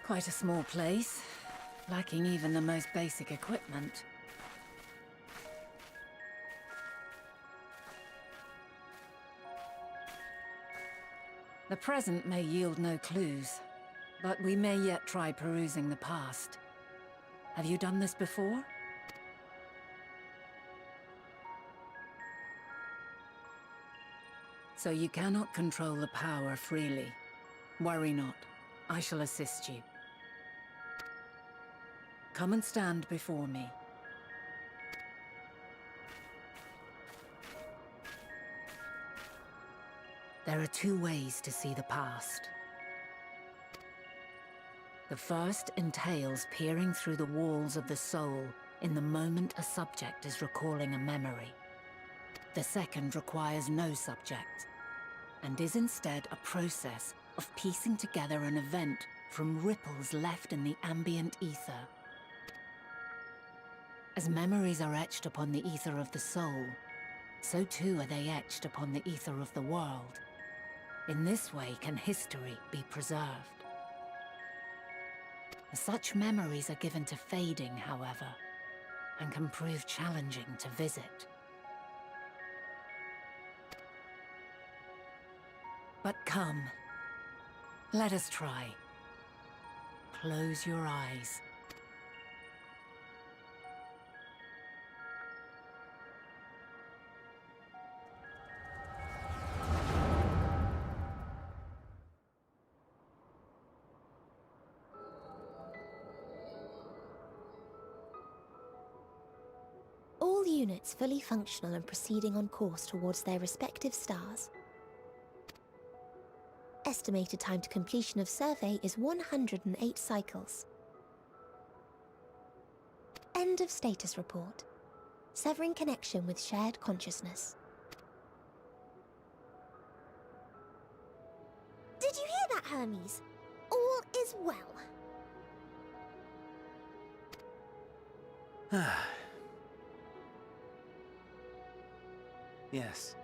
Quite a small place, lacking even the most basic equipment. The present may yield no clues, but we may yet try perusing the past. Have you done this before? So you cannot control the power freely. Worry not, I shall assist you. Come and stand before me. There are two ways to see the past. The first entails peering through the walls of the soul in the moment a subject is recalling a memory. The second requires no subject, and is instead a process of piecing together an event from ripples left in the ambient ether. As memories are etched upon the ether of the soul, so too are they etched upon the ether of the world. In this way can history be preserved. Such memories are given to fading, however, and can prove challenging to visit. But come, let us try. Close your eyes. All units fully functional and proceeding on course towards their respective stars. Estimated time to completion of survey is 108 cycles. End of status report. Severing connection with shared consciousness. Did you hear that, Hermes? All is well. Yes.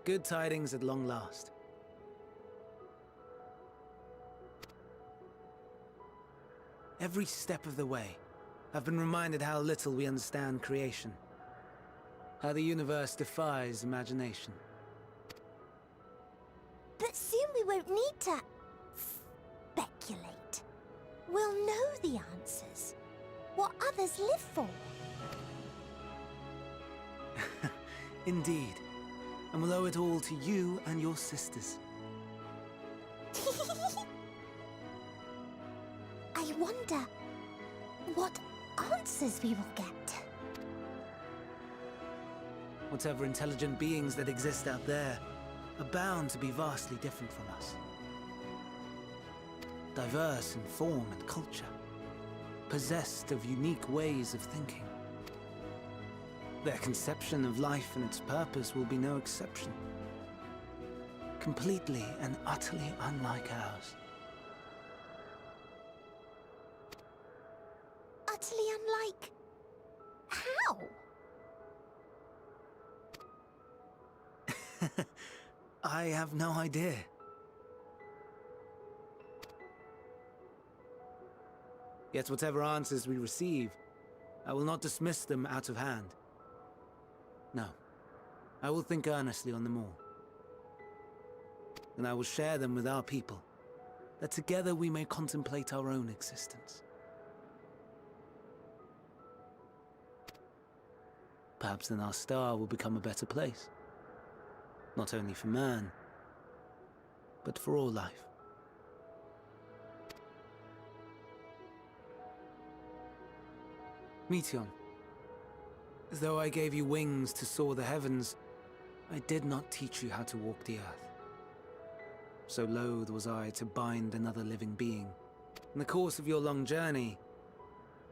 Good tidings at long last. Every step of the way, I've been reminded how little we understand creation. How the universe defies imagination. But soon we won't need to speculate. We'll know the answers. What others live for. Indeed. And we'll owe it all to you and your sisters. I wonder what answers we will get. Whatever intelligent beings that exist out there are bound to be vastly different from us. Diverse in form and culture. Possessed of unique ways of thinking. Their conception of life and its purpose will be no exception. Completely and utterly unlike ours. Utterly unlike... how? I have no idea. Yet whatever answers we receive, I will not dismiss them out of hand. No, I will think earnestly on them all. And I will share them with our people, that together we may contemplate our own existence. Perhaps then our star will become a better place. Not only for man, but for all life. Meteion, as though I gave you wings to soar the heavens, I did not teach you how to walk the earth. So loath was I to bind another living being. In the course of your long journey,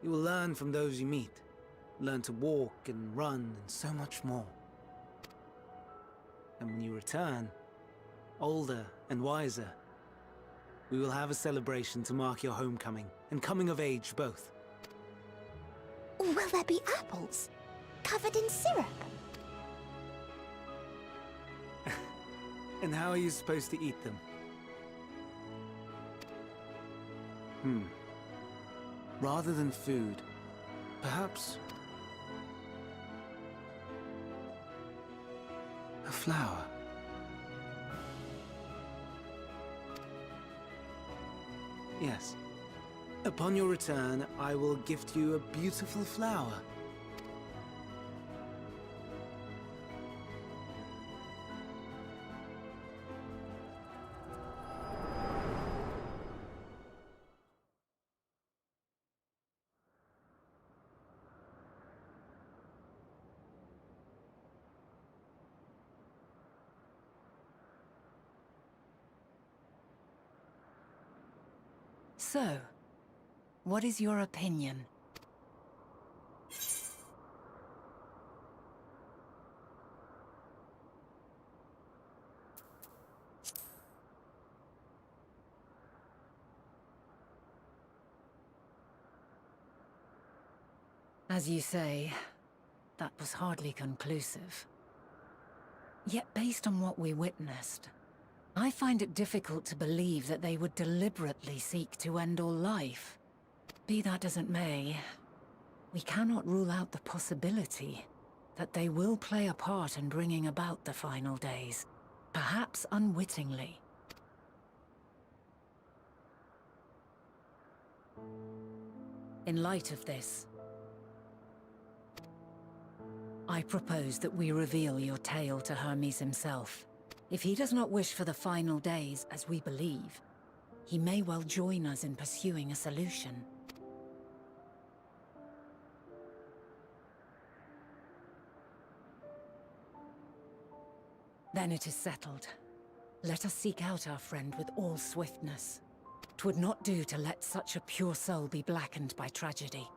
you will learn from those you meet, learn to walk and run and so much more. And when you return, older and wiser, we will have a celebration to mark your homecoming and coming of age both. Will there be apples? Covered in syrup? And how are you supposed to eat them? Rather than food, perhaps a flower. Yes. Upon your return, I will gift you a beautiful flower. So, what is your opinion? As you say, that was hardly conclusive. Yet based on what we witnessed, I find it difficult to believe that they would deliberately seek to end all life. Be that as it may, we cannot rule out the possibility that they will play a part in bringing about the final days, perhaps unwittingly. In light of this, I propose that we reveal your tale to Hermes himself. If he does not wish for the final days, as we believe, he may well join us in pursuing a solution. Then it is settled. Let us seek out our friend with all swiftness. 'Twould not do to let such a pure soul be blackened by tragedy.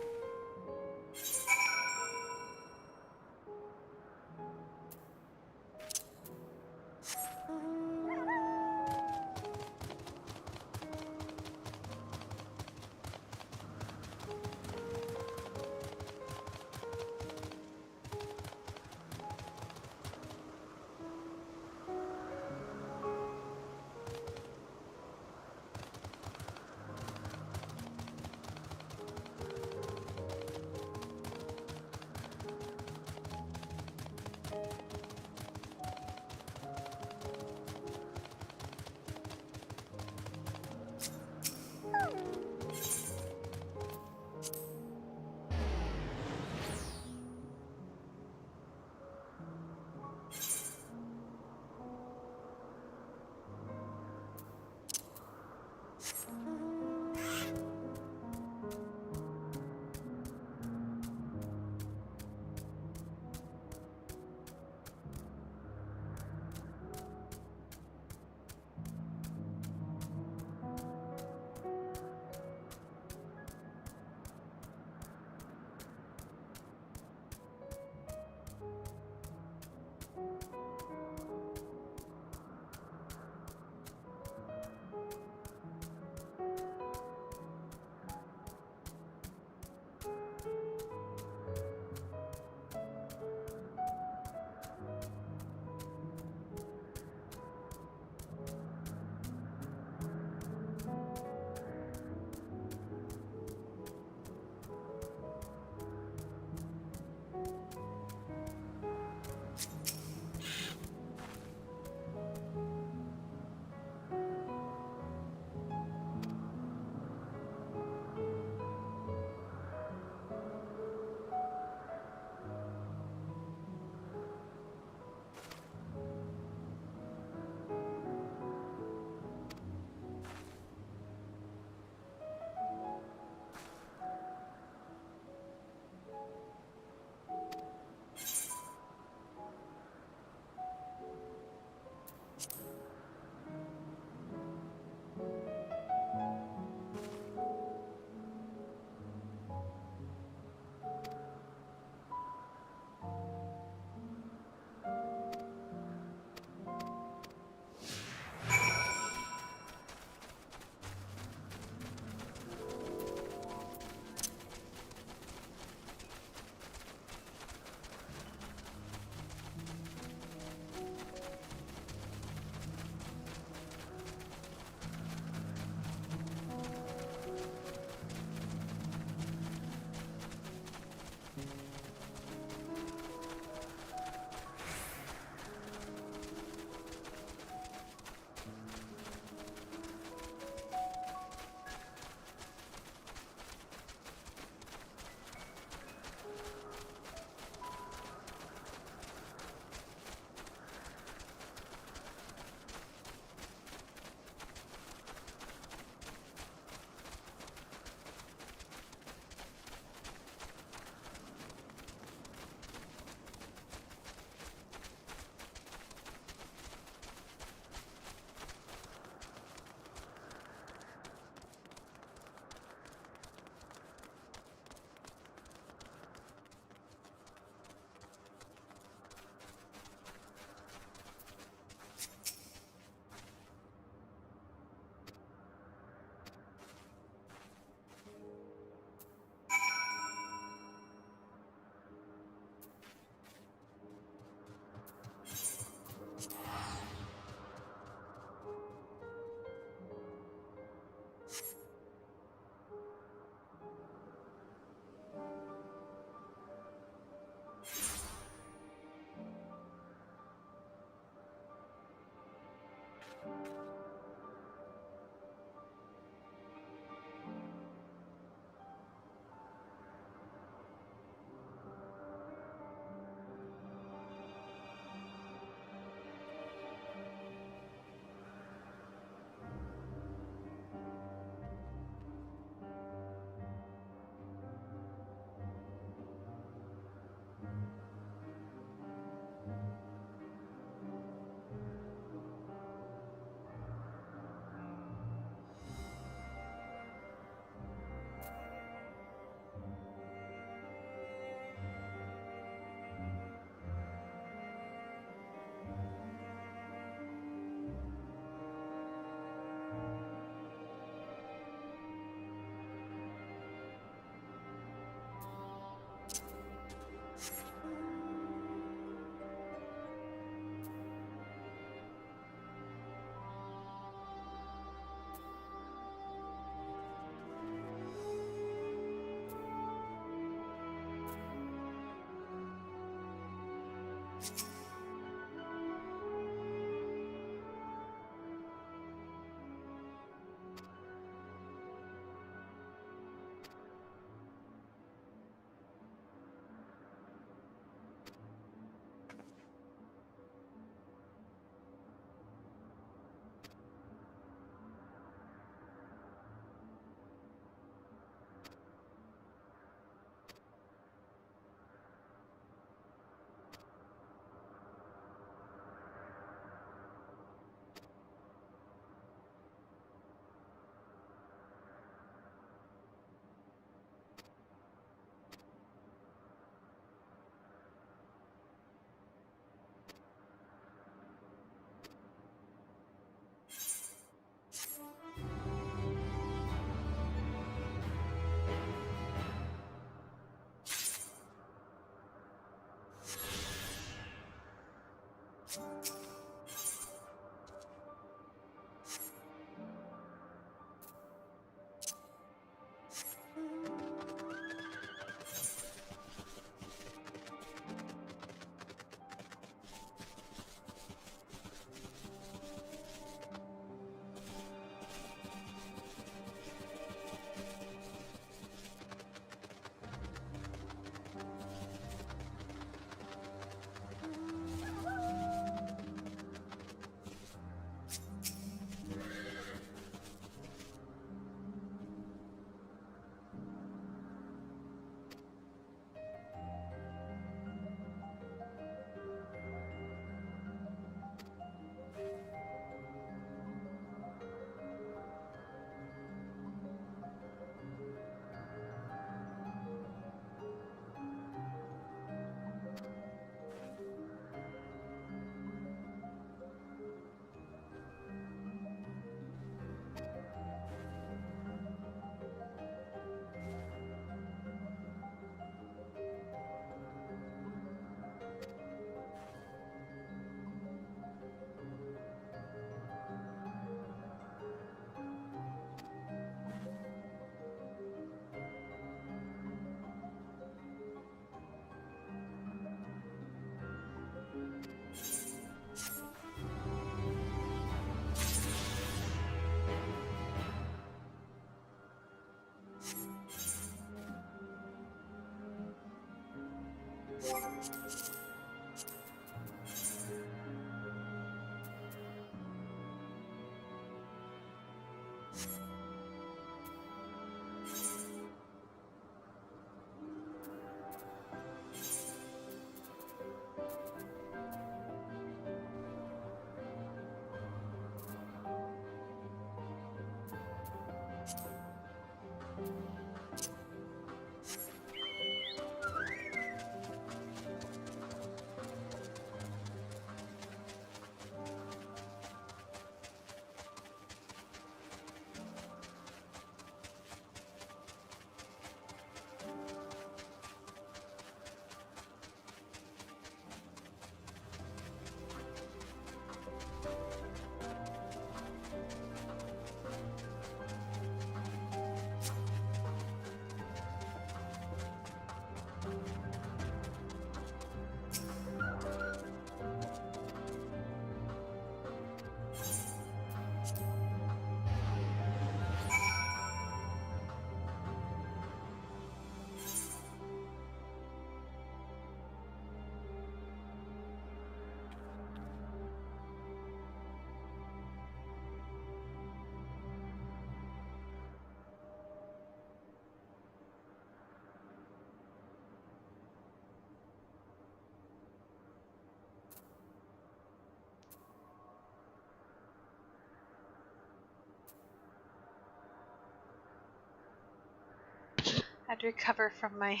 I had to recover from my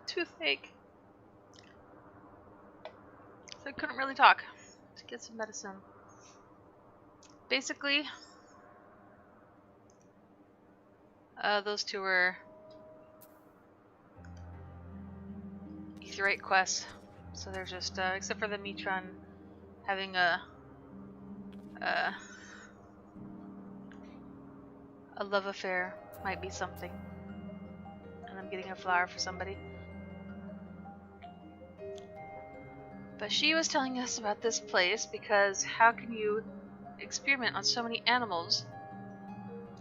toothache, so I couldn't really talk. To get some medicine. Basically, those two were Aetheryte quests. So they're just, except for the Mitron having a love affair, might be something. And I'm getting a flower for somebody. But she was telling us about this place because how can you experiment on so many animals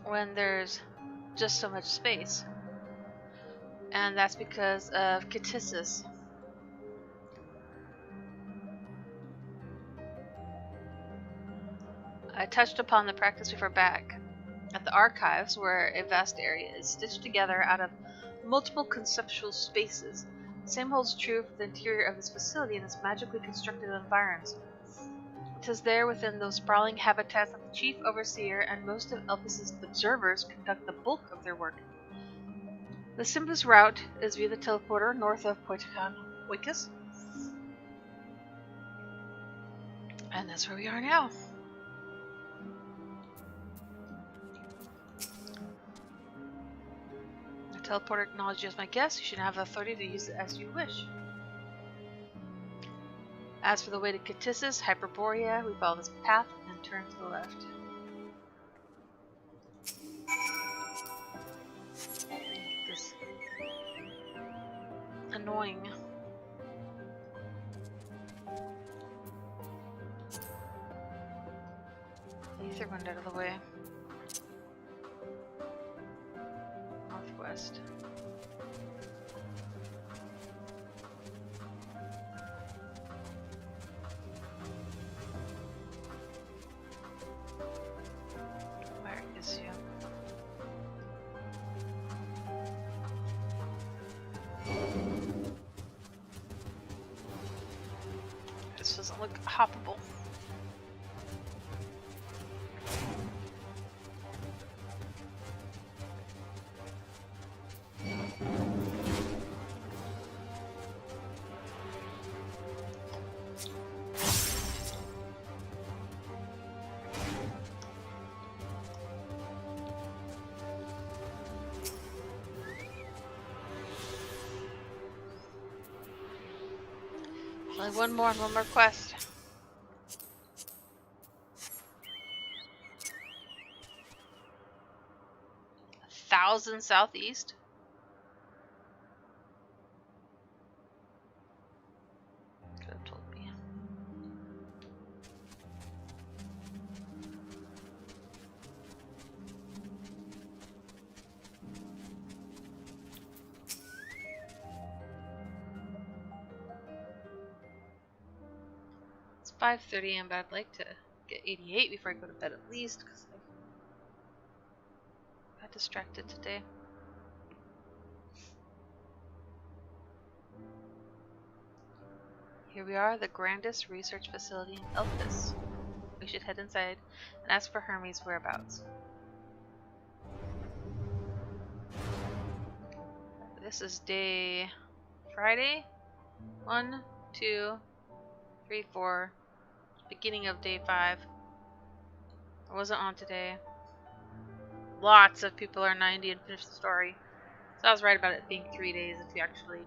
when there's just so much space? And that's because of Ktisis. I touched upon the practice before back at the archives, where a vast area is stitched together out of multiple conceptual spaces. The same holds true for the interior of this facility and its magically constructed environs. It is there within those sprawling habitats that the chief overseer and most of Elpis' observers conduct the bulk of their work. The simplest route is via the teleporter north of Poitican Wicus. And that's where we are now. The teleporter acknowledges you as my guest. You should have the authority to use it as you wish. As for the way to Ktisis, Hyperborea, we follow this path and turn to the left. This annoying ether went out of the way. Northwest. Where is you? This doesn't look hoppable. Only one more quest. 1,000 southeast. Could have told me. 5:30 a.m., but I'd like to get 88 before I go to bed at least, because I got distracted today. Here we are, the grandest research facility in Elpis. We should head inside and ask for Hermes' whereabouts. This is day Friday. 1, 2, 3, 4. Beginning of day 5. I wasn't on today. Lots of people are 90 and finished the story. So I was right about it being 3 days if you actually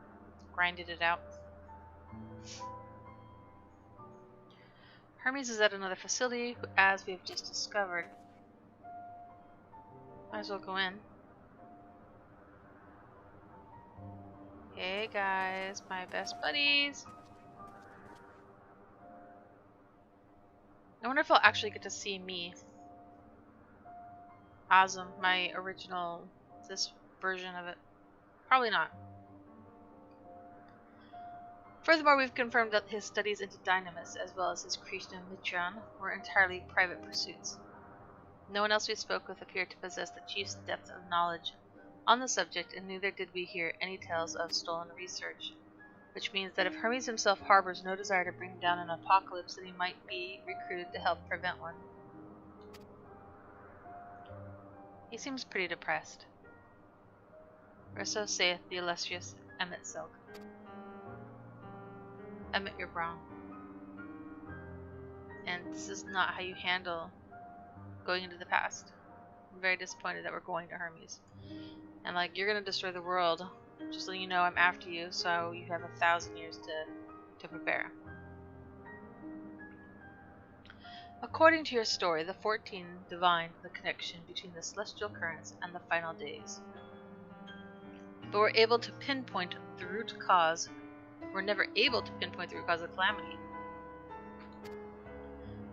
grinded it out. Hermes is at another facility, as we have just discovered. Might as well go in. Hey guys, my best buddies. I wonder if I'll actually get to see me. Azam, my original, this version of it. Probably not. Furthermore, we've confirmed that his studies into Dynamis, as well as his creation of Mitron, were entirely private pursuits. No one else we spoke with appeared to possess the chief's depth of knowledge on the subject, and neither did we hear any tales of stolen research. Which means that if Hermes himself harbors no desire to bring down an apocalypse, then he might be recruited to help prevent one. He seems pretty depressed. Or so saith the illustrious Emmett Silk. Emmett, you're wrong. And this is not how you handle going into the past. I'm very disappointed that we're going to Hermes. And like, you're gonna destroy the world. Just so you know, I'm after you, so you have 1,000 years to prepare. According to your story, the 14 divined the connection between the celestial currents and the final days. But were able to pinpoint the root cause. Were never able to pinpoint the root cause of calamity.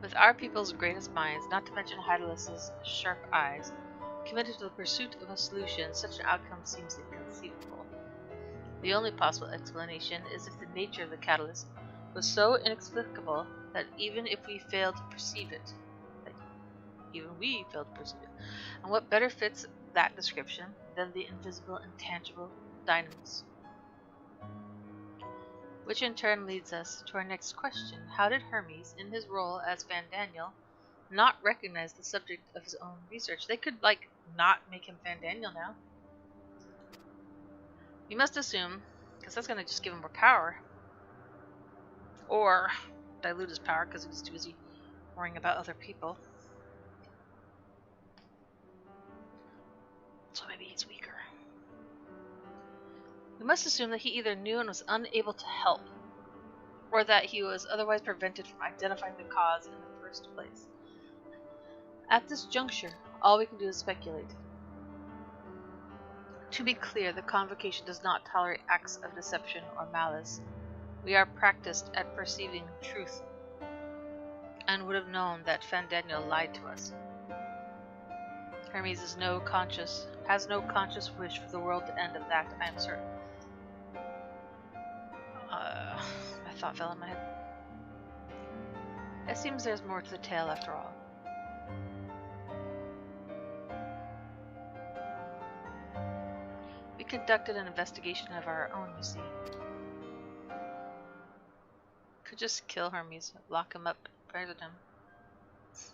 With our people's greatest minds, not to mention Hydalus's sharp eyes, committed to the pursuit of a solution, such an outcome seems inconceivable. The only possible explanation is if the nature of the catalyst was so inexplicable that even if we failed to perceive it, and what better fits that description than the invisible, intangible dynamis? Which in turn leads us to our next question. How did Hermes, in his role as Van Daniel, not recognize the subject of his own research? They could, like, not make him Van Daniel now. We must assume, because that's going to just give him more power. Or dilute his power because he was too busy worrying about other people. So maybe he's weaker. We must assume that he either knew and was unable to help, or that he was otherwise prevented from identifying the cause in the first place. At this juncture, all we can do is speculate. To be clear, the Convocation does not tolerate acts of deception or malice. We are practiced at perceiving truth, and would have known that Van Daniel lied to us. Hermes has no conscious wish for the world to end, of that I am certain. My thought fell in my head. It seems there's more to the tale after all. We conducted an investigation of our own, you see. Could just kill Hermes, lock him up, imprison him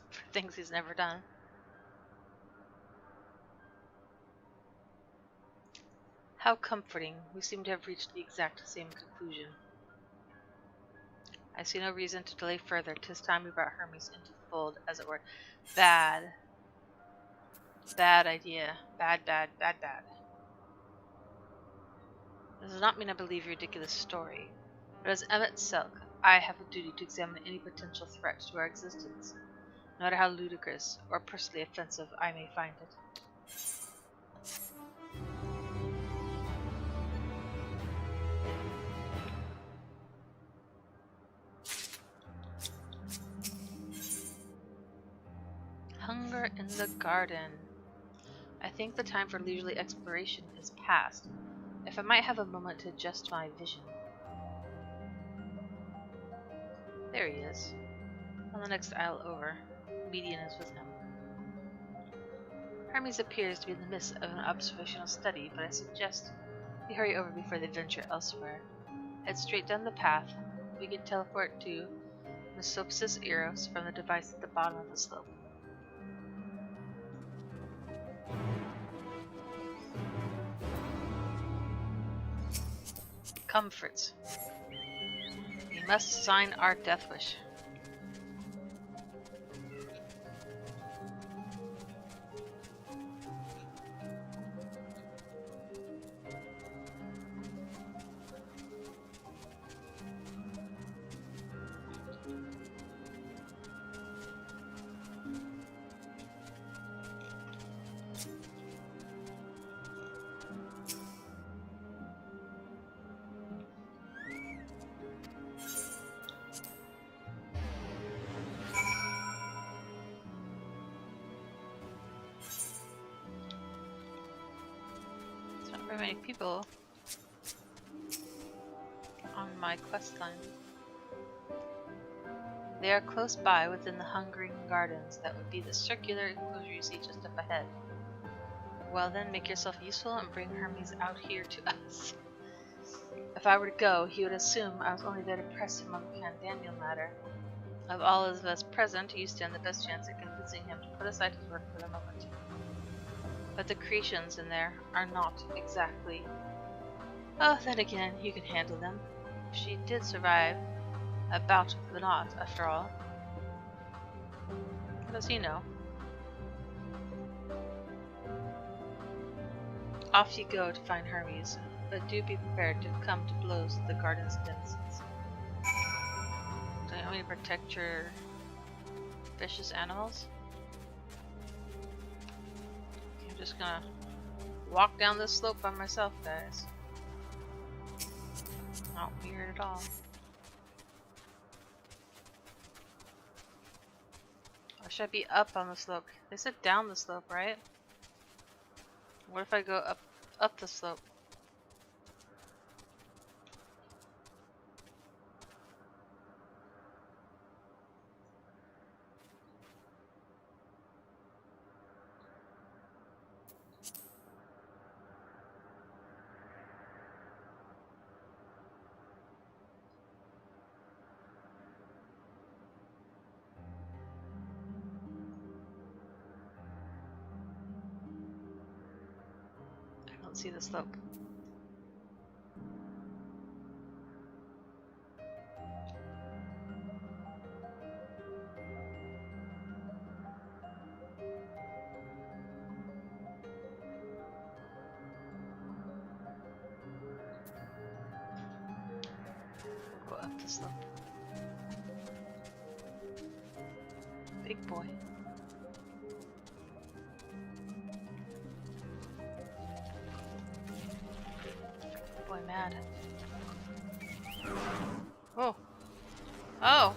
for things he's never done. How comforting. We seem to have reached the exact same conclusion. I see no reason to delay further. 'Tis time we brought Hermes into the fold, as it were. Bad. Bad idea. Bad. This does not mean I believe your ridiculous story, but as Emmett Selk, I have a duty to examine any potential threat to our existence, no matter how ludicrous or personally offensive I may find it. Hunger in the garden. I think the time for leisurely exploration is past. If I might have a moment to adjust my vision. There he is. On the next aisle over, Median is with him. Hermes appears to be in the midst of an observational study, but I suggest we hurry over before they venture elsewhere. Head straight down the path. We can teleport to Mesopsis Eros from the device at the bottom of the slope. Comforts. We must sign our death wish. Very many people on my quest line. They are close by within the Hungering Gardens. That would be the circular enclosure you see just up ahead. Well then, make yourself useful and bring Hermes out here to us. If I were to go, he would assume I was only there to press him on the Candaniel matter. Of all of us present, you stand the best chance at convincing him to put aside his work for the moment. But the creations in there are not exactly... Oh, then again, you can handle them. She did survive a bout of the knot, after all. What does he know? Off you go to find Hermes, but do be prepared to come to blows with the garden's denizens. Do you want me to protect your vicious animals? I'm just gonna walk down this slope by myself, guys. Not weird at all. Or should I be up on the slope? They said down the slope, right? What if I go up the slope? See the slope. We'll go up the slope. Big boy. Mad. Oh. Oh.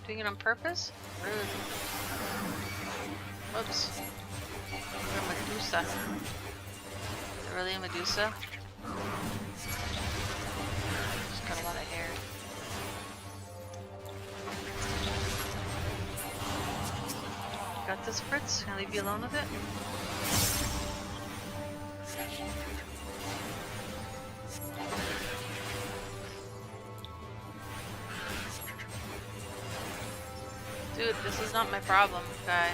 Doing it on purpose? Rude. Whoops. You're a Medusa. Is it really a Medusa? Just got a lot of hair. Got this, Fritz? Can I leave you alone with it? Dude, this is not my problem, guy.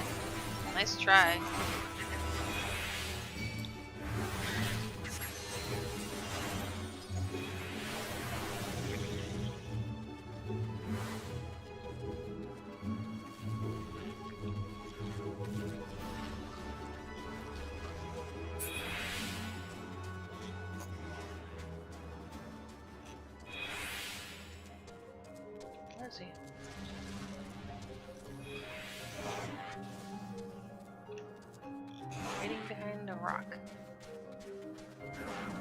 Nice try. Where is he? Hiding behind a rock.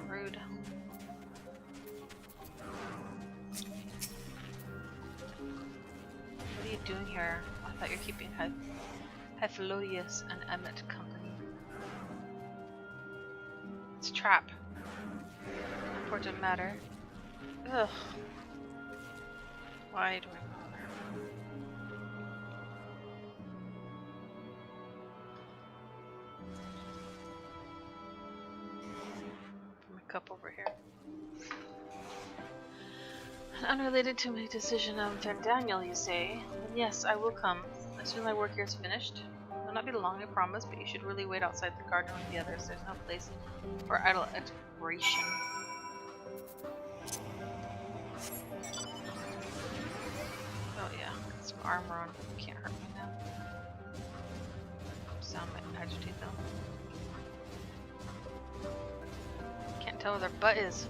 Rude. What are you doing here? I thought you were keeping Hyphelodius and Emmet company. It's a trap. Important matter. Ugh. Why do I bother? cup over here. Unrelated to my decision of Daniel, you say? Then yes, I will come. As soon as my work here is finished. It will not be long, I promise, but you should really wait outside the garden with the others. There's no place for idle exploration. Oh yeah, got some armor on. Can't hurt me now. Sound might agitate though. Can't tell where their butt is.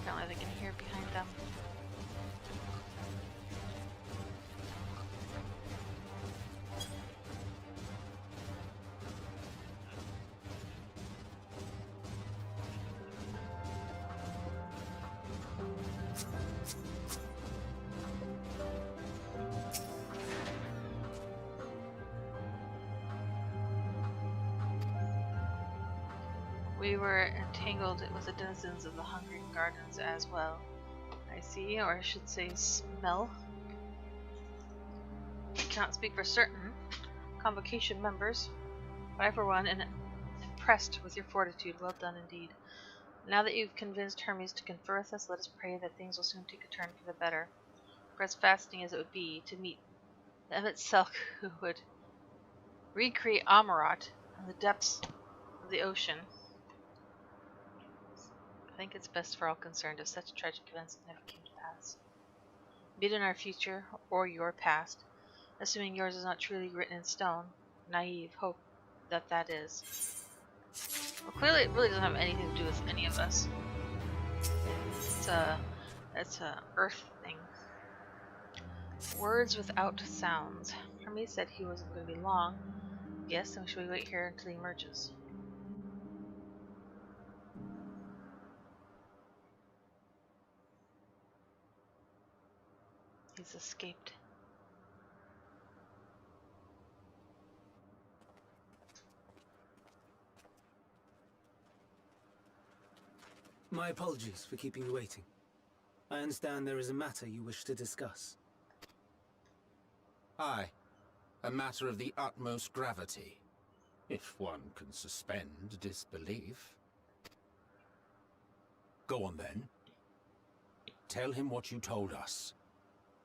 Apparently they can hear behind them. We were entangled with the denizens of the Hungry Gardens as well. I see, or I should say smell. I cannot speak for certain convocation members, but I for one am impressed with your fortitude. Well done indeed. Now that you've convinced Hermes to confer with us, let us pray that things will soon take a turn for the better. For as fascinating as it would be to meet the Emmett Selk who would recreate Amarat in the depths of the ocean, I think it's best for all concerned if such tragic events never came to pass. Be it in our future or your past, assuming yours is not truly written in stone, naive hope that that is. Well, clearly it really doesn't have anything to do with any of us. It's a earth thing. Words without sounds. Hermes said he wasn't going to be long. Yes, then should we wait here until he emerges? He's escaped. My apologies for keeping you waiting. I understand there is a matter you wish to discuss. Aye. A matter of the utmost gravity. If one can suspend disbelief. Go on then. Tell him what you told us.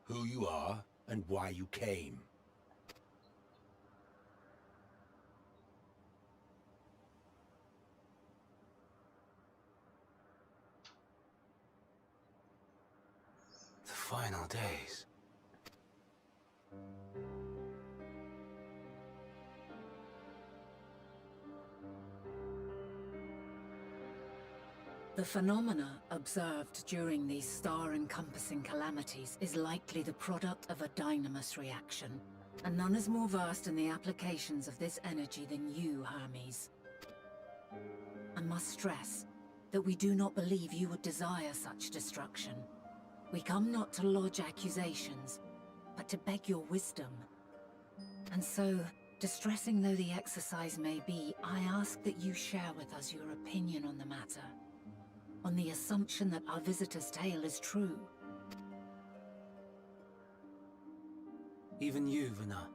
Who you are and why you came. The final days. The phenomena observed during these star-encompassing calamities is likely the product of a dynamis reaction, and none is more versed in the applications of this energy than you, Hermes. I must stress that we do not believe you would desire such destruction. We come not to lodge accusations, but to beg your wisdom. And so, distressing though the exercise may be, I ask that you share with us your opinion on the matter. On the assumption that our visitor's tale is true. Even you, Vana.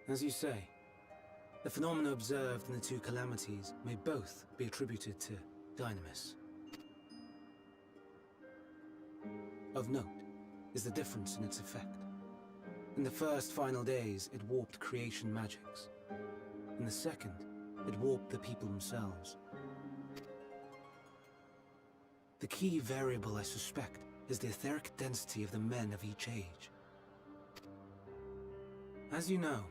As you say, the phenomena observed in the two calamities may both be attributed to dynamis. Of note is the difference in its effect. In the first final days, it warped creation magics. In the second, it warped the people themselves. The key variable, I suspect, is the etheric density of the men of each age. As you know,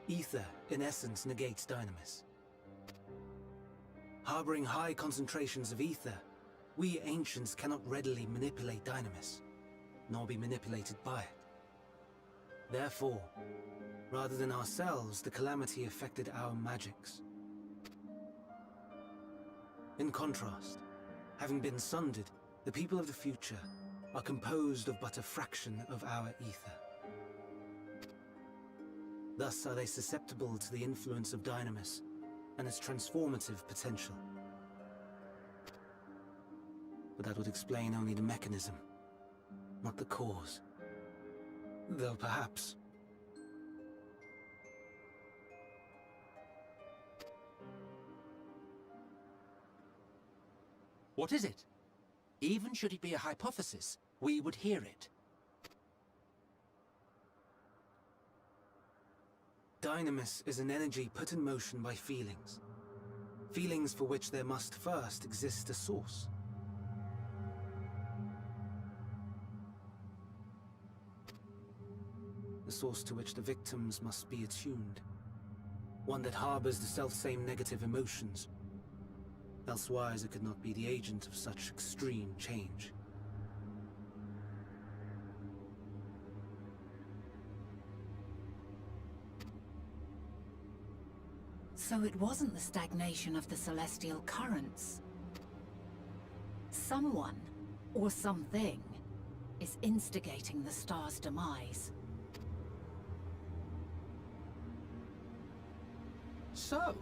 ether, in essence, negates dynamis. Harboring high concentrations of ether, we ancients cannot readily manipulate dynamis, nor be manipulated by it. Therefore, rather than ourselves, the calamity affected our magics. In contrast, having been sundered, the people of the future are composed of but a fraction of our ether. Thus are they susceptible to the influence of dynamis and its transformative potential. But that would explain only the mechanism, not the cause. Though perhaps. What is it? Even should it be a hypothesis, we would hear it. Dynamis is an energy put in motion by feelings. Feelings for which there must first exist a source. A source to which the victims must be attuned. One that harbors the selfsame negative emotions. Elsewise, it could not be the agent of such extreme change. So it wasn't the stagnation of the celestial currents. Someone, or something, is instigating the star's demise. So,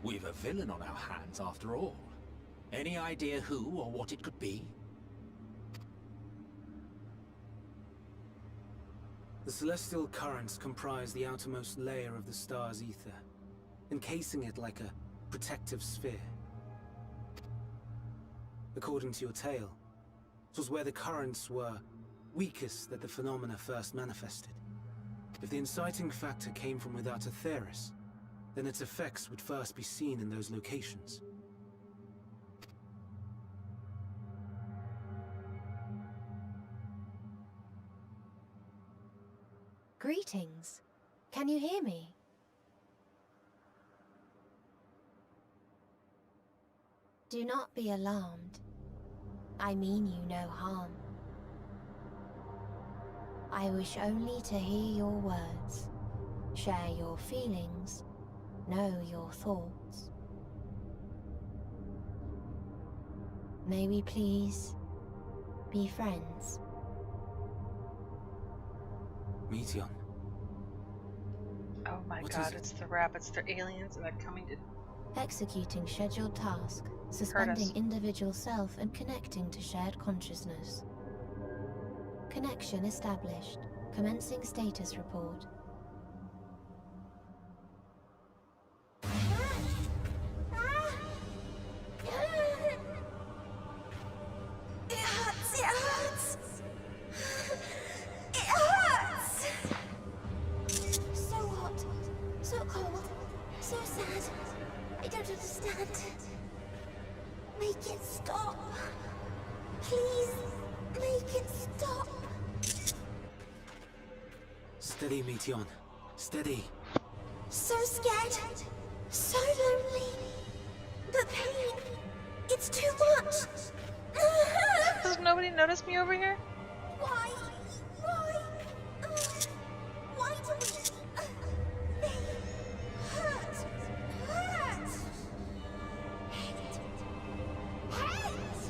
we've a villain on our hands after all. Any idea who or what it could be? The celestial currents comprise the outermost layer of the star's ether, encasing it like a protective sphere. According to your tale, it was where the currents were weakest that the phenomena first manifested. If the inciting factor came from without Aetheris, then its effects would first be seen in those locations. Greetings. Can you hear me? Do not be alarmed. I mean you no harm. I wish only to hear your words, share your feelings, know your thoughts. May we please be friends? Meteion. Oh my What god, is it? it's the rabbits. They're aliens and they're coming to... Executing scheduled task, us. suspending individual self and connecting to shared consciousness. Connection established. Commencing status report. It hurts! It hurts! It hurts! So hot, so cold, so sad. I don't understand. Make it stop. Please, make it stop. Steady, Meteion. Steady. So scared, so lonely. The pain, it's too much. Does nobody notice me over here? Why? Why? Why do we? They hurt. Hurt. Hate. Hate.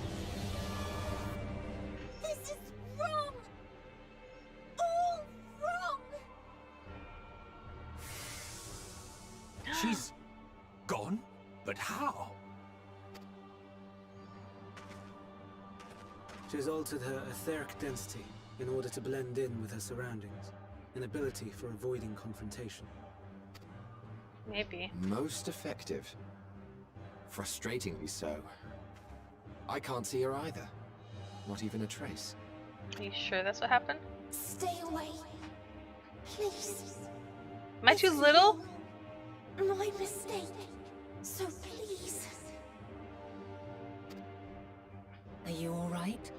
This is wrong. All wrong. She's gone? But how? She has altered her etheric density in order to blend in with her surroundings, an ability for avoiding confrontation. Maybe. Most effective. Frustratingly so. I can't see her either. Not even a trace. Are you sure that's what happened? Stay away. Please. Am I too little? My mistake. So please. Are you all right?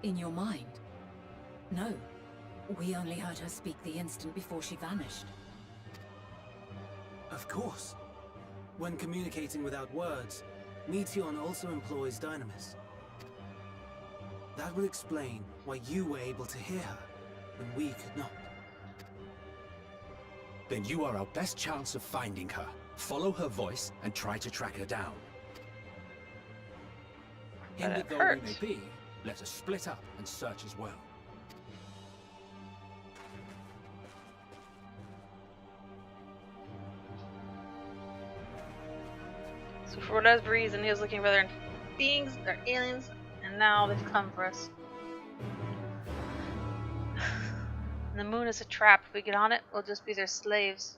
In your mind? No. We only heard her speak the instant before she vanished. Of course. When communicating without words, Meteion also employs Dynamis. That will explain why you were able to hear her, when we could not. Then you are our best chance of finding her. Follow her voice and try to track her down. But Hindered it though hurt. we may be, let us split up and search as well. So for whatever reason, he was looking rather beings, they're aliens, and now they've come for us. And the moon is a trap. If we get on it, we'll just be their slaves.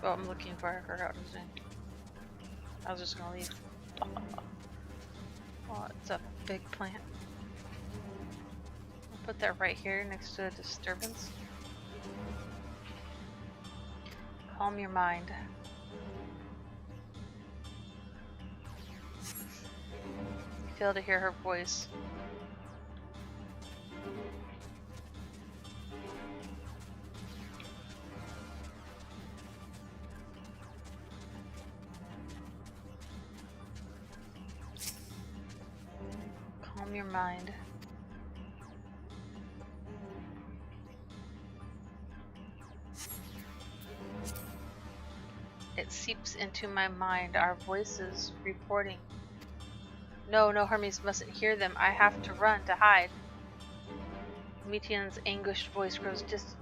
Oh, I'm looking for her. I forgot what I was doing. I was just gonna leave. Oh, it's a big plant. I'll put that right here next to a disturbance. Calm your mind. You fail to hear her voice. Calm your mind. It seeps into my mind, our voices reporting. No, Hermes mustn't hear them. I have to run, to hide. Metian's anguished voice grows distant.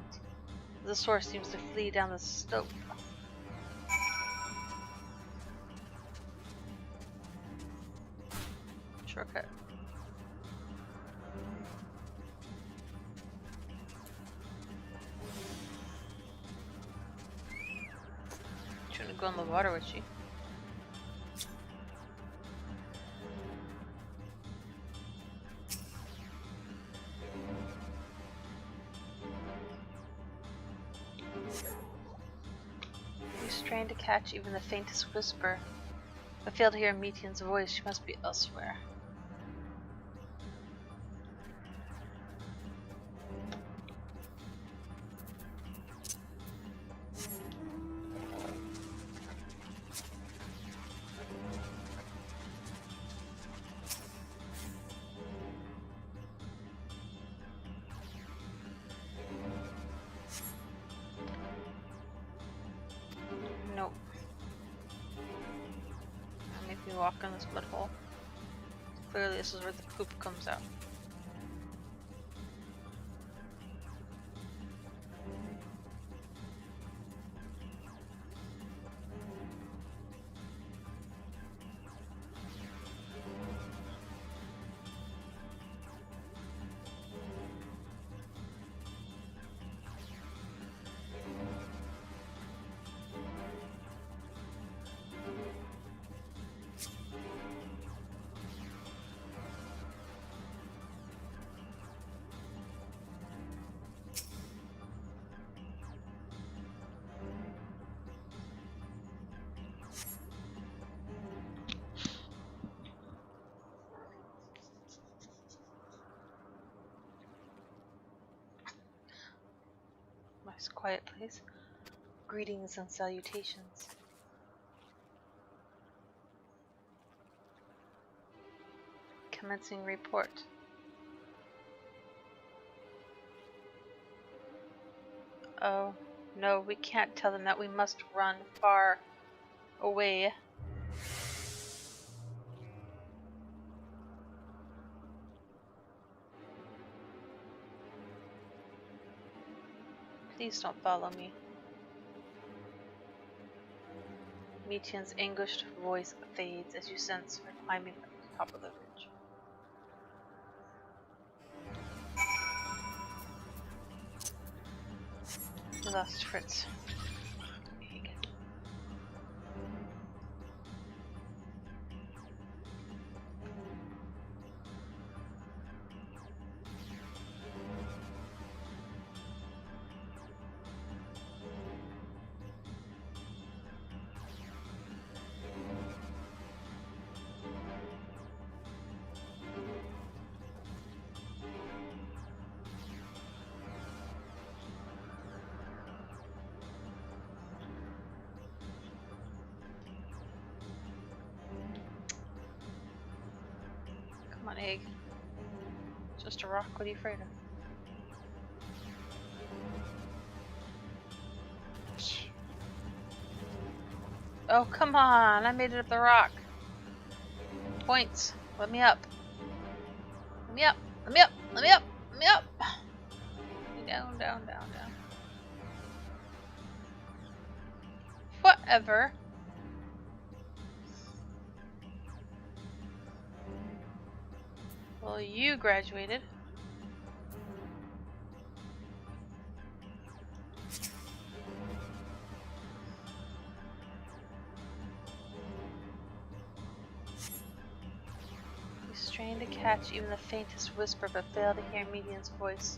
The source seems to flee down the slope. Shortcut. Trying to go in the water with you. We strain to catch even the faintest whisper. I fail to hear Metian's voice. She must be elsewhere. Nope. I'll make me walk in this mud hole. Clearly this is where the poop comes out. Nice quiet place. Greetings and salutations. Commencing report. Oh, no, we can't tell them that. We must run far away. Please don't follow me. Metian's anguished voice fades as you sense her climbing up the top of the ridge. We lost Fritz. Come on, egg. Just a rock. What are you afraid of? Oh, come on. I made it up the rock. Points. Let me up. Let me up. Let me up. Let me up. Let me up. Down, down, down, down. Whatever. Well, you graduated. You strain to catch even the faintest whisper, but fail to hear Median's voice.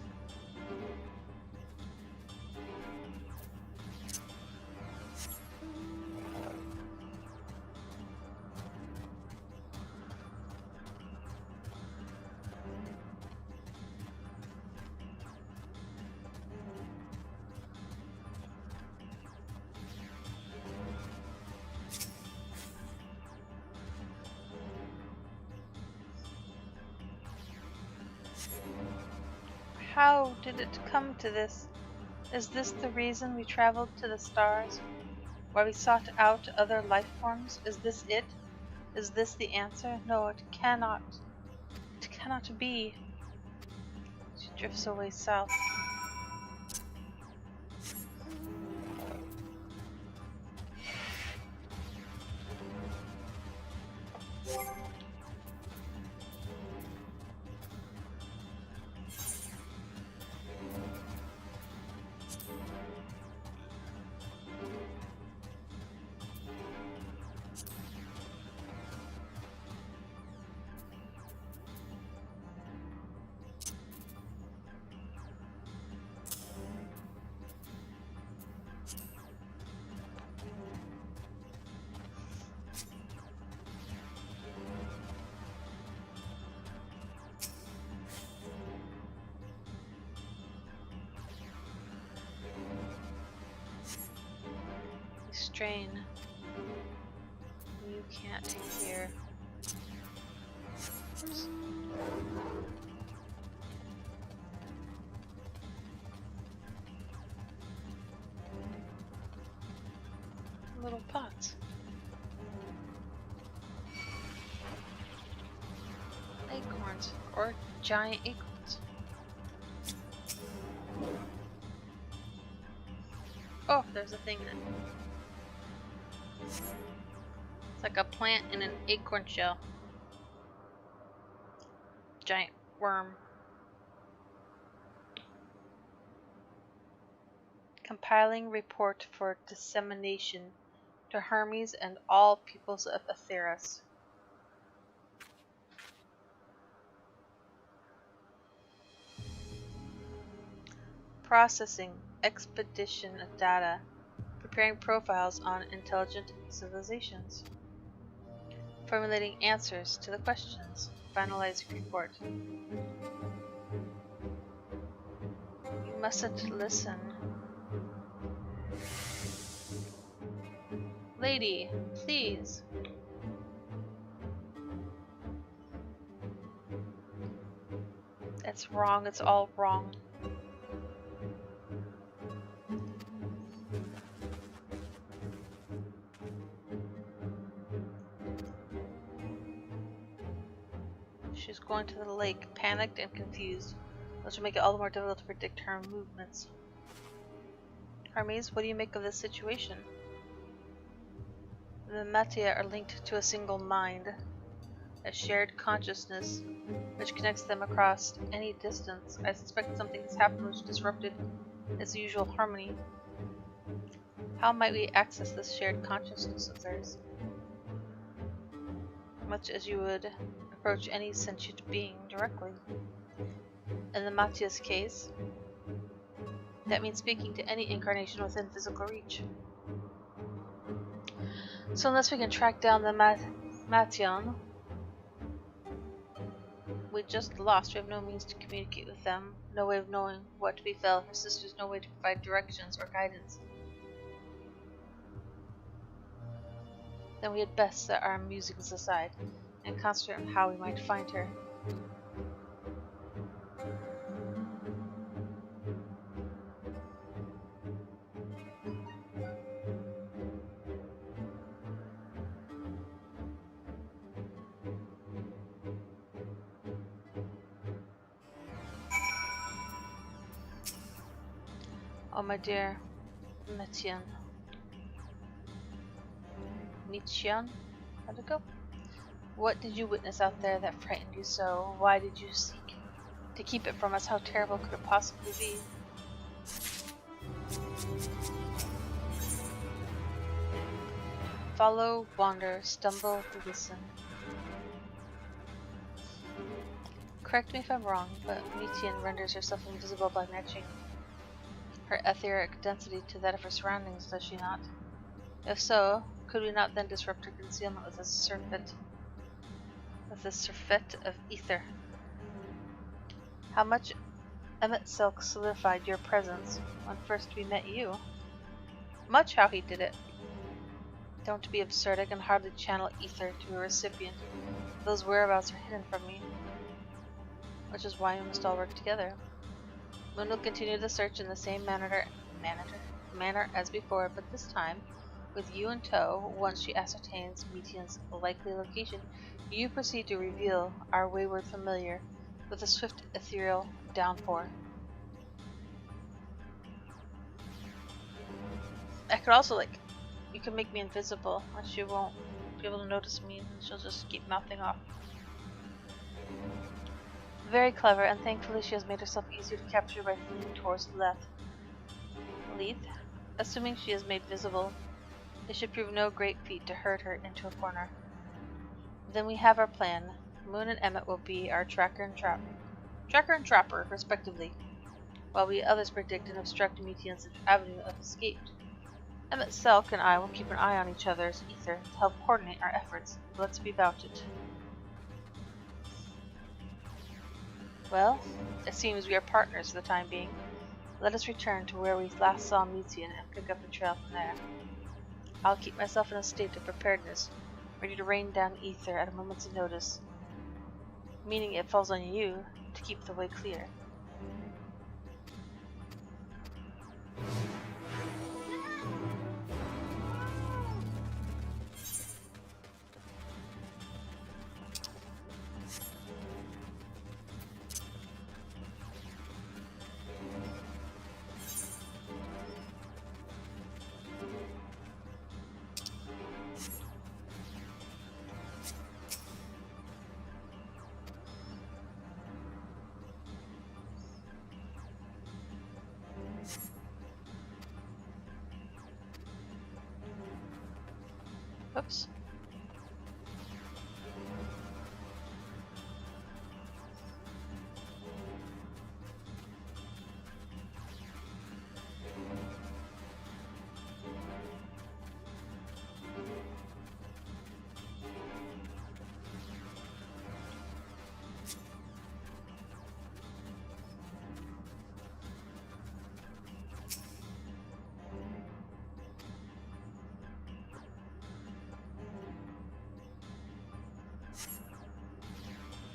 How did it come to this? Is this the reason we traveled to the stars? Why we sought out other life forms? Is this it? Is this the answer? No, it cannot. It cannot be. She drifts away south. Strain. You can't hear. Oops. Little pots. Acorns or giant acorns. Oh, there's a thing in it. It's like a plant in an acorn shell. Giant worm. Compiling report for dissemination to Hermes and all peoples of Atheros. Processing expedition of data. Preparing profiles on intelligent civilizations. Formulating answers to the questions. Finalizing report. You mustn't listen. Lady, please. It's wrong, it's all wrong. She's going to the lake, panicked and confused, which will make it all the more difficult to predict her movements. Hermes, what do you make of this situation? The Matia are linked to a single mind, a shared consciousness which connects them across any distance. I suspect something has happened which disrupted its usual harmony. How might we access this shared consciousness of theirs? Much as you would approach any sentient being directly. In the Matia's case, that means speaking to any incarnation within physical reach. So unless we can track down the Mation we just lost, we have no means to communicate with them, no way of knowing what befell her sisters, no way to provide directions or guidance. Then we had best set our musings aside and concentrate on how we might find her. Oh, my dear Metian. How'd it go? What did you witness out there that frightened you so? Why did you seek to keep it from us? How terrible could it possibly be? Follow, wander, stumble, listen. Correct me if I'm wrong, but Metian renders herself invisible by matching her etheric density to that of her surroundings, does she not? If so, could we not then disrupt her concealment with a surfeit of ether? How much Emmett Silk solidified your presence when first we met you? Much how he did it. Don't be absurd, I can hardly channel ether to a recipient. Those whereabouts are hidden from me. Which is why we must all work together. Moon will continue the search in the same manner as before, but this time, with you in tow, once she ascertains Metian's likely location, you proceed to reveal our wayward familiar with a swift ethereal downpour. I could also, you can make me invisible, and she won't be able to notice me, and she'll just keep mouthing off. Very clever, and thankfully she has made herself easier to capture by fleeing towards Leith. Assuming she is made visible, it should prove no great feat to herd her into a corner. Then we have our plan. Moon and Emmett will be our tracker and trapper, respectively, while we others predict and obstruct Metian's avenue of escape. Emmett Selk and I will keep an eye on each other's ether to help coordinate our efforts. Let's be about it. Well, it seems we are partners for the time being. Let us return to where we last saw Metian and pick up the trail from there. I'll keep myself in a state of preparedness, ready to rain down ether at a moment's notice, meaning it falls on you to keep the way clear. Oops.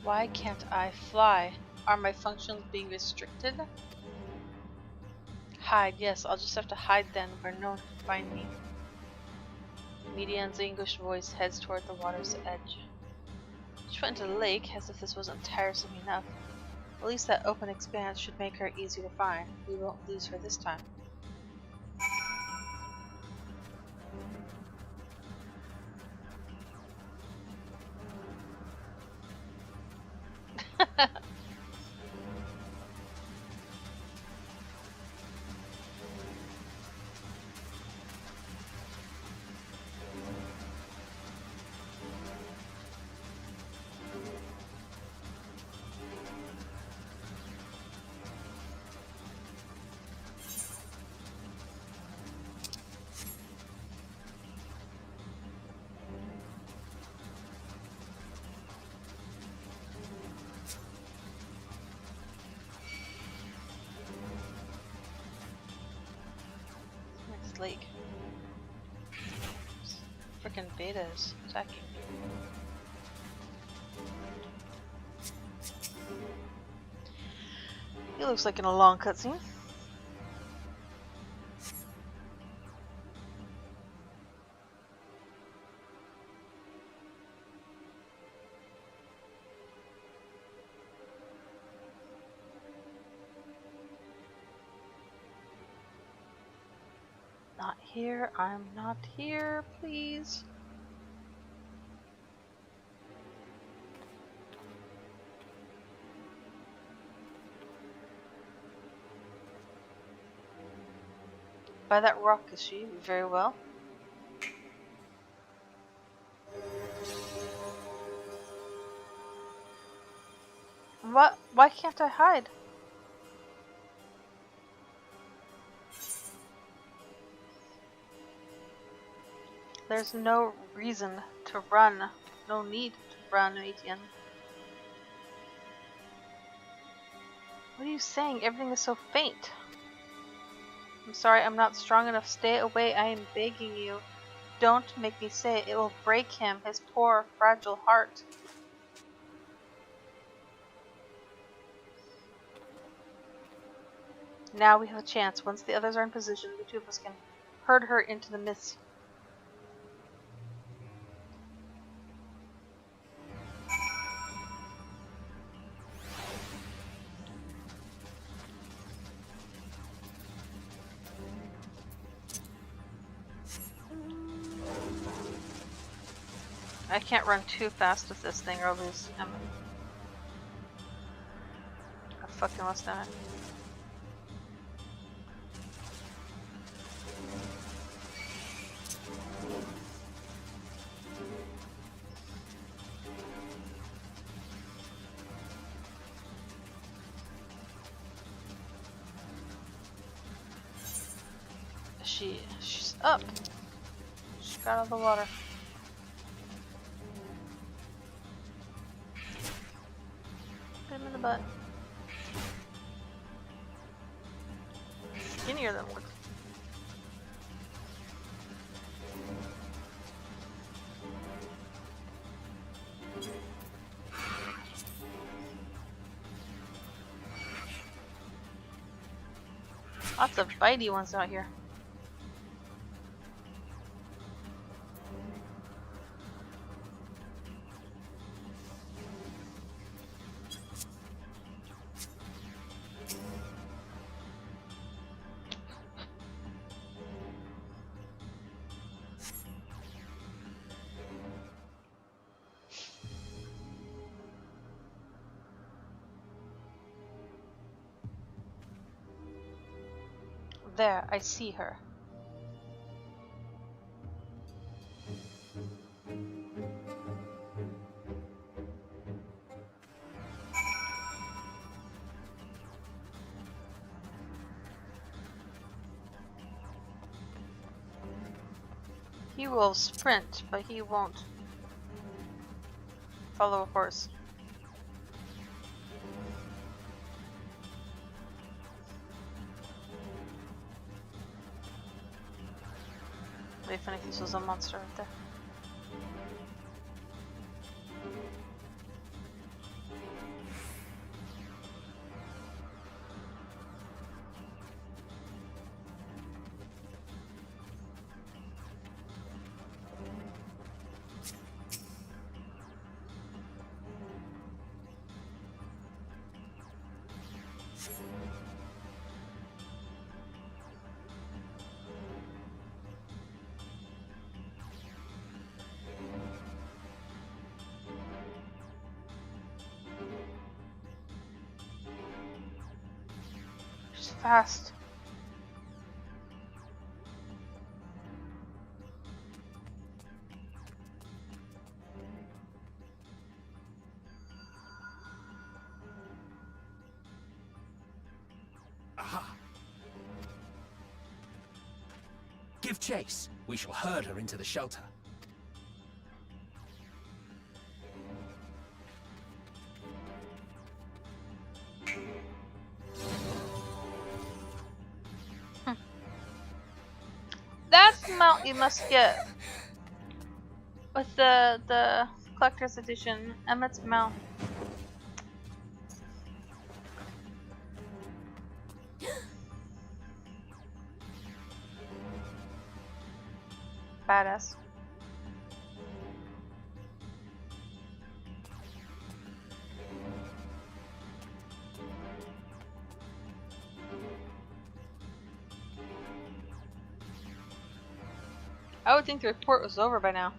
Why can't I fly? Are my functions being restricted? Hide, yes, I'll just have to hide then where no one can find me. Metian's English voice heads toward the water's edge. She went into the lake, as if this wasn't tiresome enough. At least that open expanse should make her easier to find. We won't lose her this time. Lake. Frickin' betas attacking me. He looks like in a long cutscene. Not here, I'm not here, please. by that rock, is she? Very well. What? Why can't I hide? There's no reason to run. No need to run, Etienne. What are you saying? Everything is so faint. I'm sorry, I'm not strong enough. Stay away, I am begging you. Don't make me say it. It will break him, his poor, fragile heart. Now we have a chance. Once the others are in position, the two of us can herd her into the mist. I can't run too fast with this thing or I'll lose him. I fucking lost that. She's up. She got out of the water. Hit him in the butt. Skinnier than looks. Lots of bitey ones out here. There, I see her. He will sprint, but he won't follow a horse. It'd be funny if this was a monster right there. She's fast. Aha! Give chase. We shall herd her into the shelter. That's the mount you must get with the collector's edition. Emmett's mount. Badass. I would think the report was over by now.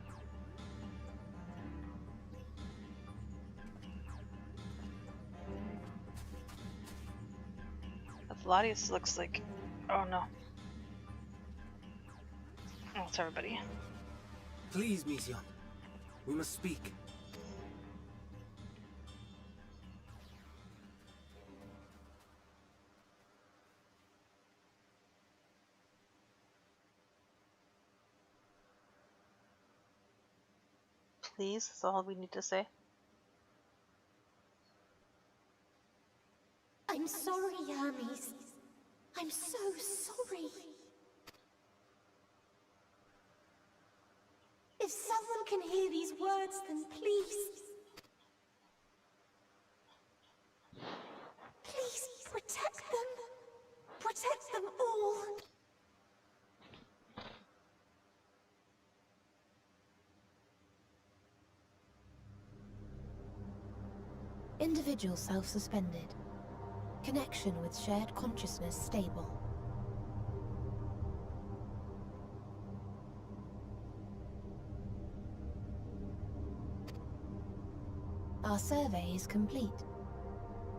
Vladius looks like... oh no. What's everybody? Please, Mission. We must speak. Please, that's all we need to say. I'm sorry, Hermes. I'm so sorry. If someone can hear these words, then please... Please, protect them. Protect them all. Individual self-suspended. Connection with shared consciousness stable. Our survey is complete.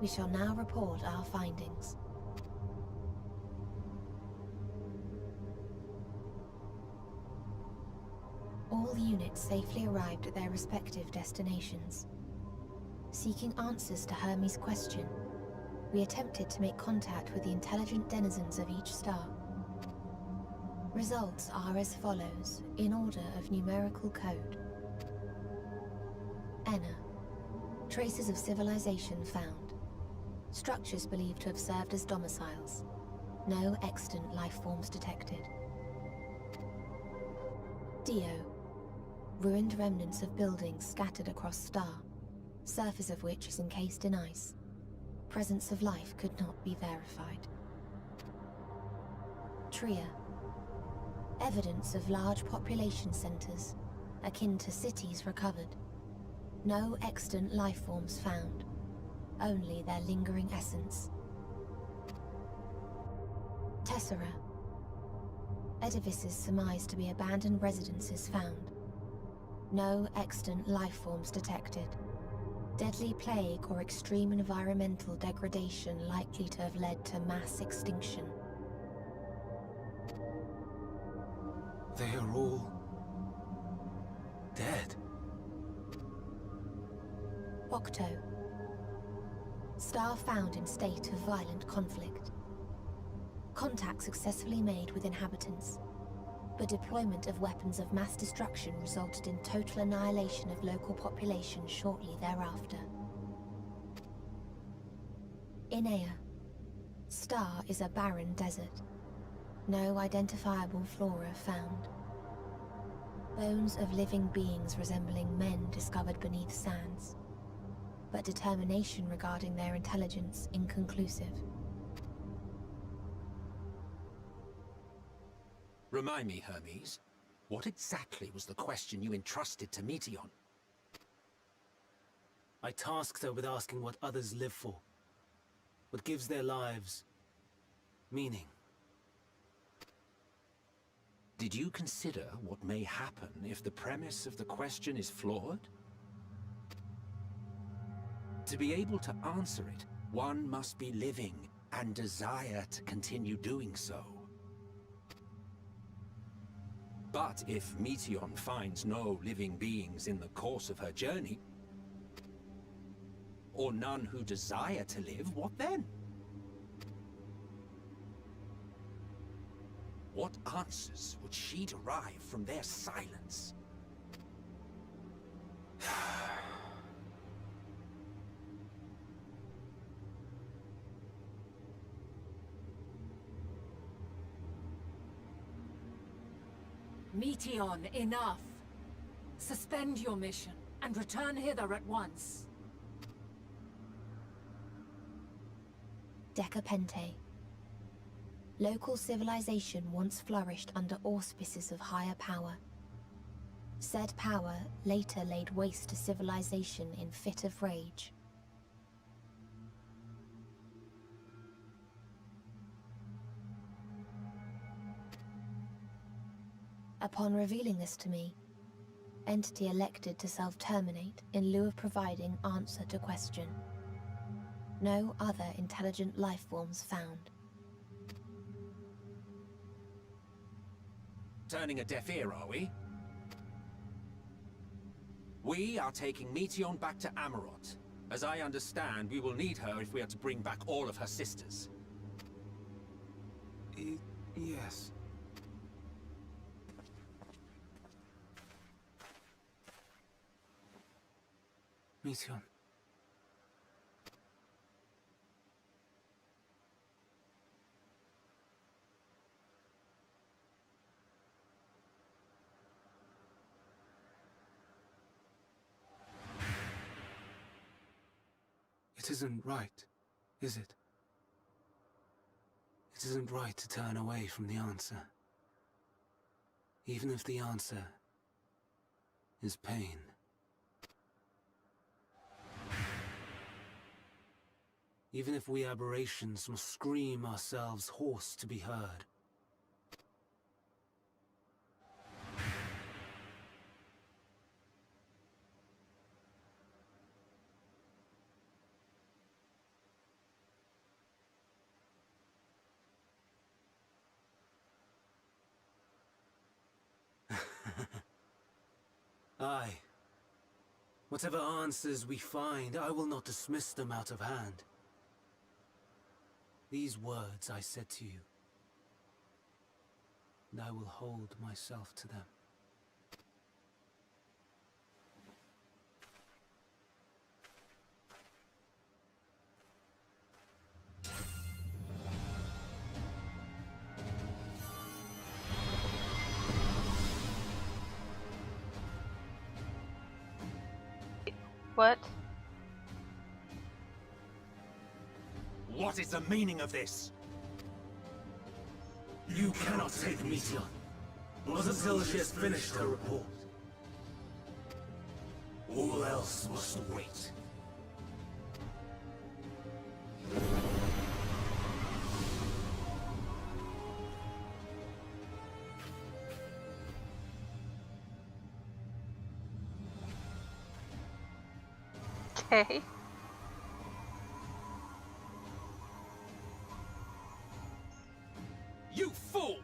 We shall now report our findings. All units safely arrived at their respective destinations. Seeking answers to Hermes' question, we attempted to make contact with the intelligent denizens of each star. Results are as follows, in order of numerical code. Enna. Traces of civilization found. Structures believed to have served as domiciles. No extant life forms detected. Dio. Ruined remnants of buildings scattered across star, surface of which is encased in ice. Presence of life could not be verified. Tria. Evidence of large population centers, akin to cities recovered. No extant life forms found, only their lingering essence. Tessera. Edifices surmised to be abandoned residences found. No extant life forms detected. Deadly plague or extreme environmental degradation likely to have led to mass extinction. They are all... dead. Octo. Star found in state of violent conflict. Contact successfully made with inhabitants, but deployment of weapons of mass destruction resulted in total annihilation of local population shortly thereafter. Inea. Star is a barren desert. No identifiable flora found. Bones of living beings resembling men discovered beneath sands, but determination regarding their intelligence inconclusive. Remind me, Hermes, what exactly was the question you entrusted to Meteon? I tasked her with asking what others live for. What gives their lives meaning. Did you consider what may happen if the premise of the question is flawed? To be able to answer it, one must be living and desire to continue doing so. But if Meteon finds no living beings in the course of her journey, or none who desire to live, what then? What answers would she derive from their silence? Meteon, enough! Suspend your mission and return hither at once. Decapente. Local civilization once flourished under auspices of higher power. Said power later laid waste to civilization in fit of rage. Upon revealing this to me, entity elected to self-terminate in lieu of providing answer to question. No other intelligent life forms found. turning a deaf ear, are we? We are taking Meteion back to Amarot. As I understand, we will need her if we are to bring back all of her sisters. Yes. Meteion. It isn't right, is it? It isn't right to turn away from the answer. Even if the answer is pain. Even if we aberrations must scream ourselves hoarse to be heard. Aye. Whatever answers we find, I will not dismiss them out of hand. These words I said to you, and I will hold myself to them. What? What is the meaning of this? You cannot take Meteion. Not until she has finished her report. All else must wait. Okay. You fool!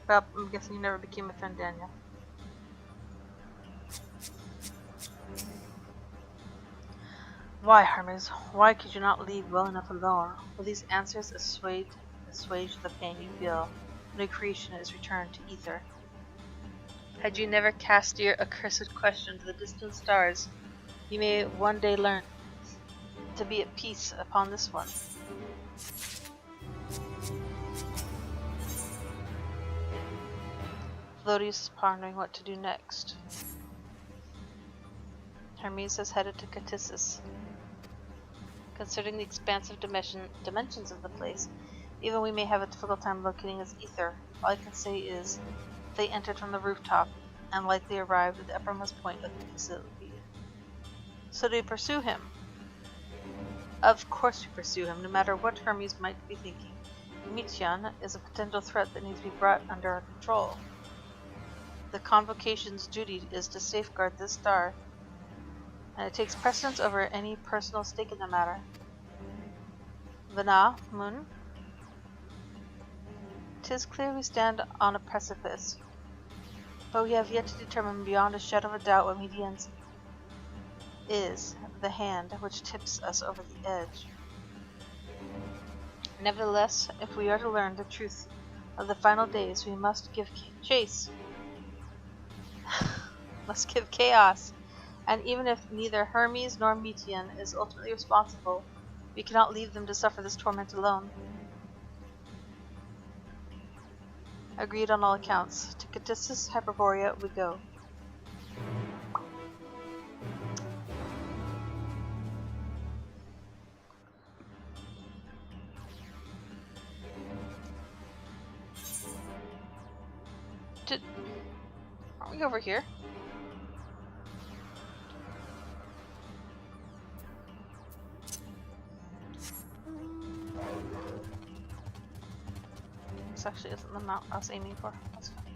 Well, I'm guessing you never became a friend, Daniel. Why, Hermes? Why could you not leave well enough alone? Will these answers assuage the pain you feel when a creation is returned to ether? Had you never cast your accursed question to the distant stars, you may one day learn to be at peace upon this one. Lodius is pondering what to do next. Hermes has headed to Catissus. Considering the expansive dimensions of the place, even we may have a difficult time locating his ether. All I can say is, they entered from the rooftop, and likely arrived at the uppermost point of the facility. So do we pursue him? Of course we pursue him, no matter what Hermes might be thinking. Meteion is a potential threat that needs to be brought under our control. The Convocation's duty is to safeguard this star, and it takes precedence over any personal stake in the matter. Vana, Moon? 'Tis clear we stand on a precipice, but we have yet to determine beyond a shadow of a doubt what Meteion's is, the hand which tips us over the edge. Nevertheless, if we are to learn the truth of the final days, we must give chase. Must give chaos. And even if neither Hermes nor Meteion is ultimately responsible, we cannot leave them to suffer this torment alone. Agreed on all accounts. To Catissus Hyperborea we go. Aren't we over here? This actually isn't the mount I was aiming for. That's funny.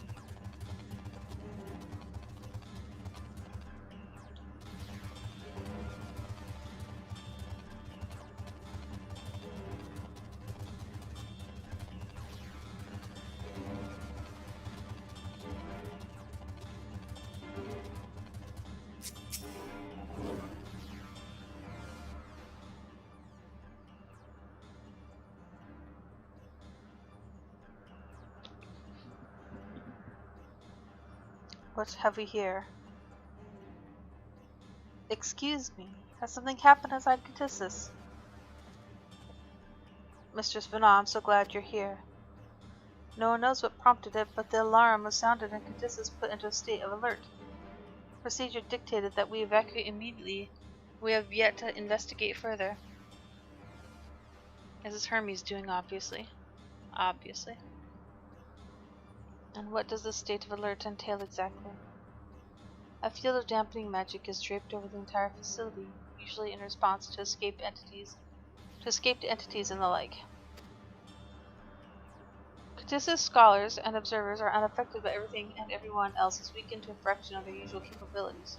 What have we here? Excuse me, has something happened inside Catissus? Mistress Vana, I'm so glad you're here. No one knows what prompted it, but the alarm was sounded and Catissus put into a state of alert. Procedure dictated that we evacuate immediately. We have yet to investigate further. This is Hermes doing, obviously. Obviously. And what does this state of alert entail exactly? A field of dampening magic is draped over the entire facility, usually in response to escaped entities and the like. Catissus scholars and observers are unaffected by everything and everyone else is weakened to a fraction of their usual capabilities.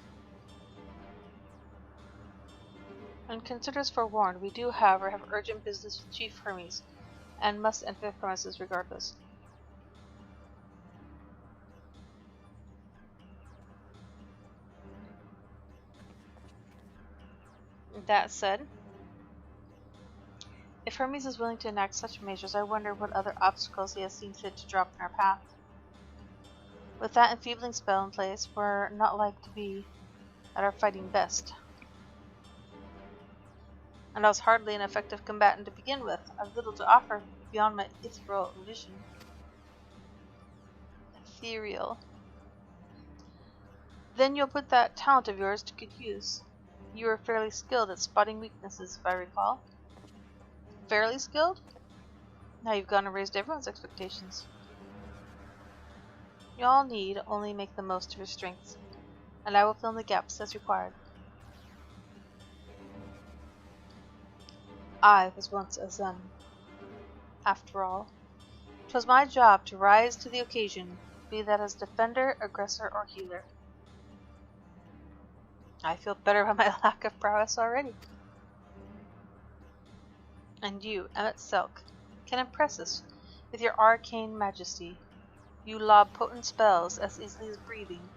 And consider us forewarned, we do, however, have urgent business with Chief Hermes, and must enter the premises regardless. That said, if Hermes is willing to enact such measures, I wonder what other obstacles he has seen fit to drop in our path. With that enfeebling spell in place, we're not like to be at our fighting best. And I was hardly an effective combatant to begin with. I've little to offer beyond my ethereal vision. Ethereal. Then you'll put that talent of yours to good use. You were fairly skilled at spotting weaknesses, if I recall. Fairly skilled? Now you've gone and raised everyone's expectations. You all need only make the most of your strengths, and I will fill in the gaps as required. I was once a Zun. After all, 'twas my job to rise to the occasion, be that as defender, aggressor, or healer. I feel better about my lack of prowess already. And you, Emmett Selk, can impress us with your arcane majesty. You lob potent spells as easily as breathing,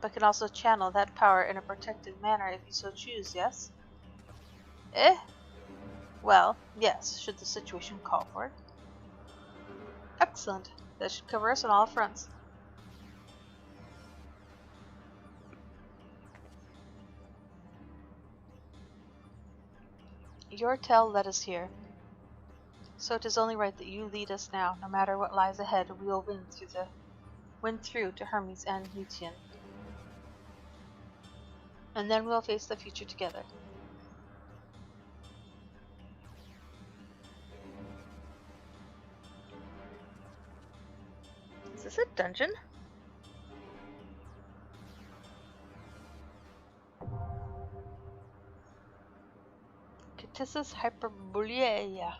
but can also channel that power in a protected manner if you so choose, yes? Eh? Well, yes, should the situation call for it. Excellent. That should cover us on all fronts. Your tale led us here, so it is only right that you lead us now. No matter what lies ahead, we will win through to Hermes and Lucian. And then we'll face the future together. Is this a dungeon? Catissus Hyperborea.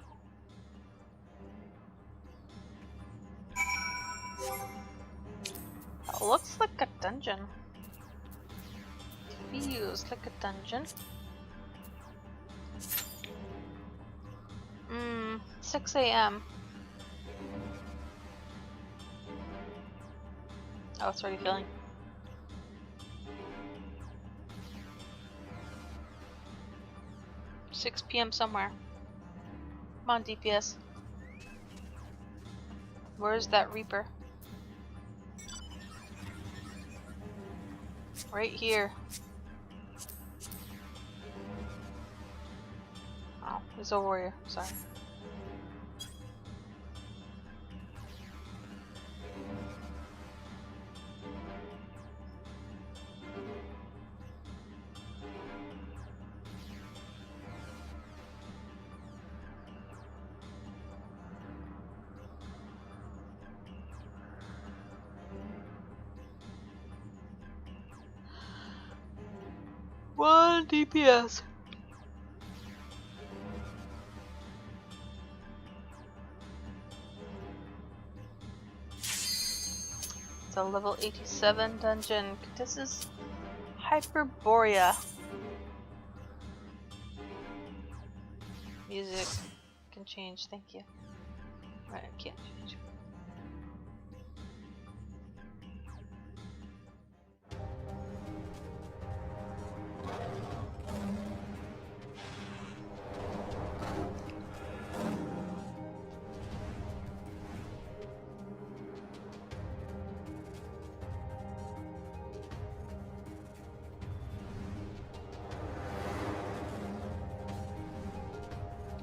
That looks like a dungeon. Feels like a dungeon. 6 a.m. Oh, it's already filling. $6 p.m. somewhere. Come on, DPS. Where's that Reaper? Right here. Oh, he's a warrior. Sorry. One DPS. It's a level 87 dungeon. This is Hyperborea. Music can change, thank you. Right, I can't change.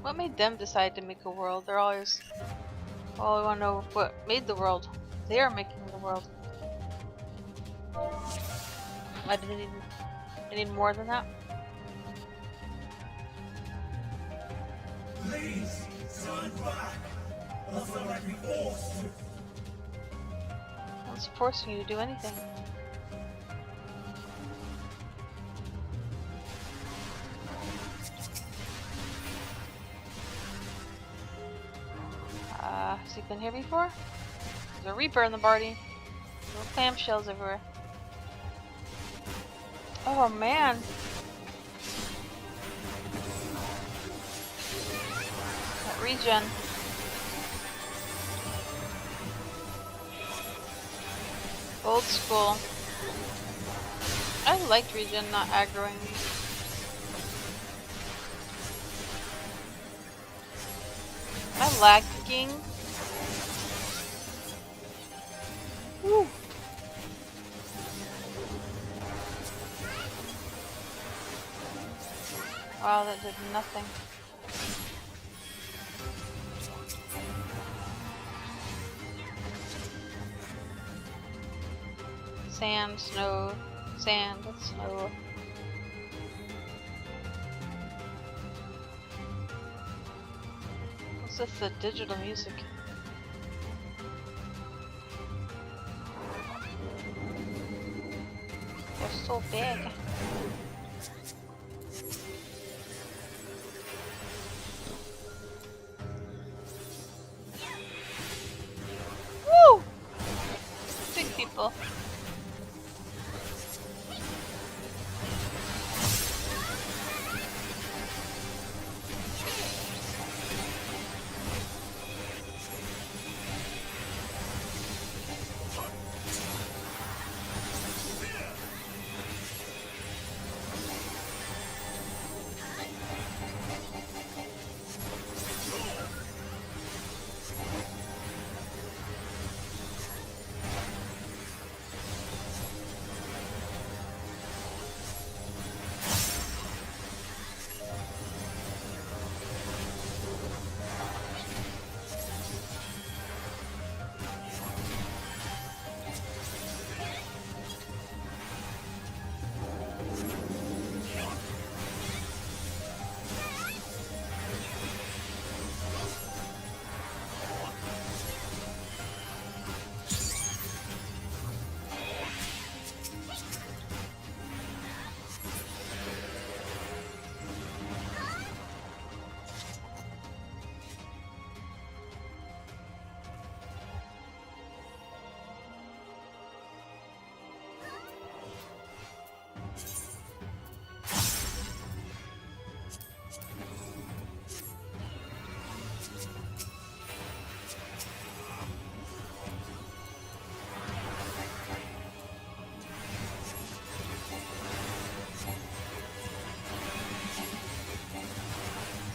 What made them decide to make a world? They're always... Well, I want to know what made the world. They are making the world. I need more than that. Please, turn back. I feel like we forced to. What's forcing you to do anything? Has he been here before? There's a Reaper in the party. Little clamshells everywhere. Oh man! That regen. Old school. I liked regen not aggroing me. Am I lagging? Woo. Wow, that did nothing. Sand, snow, sand, snow. What's this, the digital music? They're so big. Woo! Big people.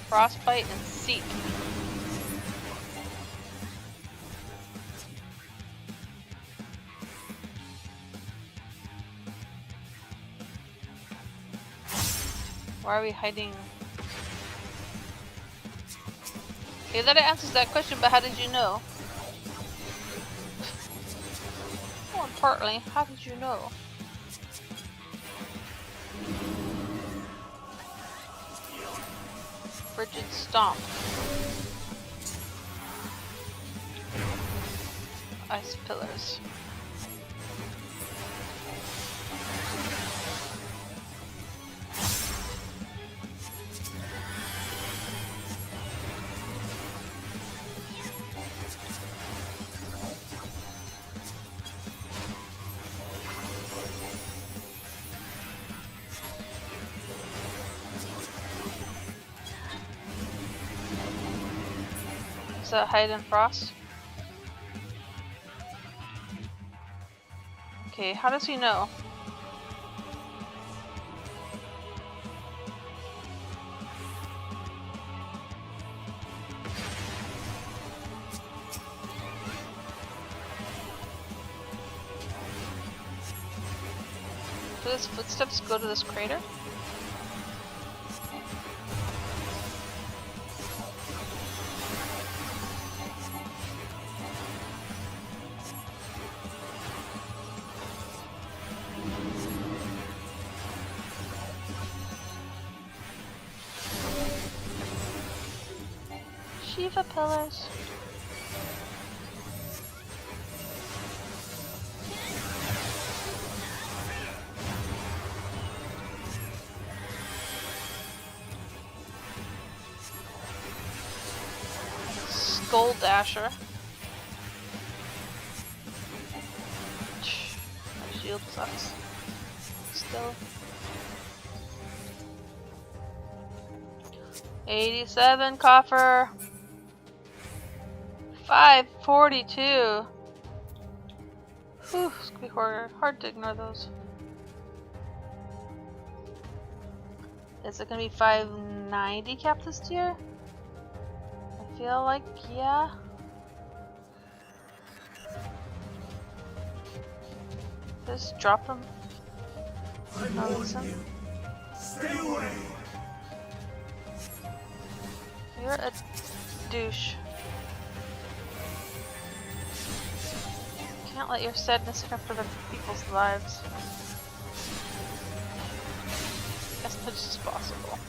Frostbite and Seep. Why are we hiding? Okay, that answers that question, but how did you know? More importantly, how did you know? Frigid Stomp. Ice Pillars. Is that Hide and Frost? Okay, how does he know? Do his footsteps go to this crater? Shiva pillars. Skull Dasher. My shield sucks. Still. 87 coffer. 542. Whew, it's gonna be hard to ignore those. Is it gonna be 590 cap this tier? I feel like, yeah. Just drop them. I warn you. Stay away. You're a douche. Can't let your sadness interrupt other people's lives. As much as possible.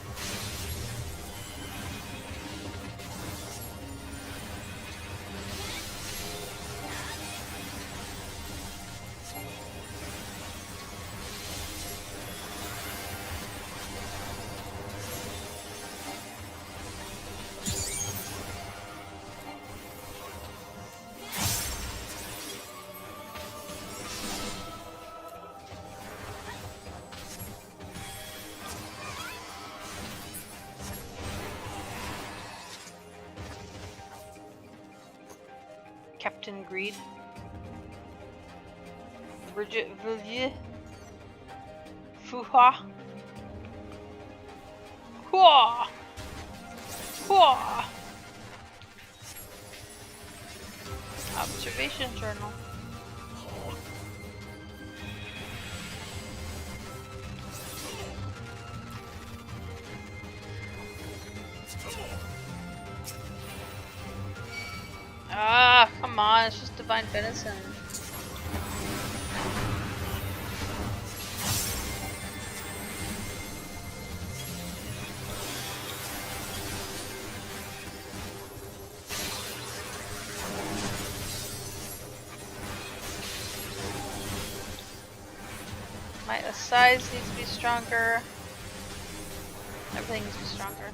Captain Greed. Bridget Villiers. Fuha. Hua. Hua. Observation journal. Ah, come on, it's just divine venison. My size needs to be stronger. Everything needs to be stronger.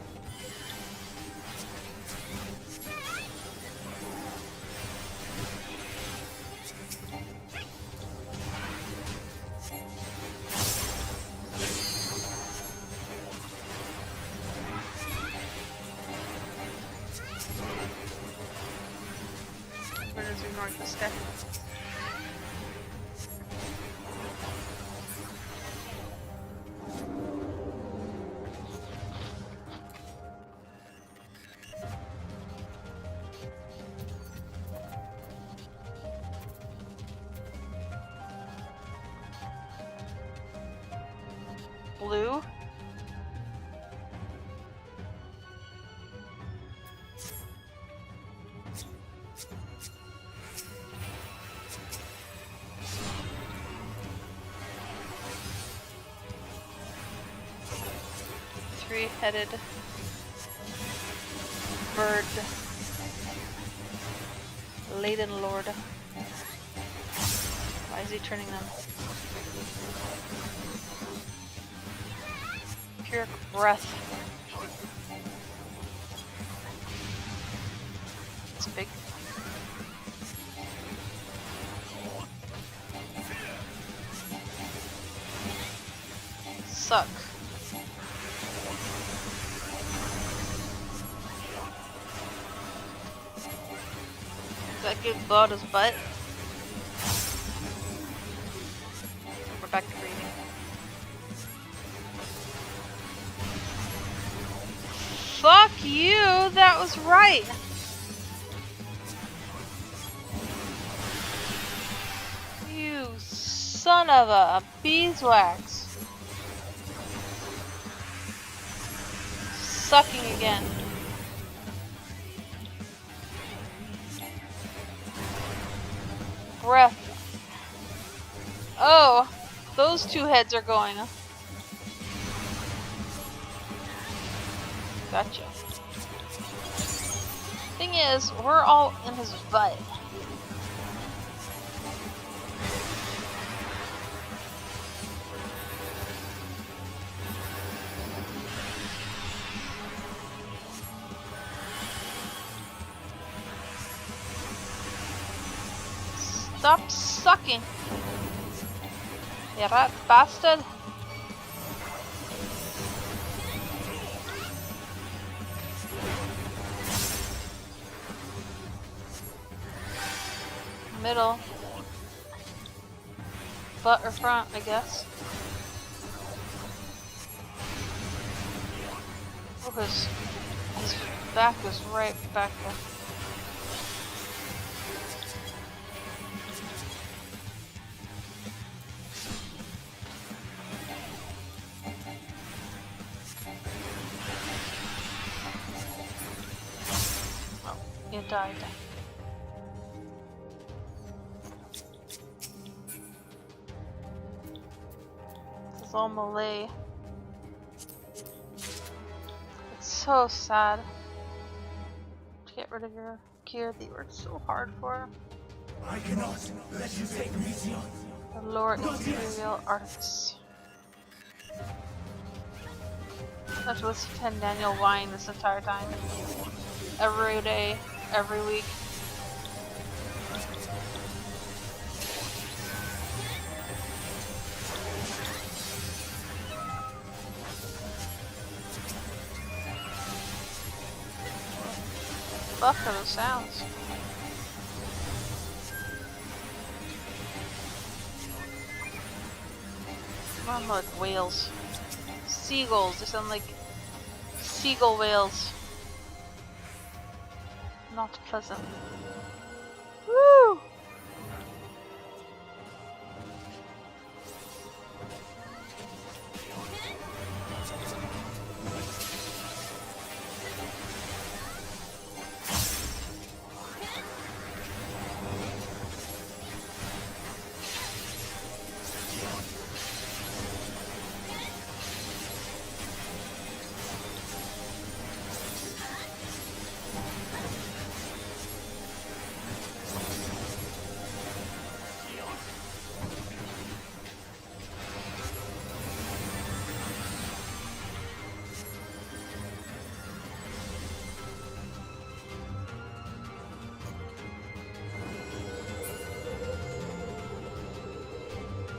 Where does we mark this guy? Blue. Three-headed bird. Laden Lord. Why is he turning them? Pure breath. It's big. Suck. That good blow out his butt. We're back to breathing. Fuck you! That was right! You son of a beeswax. Sucking again. Breath. Oh, those two heads are going. Gotcha. Thing is, we're all in his butt. Stop sucking, you rat bastard. Middle. Butt or front, I guess. Oh, his back is right back there. Oh, you died. It's all melee. It's so sad to get rid of your gear that you worked so hard for. I cannot let you take me, Sion. The lower imperial artifice. I have to listen to Daniel whine this entire time. Every day, every week. Fuck are those sounds? Sound like whales. Seagulls, they sound like seagull whales. Not pleasant. Woo!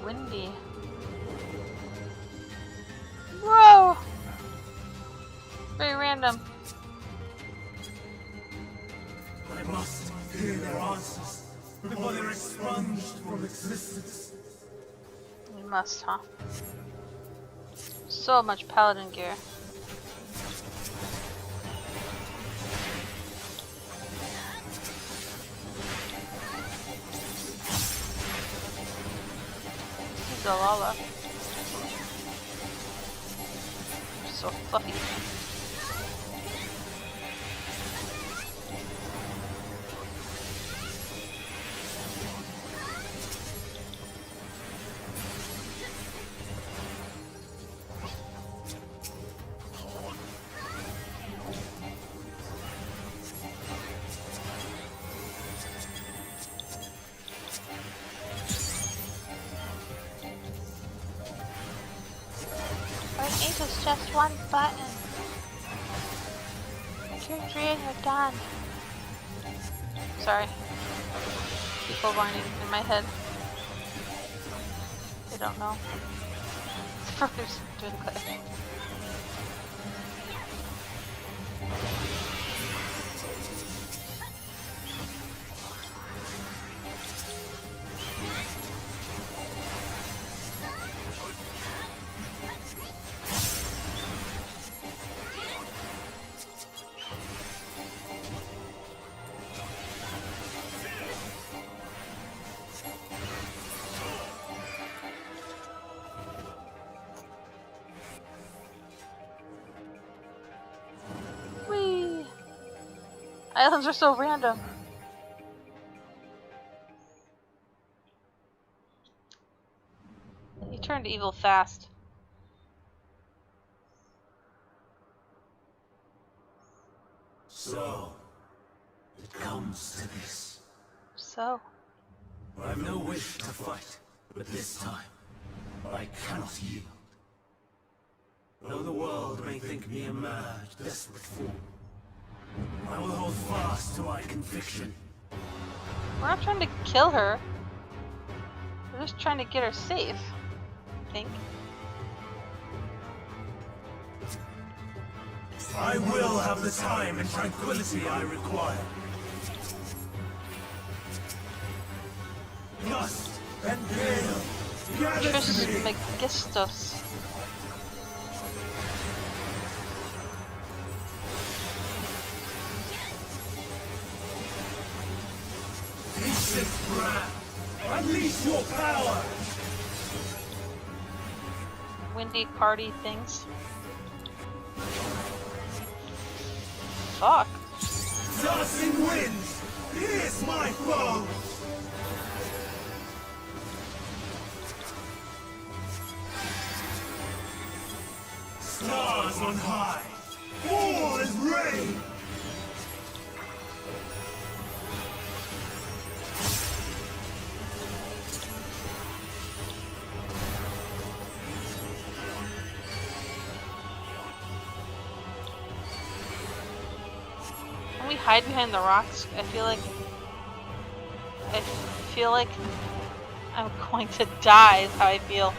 Windy. Whoa! Very random. I must hear their answers before they're expunged from existence. You must, huh? So much paladin gear. Galala. So fluffy. It is just one button. Turn 3 and you're done. Sorry. People whining in my head. They don't know. It's probably just doing good. Islands are so random. He turned evil fast. So, It comes to this. So, I've no wish to fight, but this time, I cannot yield. Though the world may think me a mad, desperate fool, I will hold fast to my conviction. we're not trying to kill her. We're just trying to get her safe, I think. I will have the time and tranquility I require. Gust and gale, gather Tris to me! Megistos. Ancient brand, unleash your power! Windy party things. Fuck. Tossing winds, here's my foe! Stars on high, all is rain! Can we hide behind the rocks? I feel like I'm going to die is how I feel.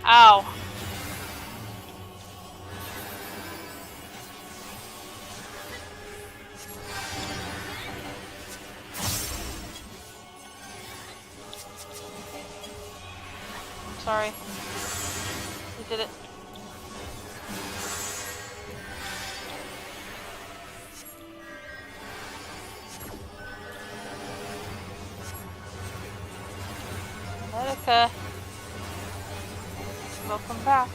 Ow. I'm sorry. We did it. Erica, welcome back.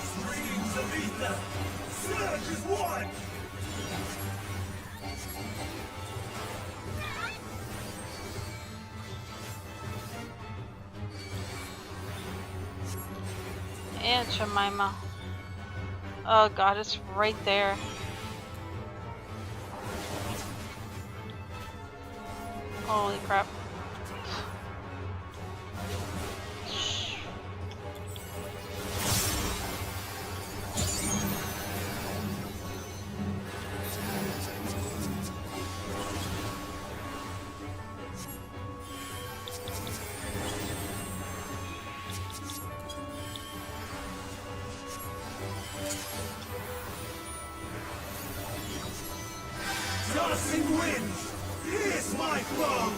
Streams of ether, surge as one! And Jemima. Oh god, it's right there. Holy crap. Tossing winds, here's my foe!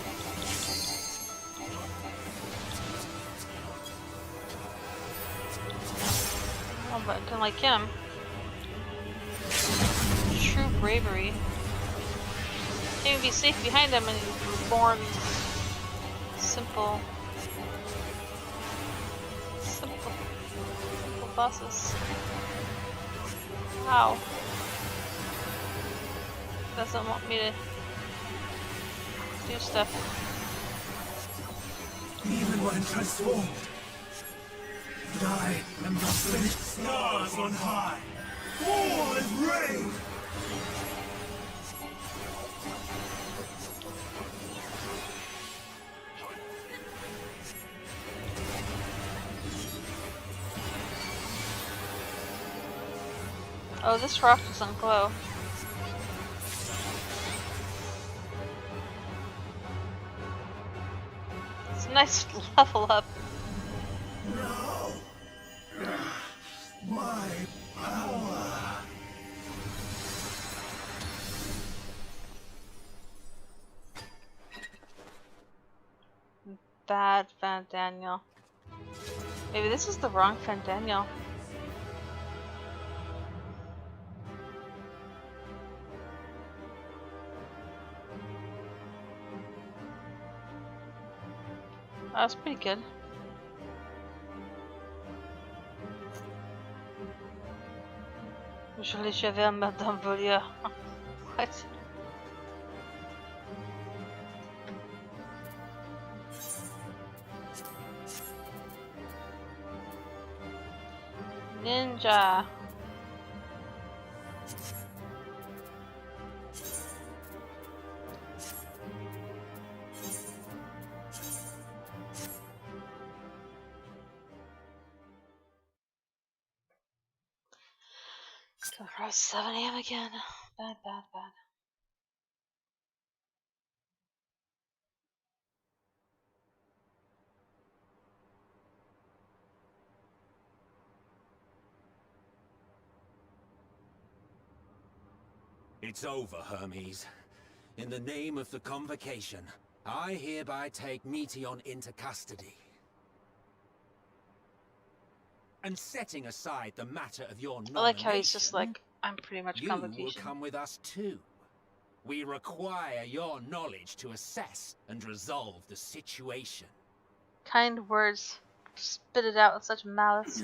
Oh, but I didn't like him. True bravery. Can't even be safe behind him and born simple bosses. Wow. Doesn't want me to do stuff. Even when transformed, I am not finished. Stars on high, all is rain! Oh, this rock doesn't glow. It's a nice level up. No! My power! Bad Van Daniel. Maybe this is the wrong Van Daniel. That's pretty good. Usually j'avais Madame Volia. What? Ninja. Go across 7 a.m. again. Bad, bad, bad. It's over, Hermes. In the name of the Convocation, I hereby take Meteon into custody. And setting aside the matter of your nomination, I like how he's just like, I'm pretty much you will Convocation. come with us too. We require your knowledge to assess and resolve the situation. Kind words. Spit it out with such malice.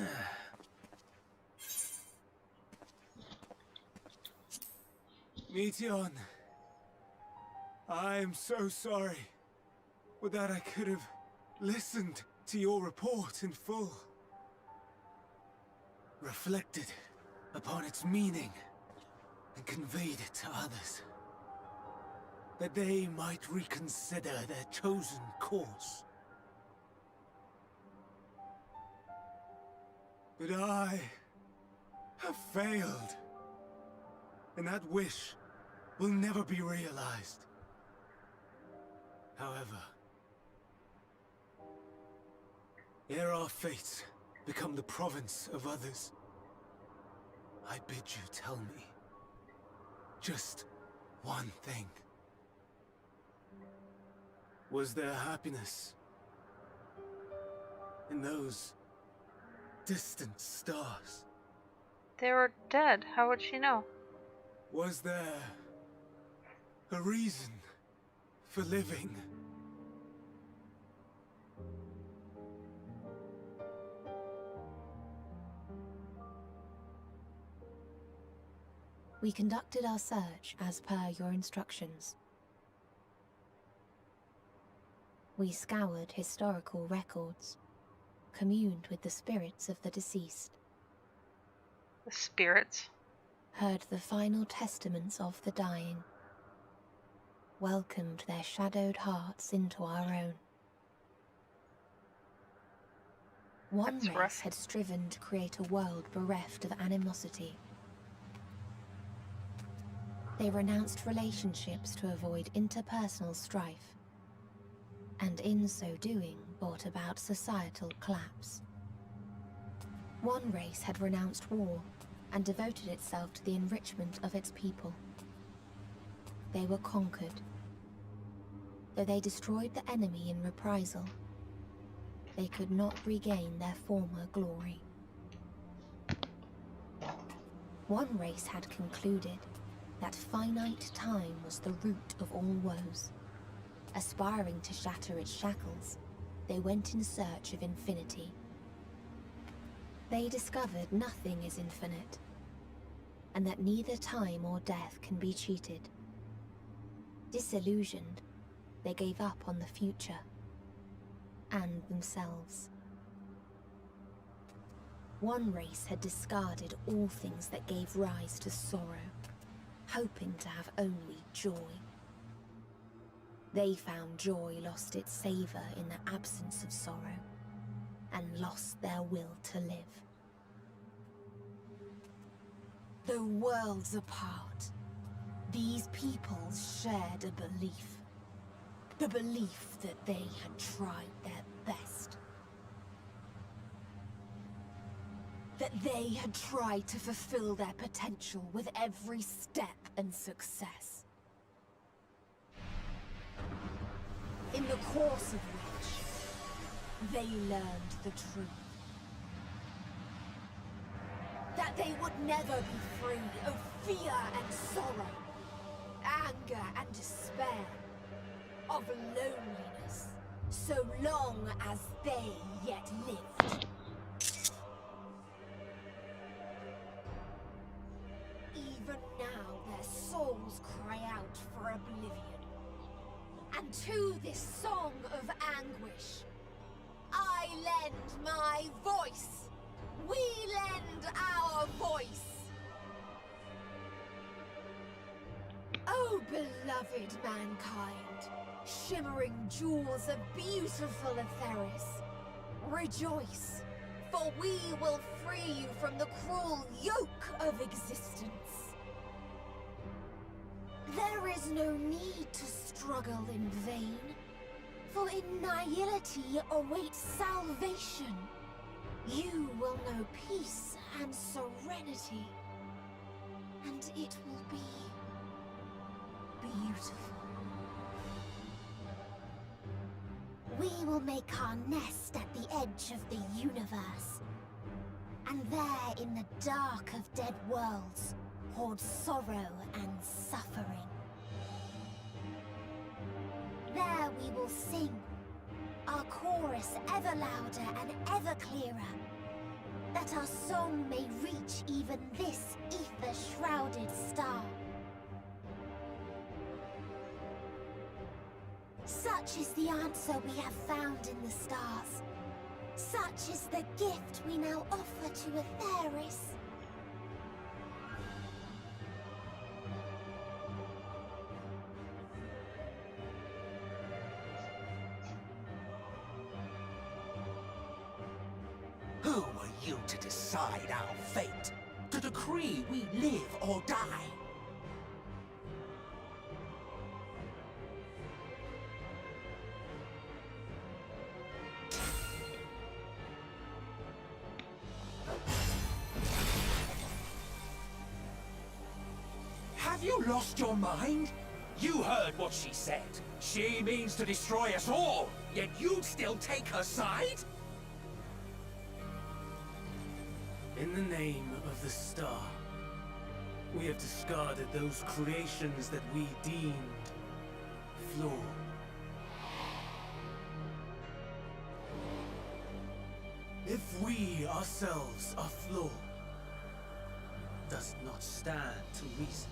Meteon, I am so sorry. With that, I could have listened to your report in full. Reflected upon its meaning and conveyed it to others. That they might reconsider their chosen course. But I have failed. And that wish will never be realized. However, ere our fates become the province of others, I bid you tell me just one thing. Was there happiness in those distant stars? They were dead. How would she know? Was there a reason for living? We conducted our search as per your instructions. We scoured historical records, communed with the spirits of the deceased, The spirits. heard the final testaments of the dying, welcomed their shadowed hearts into our own. One That's race rough. had striven to create a world bereft of animosity. They renounced relationships to avoid interpersonal strife, and in so doing brought about societal collapse. One race had renounced war and devoted itself to the enrichment of its people. They were conquered. Though they destroyed the enemy in reprisal, they could not regain their former glory. One race had concluded that finite time was the root of all woes. Aspiring to shatter its shackles, they went in search of infinity. They discovered nothing is infinite, and that neither time or death can be cheated. Disillusioned, they gave up on the future and themselves. One race had discarded all things that gave rise to sorrow, hoping to have only joy. They found joy lost its savor in the absence of sorrow, and lost their will to live. Though worlds apart, these peoples shared a belief. The belief that they had tried their best. That they had tried to fulfill their potential with every step and success. In the course of which, they learned the truth. That they would never be free of fear and sorrow, anger and despair, of loneliness, so long as they yet lived. Even now their souls cry out for oblivion. And to this song of anguish, I lend my voice, we lend our voice. Oh, beloved mankind, shimmering jewels of beautiful Etheris, rejoice, for we will free you from the cruel yoke of existence. There is no need to struggle in vain, for in nihility awaits salvation. You will know peace and serenity, and it will be beautiful. We will make our nest at the edge of the universe, and there in the dark of dead worlds hoard sorrow and suffering. There we will sing, our chorus ever louder and ever clearer, that our song may reach even this ether-shrouded star. Such is the answer we have found in the stars. Such is the gift we now offer to Etheris. Who are you to decide our fate? To decree we live or die? Have you lost your mind? You heard what she said. She means to destroy us all, yet you'd still take her side? In the name of the star, we have discarded those creations that we deemed flawed. If we ourselves are flawed, does it not stand to reason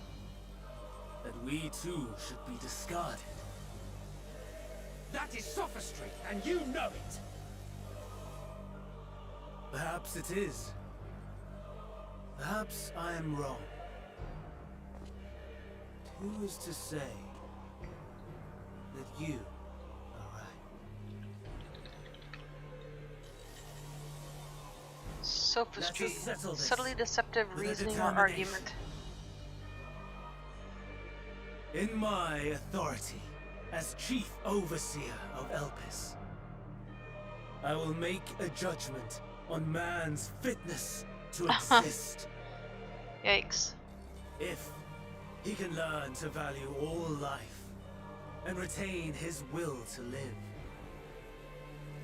that we too should be discarded? That is sophistry, and you know it! Perhaps it is. Perhaps I am wrong. Who is to say that you are right? Sophistry. Let us settle this Subtly deceptive with a reasoning or determination. argument. In my authority as Chief Overseer of Elpis, I will make a judgment on man's fitness to exist. Yikes. If he can learn to value all life and retain his will to live,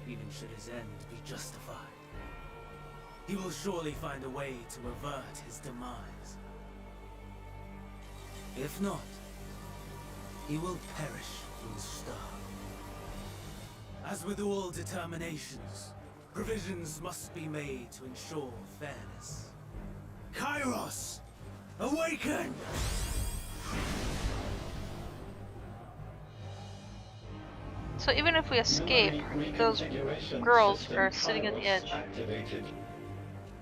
even should his end be justified, he will surely find a way to avert his demise. If not, he will perish from the start. As with all determinations, provisions must be made to ensure fairness. Kairos! Awaken! So even if we escape, those girls are sitting at the edge. Activated.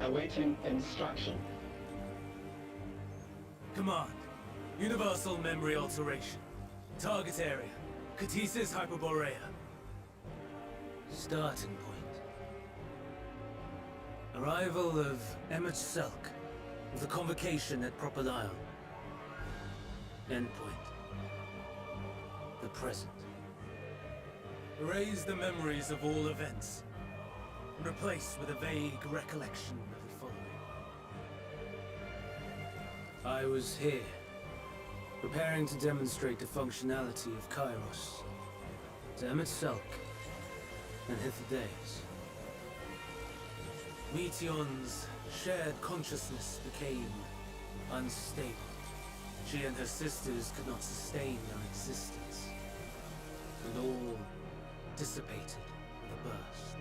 Awaiting instruction. Command. Universal memory alteration. Target area. Catesis Hyperborea. Starting point. Arrival of Emmett Selk with a convocation at Propylion. Endpoint. The present. Erase the memories of all events and replace with a vague recollection of the following. I was here, preparing to demonstrate the functionality of Kairos to Emmett Selk and Hitherdays. Meteon's shared consciousness became unstable. She and her sisters could not sustain their existence, and all dissipated with a burst.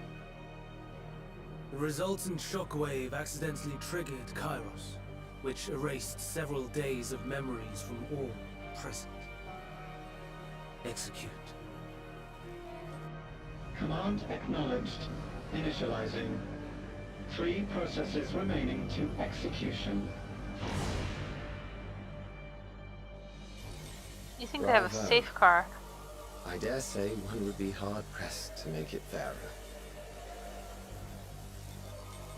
The resultant shockwave accidentally triggered Kairos, which erased several days of memories from all present. Execute. Command acknowledged. Initializing. 3 processes remaining to execution. You think they have a Bravo. safe car? I dare say one would be hard-pressed to make it fairer.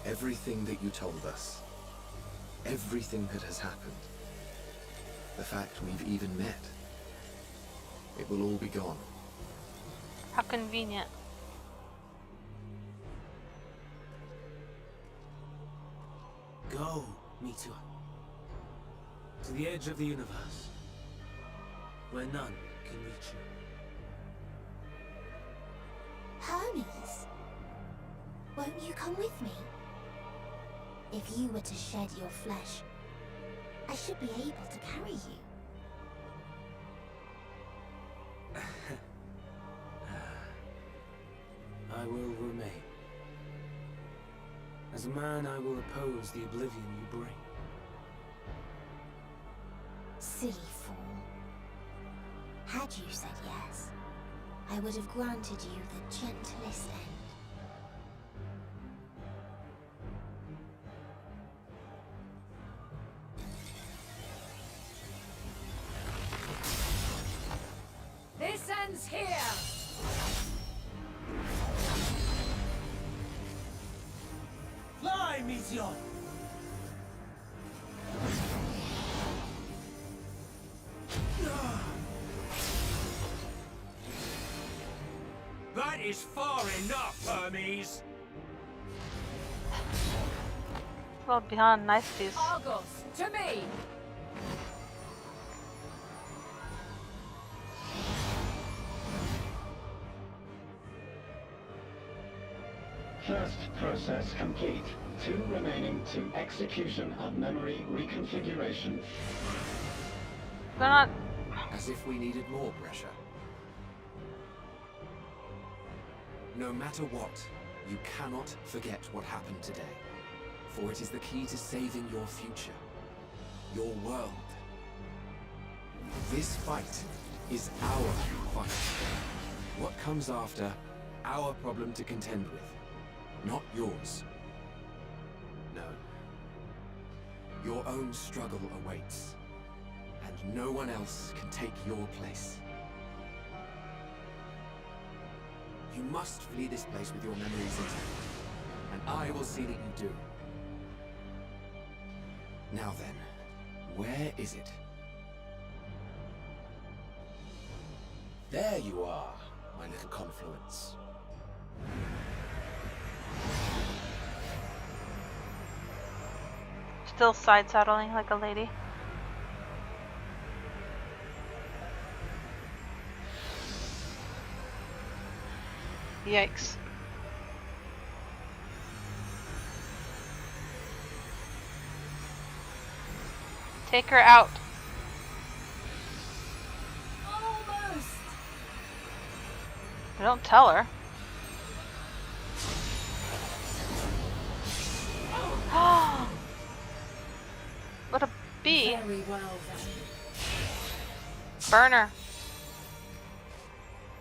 Everything that you told us, everything that has happened, the fact we've even met, it will all be gone. How convenient. Go, Meteor. To the edge of the universe, where none can reach you. Hermes, won't you come with me? If you were to shed your flesh, I should be able to carry you. I will remain. As a man, I will oppose the oblivion you bring. Silly fool. Had you said yes, I would have granted you the gentlest end. This ends here! Fly, Meteor! That is far enough, Hermes! Well, beyond niceties. Argos, to me! First process complete. 2 remaining to execution of memory reconfiguration. They're not. As if we needed more pressure. No matter what, you cannot forget what happened today. For it is the key to saving your future. Your world. This fight is our fight. What comes after, our problem to contend with. Not yours. No. Your own struggle awaits. And no one else can take your place. You must flee this place with your memories intact. And I will see that you do. Now then, where is it? There you are, my little confluence. Still side saddling like a lady. Yikes. Take her out. Almost! Don't tell her. What a bee. Very well then. Burner.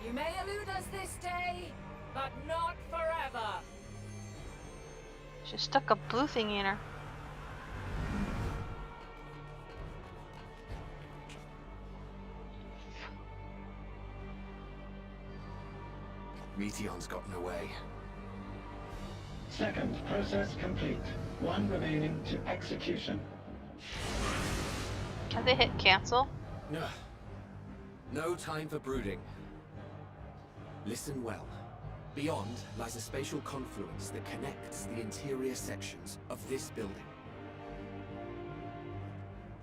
You may elude us this day, but not forever. She stuck a blue thingy in her. Meteon's gotten away. Second process complete. 1 remaining to execution. Have they hit cancel? Ugh. No time for brooding. Listen well. Beyond lies a spatial confluence that connects the interior sections of this building.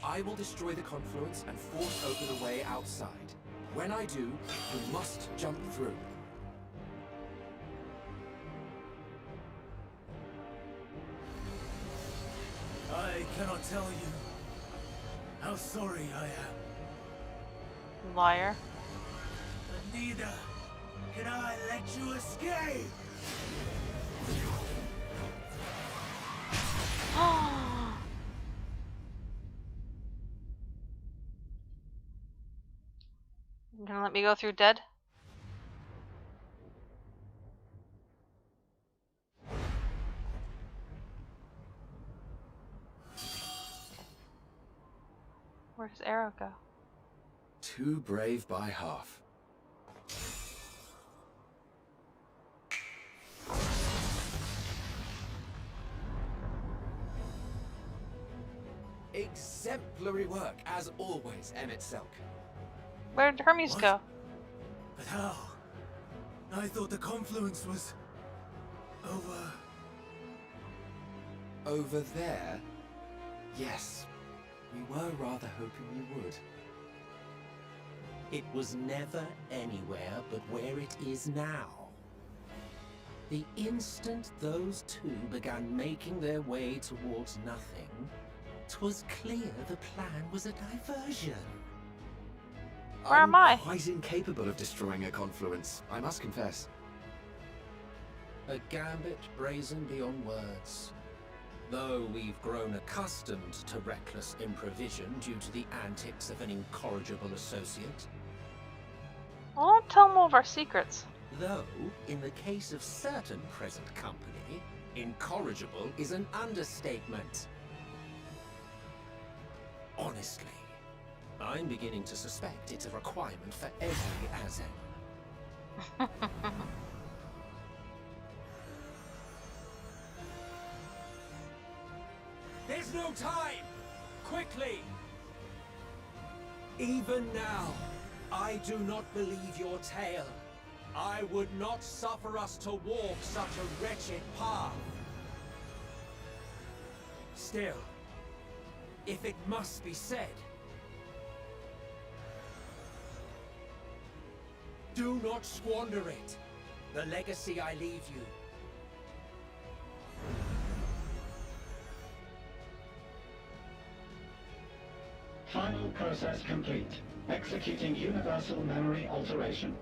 I will destroy the confluence and force open a way outside. When I do, you must jump through. I cannot tell you how sorry I am, Liar. but neither can I let you escape! You gonna let me go through dead? Where'd his arrow go? Too brave by half. Exemplary work, as always, FFXIV. Where'd Hermes go? But how? I thought the confluence was... Over there? Yes. We were rather hoping you would. It was never anywhere but where it is now. The instant those two began making their way towards nothing, 'twas clear the plan was a diversion. Where am I? I'm quite incapable of destroying a confluence, I must confess. A gambit brazen beyond words. Though we've grown accustomed to reckless improvision due to the antics of an incorrigible associate. Well, don't tell them all of our secrets. Though, in the case of certain present company, incorrigible is an understatement. Honestly, I'm beginning to suspect it's a requirement for every Azen. There's no time! Quickly! Even now, I do not believe your tale. I would not suffer us to walk such a wretched path. Still, if it must be said, do not squander it. The legacy I leave you. Final process complete. Executing universal memory alteration.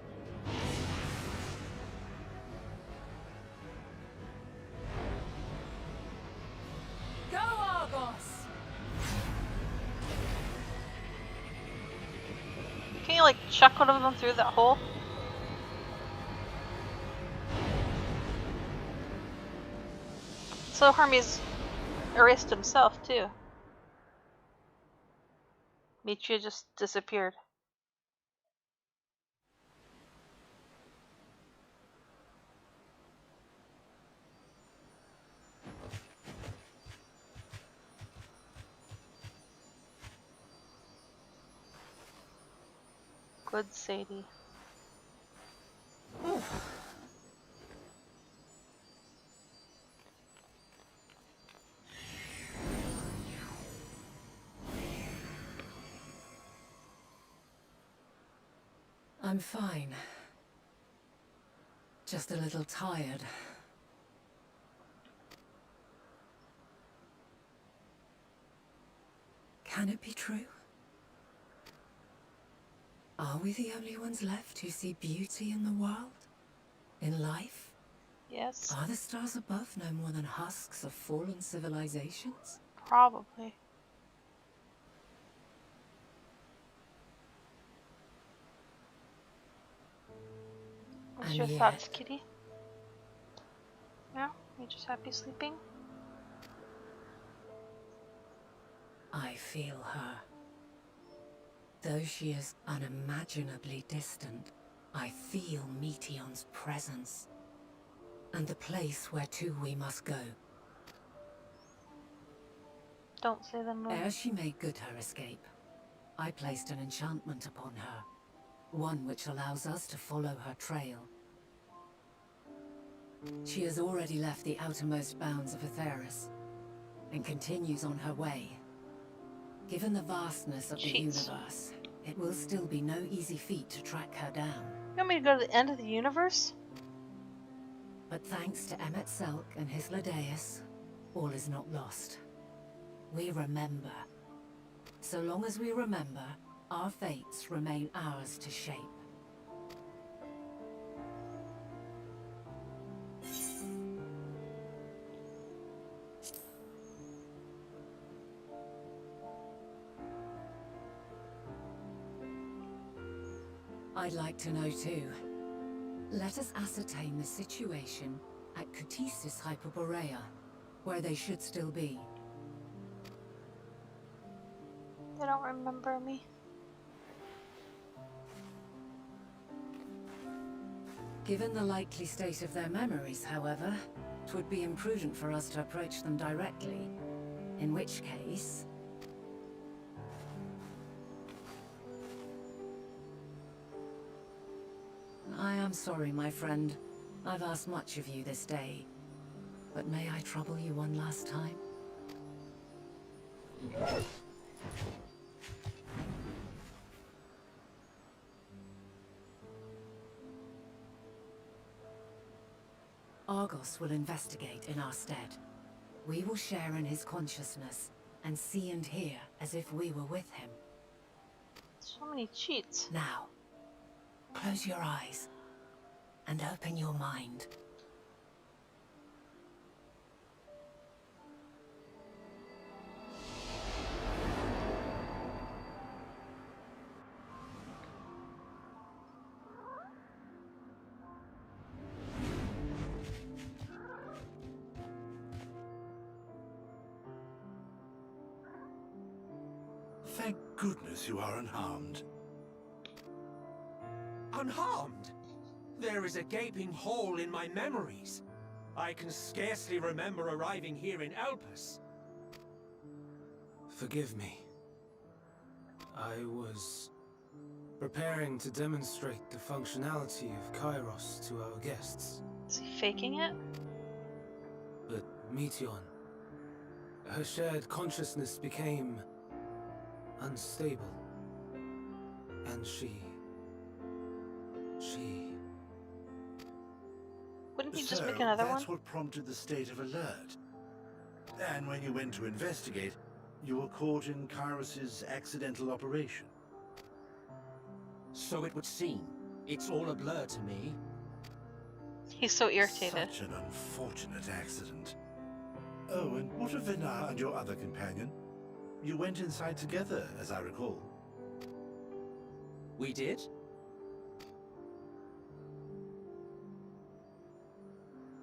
Go, Argos! Can you like chuck one of them through that hole? So Hermes erased himself too. Michia just disappeared. Good Sadie. I'm fine. Just a little tired. Can it be true? Are we the only ones left who see beauty in the world? In life? Yes. Are the stars above no more than husks of fallen civilizations? Probably. What's And your yet- thoughts, kitty? Yeah? You just happy sleeping? I feel her. Though she is unimaginably distant, I feel Meteon's presence. And the place where to we must go. Don't say the moon. Ere she made good her escape, I placed an enchantment upon her. One which allows us to follow her trail. She has already left the outermost bounds of Aetheris, and continues on her way. Given the vastness of the Cheats. universe, it will still be no easy feat to track her down. You want me to go to the end of the universe? But thanks to FFXIV and his Ladeus, all is not lost. We remember. So long as we remember, our fates remain ours to shape. I'd like to know too. Let us ascertain the situation at Cutisis Hyperborea, where they should still be. They don't don't remember me. Given the likely state of their memories, however, it would be imprudent for us to approach them directly. In which case... I am sorry, my friend. I've asked much of you this day. But may I trouble you one last time? Argos will investigate in our stead. We will share in his consciousness and see and hear as if we were with him. So many cheats. Now, close your eyes and open your mind. Thank goodness you are unharmed. Unharmed? There is a gaping hole in my memories. I can scarcely remember arriving here in Elpis. Forgive me. I was preparing to demonstrate the functionality of Kairos to our guests. Is he faking it? But Meteon, her shared consciousness became unstable. And she... Wouldn't he just So, make another one? that's what prompted the state of alert. And when you went to investigate, you were caught in Kairos's accidental operation. So it would seem. It's all a blur to me. He's so irritated. Such an unfortunate accident. Oh, and what of Vinar and your other companion? You went inside together, as I recall. We did?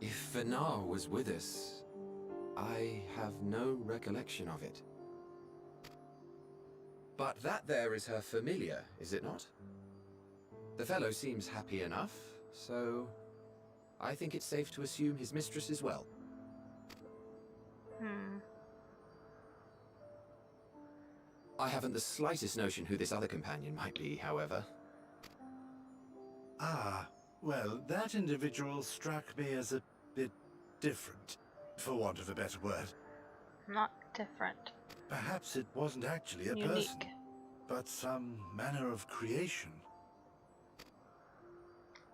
If Vinar was with us, I have no recollection of it. But that there is her familiar, is it not? The fellow seems happy enough, so I think it's safe to assume his mistress as well. I haven't the slightest notion who this other companion might be, however. Ah, well, that individual struck me as a bit different, for want of a better word. Not different. Perhaps it wasn't actually a Unique. person, but some manner of creation.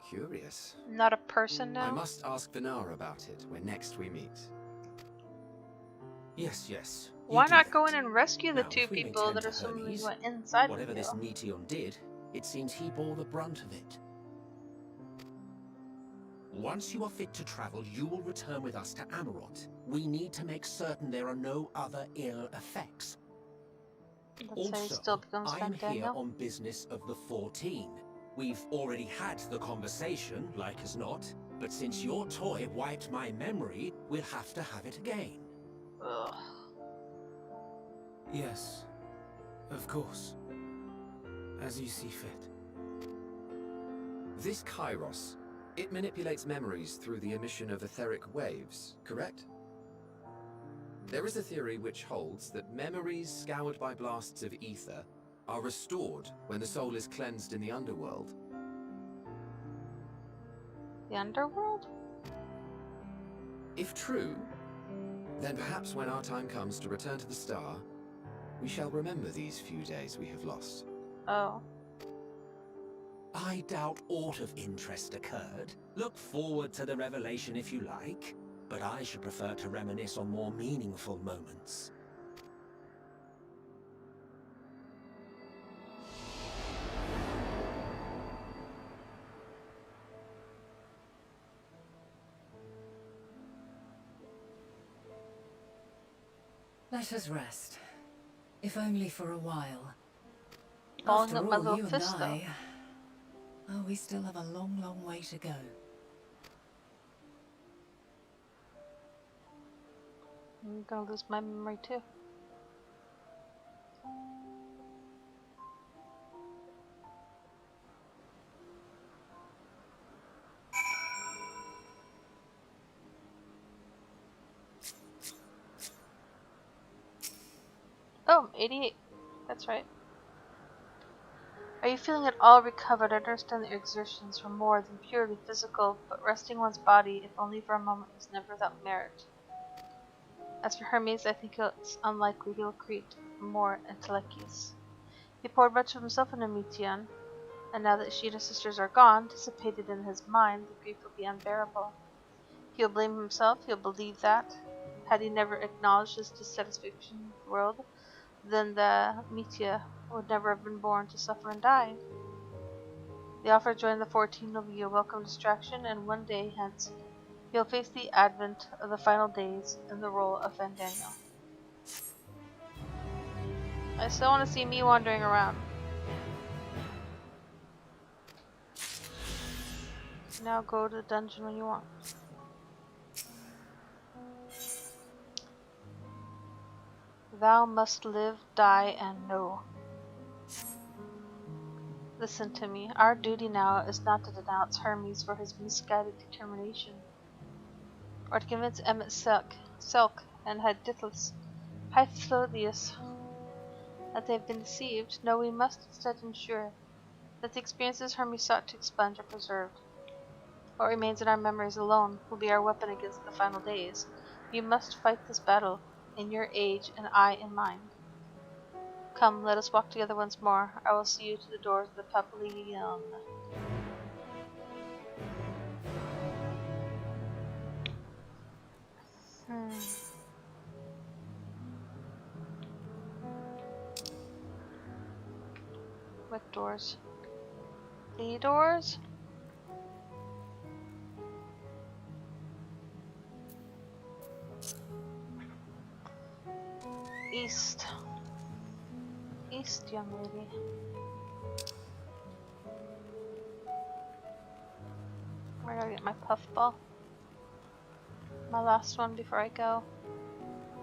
Curious. Not a person now? I must ask Vinar about it when next we meet. Yes, yes. you Why do not that. go in and rescue the Now, two if we may people tend that to are assuming Hermes, went inside whatever with this you? Meteon did, it seems he bore the brunt of it. Once you are fit to travel, you will return with us to Amarot. We need to make certain there are no other ill effects. Let's say he still becomes I am Van here Daniel. on business of the 14. We've already had the conversation, like as not, but since your toy wiped my memory, we'll have to have it again. Ugh. Yes, of course. As you see fit. This Kairos, it manipulates memories through the emission of etheric waves, correct? There is a theory which holds that memories scoured by blasts of ether are restored when the soul is cleansed in the underworld. The underworld? If true, then perhaps when our time comes to return to the star, we shall remember these few days we have lost. Oh. I doubt aught of interest occurred. Look forward to the revelation if you like, but I should prefer to reminisce on more meaningful moments. Let us rest. If only for a while. Balling After up my all, little you fist, and I... Oh, we still have a long, long way to go. I'm gonna lose my memory too. Oh, 88. That's right. Are you feeling at all recovered? I understand that your exertions were more than purely physical, but resting one's body, if only for a moment, was never without merit. As for Hermes, I think it's unlikely he will create more entelechies. He poured much of himself into Meteon, and now that she and his sisters are gone, dissipated in his mind, the grief will be unbearable. He'll blame himself, he'll believe that. Had he never acknowledged his dissatisfaction with the world, then the Metea would never have been born to suffer and die. The offer to join the 14 will be a welcome distraction, and one day hence he'll face the advent of the final days in the role of Van Daniel. I still want to see me wandering around. Now go to the dungeon when you want. Thou must live, die, and know. Listen to me. Our duty now is not to denounce Hermes for his misguided determination, or to convince Emmet Selk and Hythlodeus that they have been deceived. No, we must instead ensure that the experiences Hermes sought to expunge are preserved. What remains in our memories alone will be our weapon against the final days. You must fight this battle in your age and I in mine. Come, let us walk together once more. I will see you to the doors of the Papillon. What doors? The doors? East. East, young lady. I gotta get my puffball. My last one before I go.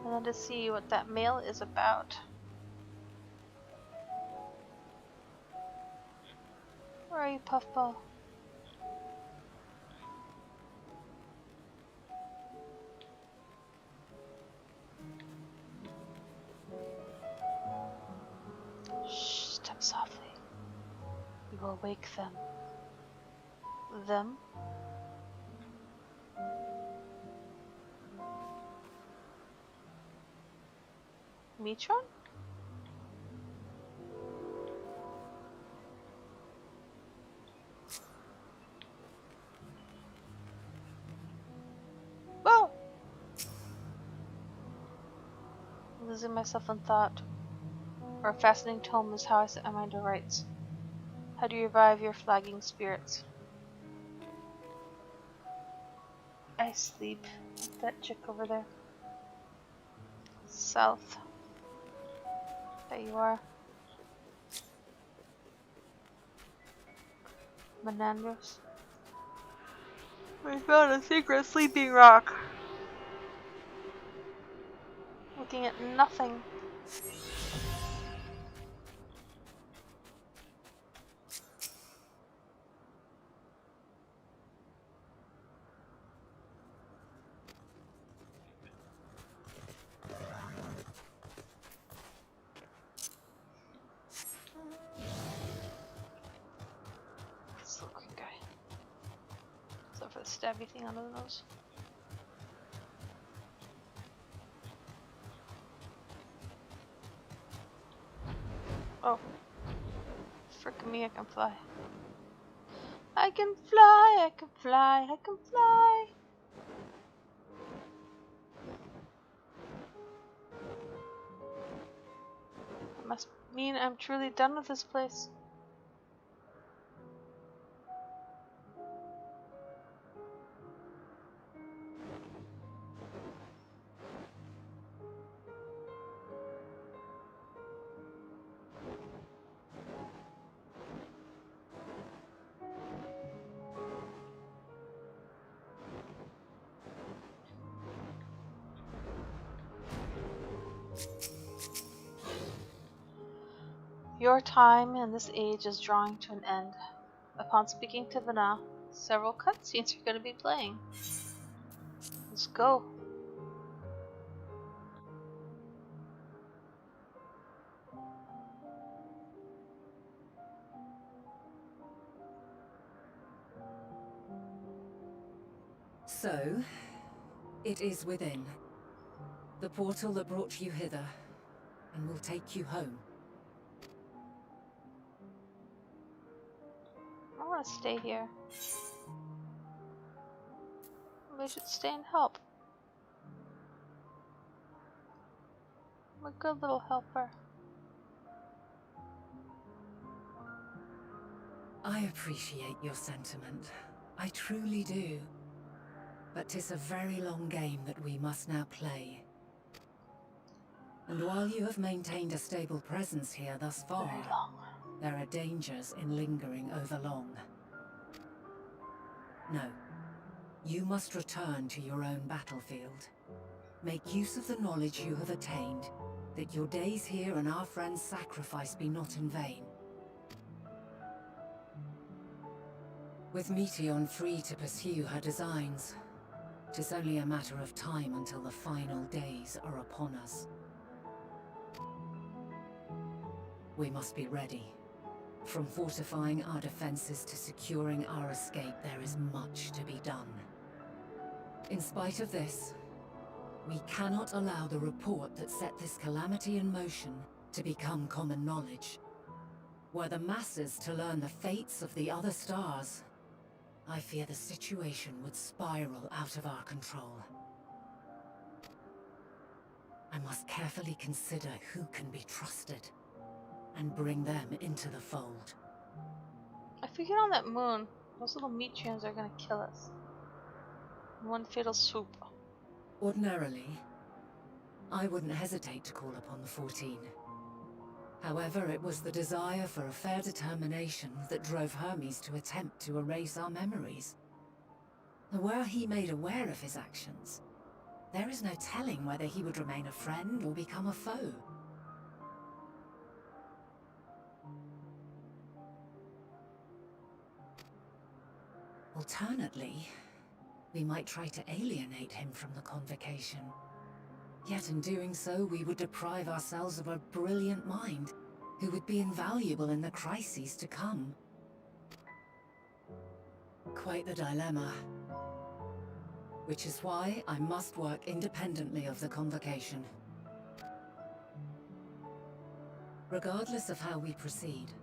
And then to see what that mail is about. Where are you, puffball? Shh, step softly. You will wake them. Them? Metron? Whoa! Losing myself in thought. Or a fascinating tome is how I set my mind to rights. How do you revive your flagging spirits? I sleep with that chick over there. South. There you are. Menandros. We found a secret sleeping rock. Looking at nothing. This looking guy. Except for the stabby thing under the nose. Oh. Frick me, I can fly. I can fly, I can fly, I can fly. It must mean I'm truly done with this place. Your time in this age is drawing to an end. Upon speaking to Vana, several cutscenes are going to be playing. Let's go. So, it is within. The portal that brought you hither, and will take you home. I want to stay here. We should stay and help. I'm a good little helper. I appreciate your sentiment. I truly do. But 'tis a very long game that we must now play. And while you have maintained a stable presence here thus far, Very long. there are dangers in lingering overlong. No. You must return to your own battlefield. Make use of the knowledge you have attained, that your days here and our friends' sacrifice be not in vain. With Meteon free to pursue her designs, 'tis only a matter of time until the final days are upon us. We must be ready. From fortifying our defenses to securing our escape, there is much to be done. In spite of this, we cannot allow the report that set this calamity in motion to become common knowledge. Were the masses to learn the fates of the other stars, I fear the situation would spiral out of our control. I must carefully consider who can be trusted, and bring them into the fold. If we get on that moon, those little Meteons are gonna kill us. In one fatal swoop. Ordinarily, I wouldn't hesitate to call upon the 14. However, it was the desire for a fair determination that drove Hermes to attempt to erase our memories. Were he made aware of his actions, there is no telling whether he would remain a friend or become a foe. Alternately, we might try to alienate him from the convocation. Yet in doing so, we would deprive ourselves of a brilliant mind, who would be invaluable in the crises to come. Quite the dilemma. Which is why I must work independently of the convocation. Regardless of how we proceed,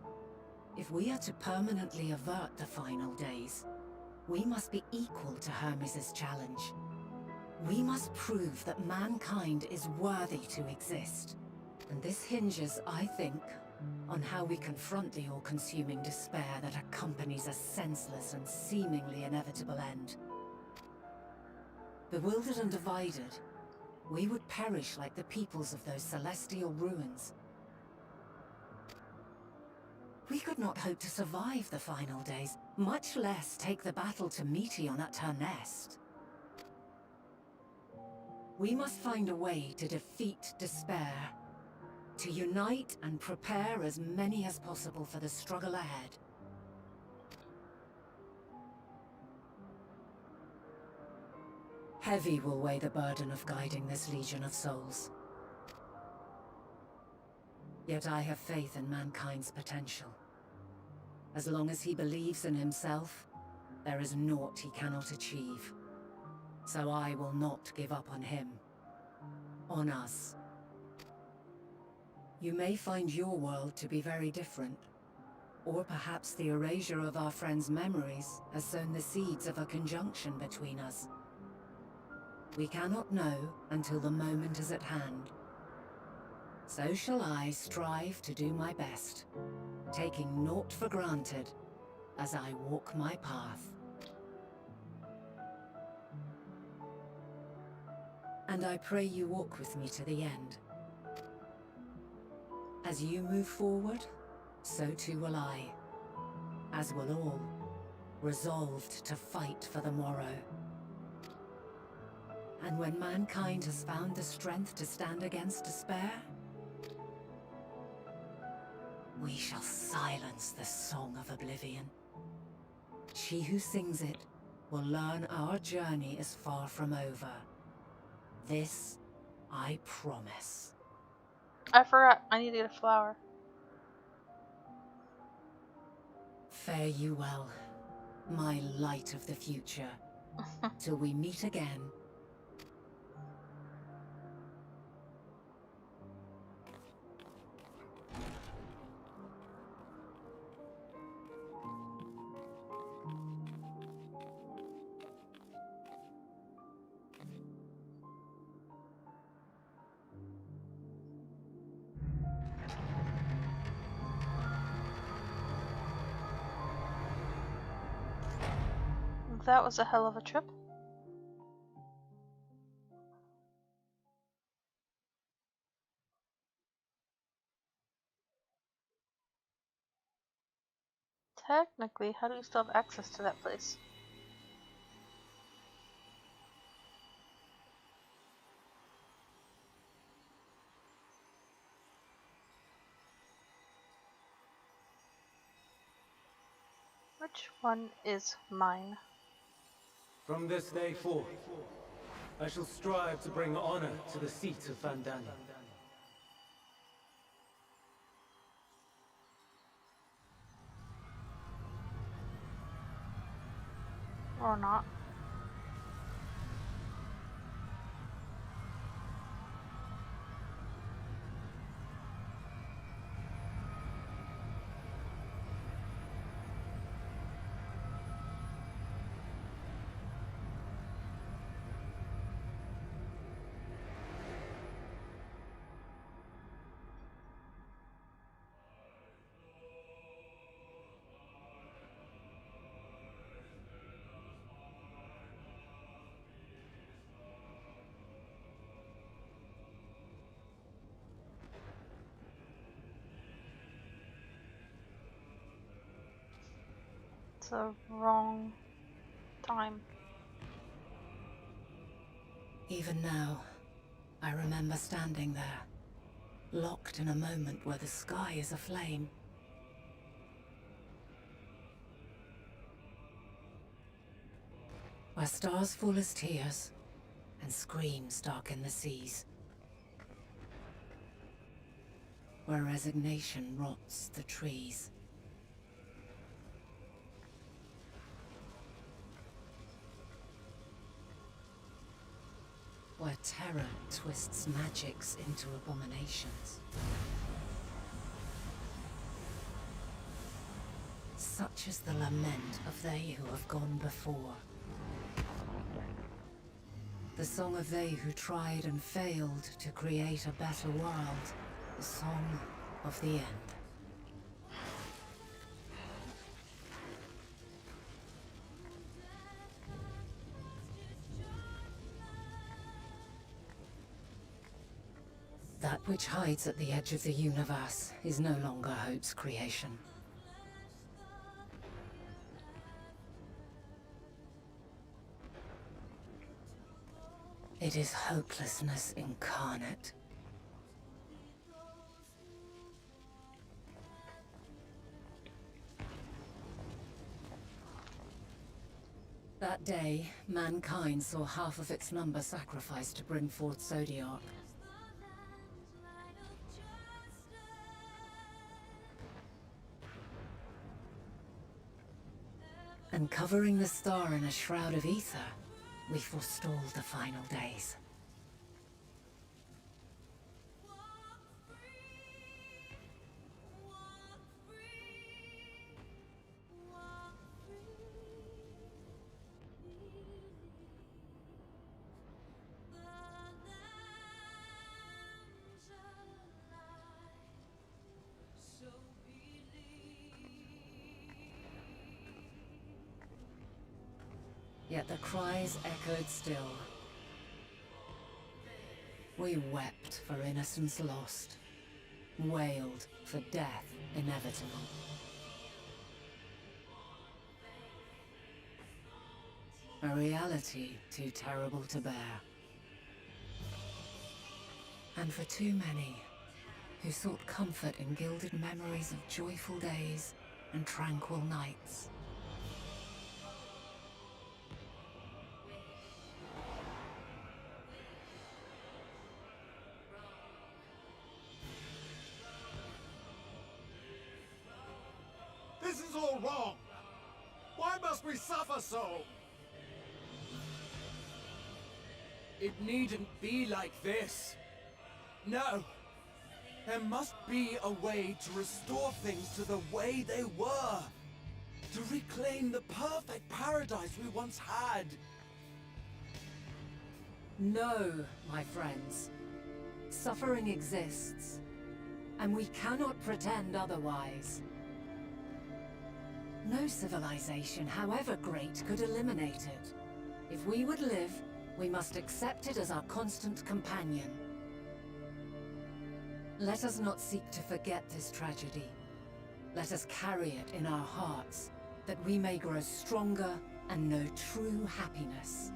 if we are to permanently avert the final days, we must be equal to Hermes' challenge. We must prove that mankind is worthy to exist. And this hinges, I think, on how we confront the all-consuming despair that accompanies a senseless and seemingly inevitable end. Bewildered and divided, we would perish like the peoples of those celestial ruins. We could not hope to survive the final days, much less take the battle to Meteon at her nest. We must find a way to defeat despair, to unite and prepare as many as possible for the struggle ahead. Heavy will weigh the burden of guiding this legion of souls. Yet I have faith in mankind's potential. As long as he believes in himself, there is naught he cannot achieve. So I will not give up on him. On us. You may find your world to be very different. Or perhaps the erasure of our friends' memories has sown the seeds of a conjunction between us. We cannot know until the moment is at hand. So shall I strive to do my best, taking naught for granted as I walk my path. And I pray you walk with me to the end. As you move forward, so too will I, as will all, resolved to fight for the morrow. And when mankind has found the strength to stand against despair, we shall silence the song of oblivion. She who sings it will learn our journey is far from over. This I promise. I forgot. I need to get a flower. Fare you well, my light of the future. Till we meet again. That was a hell of a trip. Technically, how do you still have access to that place? Which one is mine? From this day forth, I shall strive to bring honor to the seat of Vandana. Or not? It's the wrong time. Even now, I remember standing there, locked in a moment where the sky is aflame. Where stars fall as tears, and screams darken the seas. Where resignation rots the trees. Where terror twists magics into abominations. Such is the lament of they who have gone before. The song of they who tried and failed to create a better world. The song of the end. That which hides at the edge of the universe is no longer hope's creation. It is hopelessness incarnate. That day, mankind saw half of its number sacrificed to bring forth Zodiark. And covering the star in a shroud of ether, we forestalled the final days. Yet the cries echoed still. We wept for innocence lost, wailed for death inevitable. A reality too terrible to bear. And for too many who sought comfort in gilded memories of joyful days and tranquil nights. This is all wrong! Why must we suffer so? It needn't be like this. No. There must be a way to restore things to the way they were. To reclaim the perfect paradise we once had. No, my friends. Suffering exists, and we cannot pretend otherwise. No civilization, however great, could eliminate it. If we would live, we must accept it as our constant companion. Let us not seek to forget this tragedy. Let us carry it in our hearts, that we may grow stronger and know true happiness.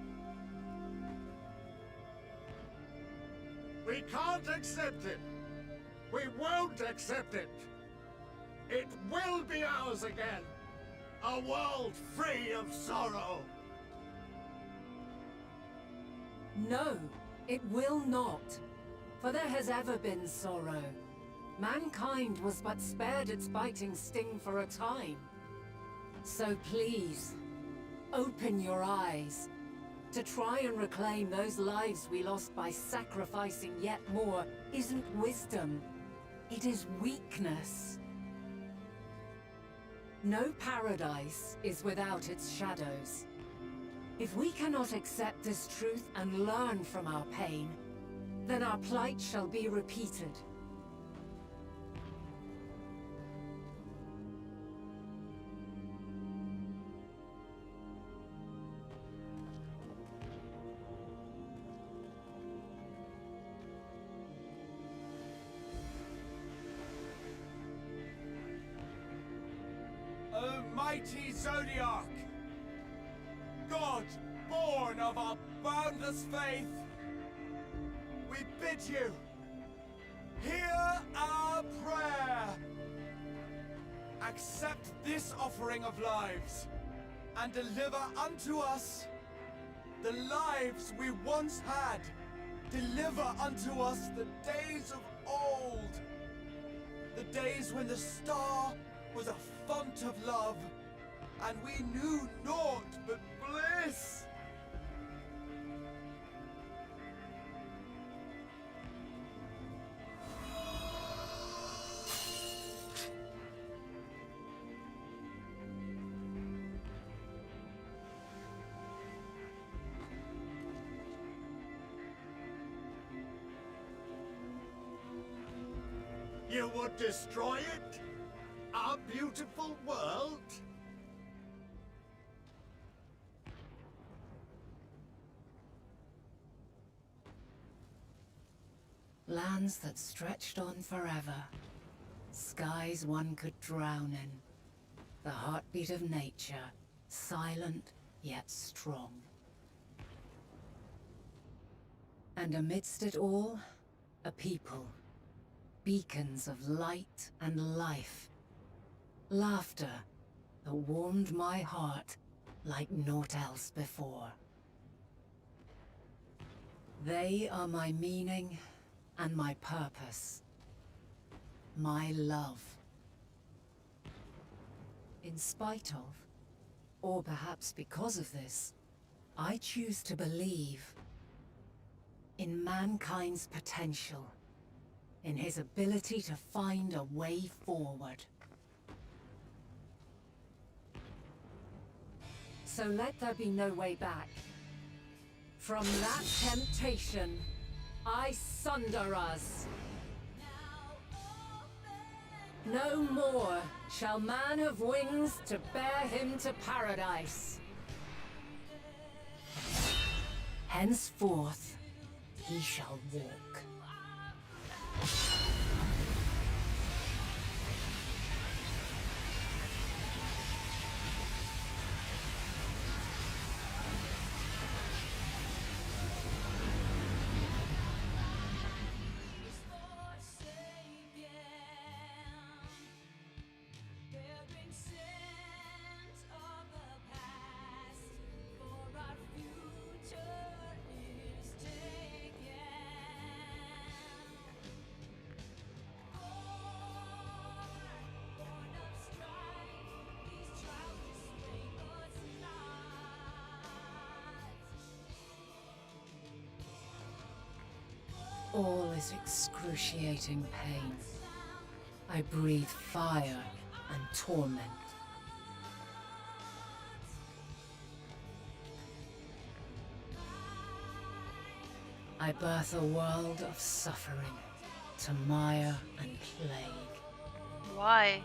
We can't accept it! We won't accept it! It will be ours again! A world free of sorrow! No, it will not. For there has ever been sorrow. Mankind was but spared its biting sting for a time. So please, open your eyes. To try and reclaim those lives we lost by sacrificing yet more isn't wisdom. It is weakness. No paradise is without its shadows. If we cannot accept this truth and learn from our pain, then our plight shall be repeated. O mighty Zodiac! God, born of our boundless faith, we bid you, hear our prayer! Accept this offering of lives, and deliver unto us the lives we once had. Deliver unto us the days of old, the days when the star was a font of love, and we knew naught but bliss! You would destroy it? Our beautiful world? Lands that stretched on forever. Skies one could drown in. The heartbeat of nature, silent yet strong. And amidst it all, a people. Beacons of light and life. Laughter that warmed my heart like naught else before. They are my meaning and my purpose. My love. In spite of, or perhaps because of this, I choose to believe in mankind's potential, in his ability to find a way forward. So let there be no way back. From that temptation, I sunder us. No more shall man have wings to bear him to paradise. Henceforth, he shall walk. All is excruciating pain. I breathe fire and torment. I birth a world of suffering to mire and plague. Why?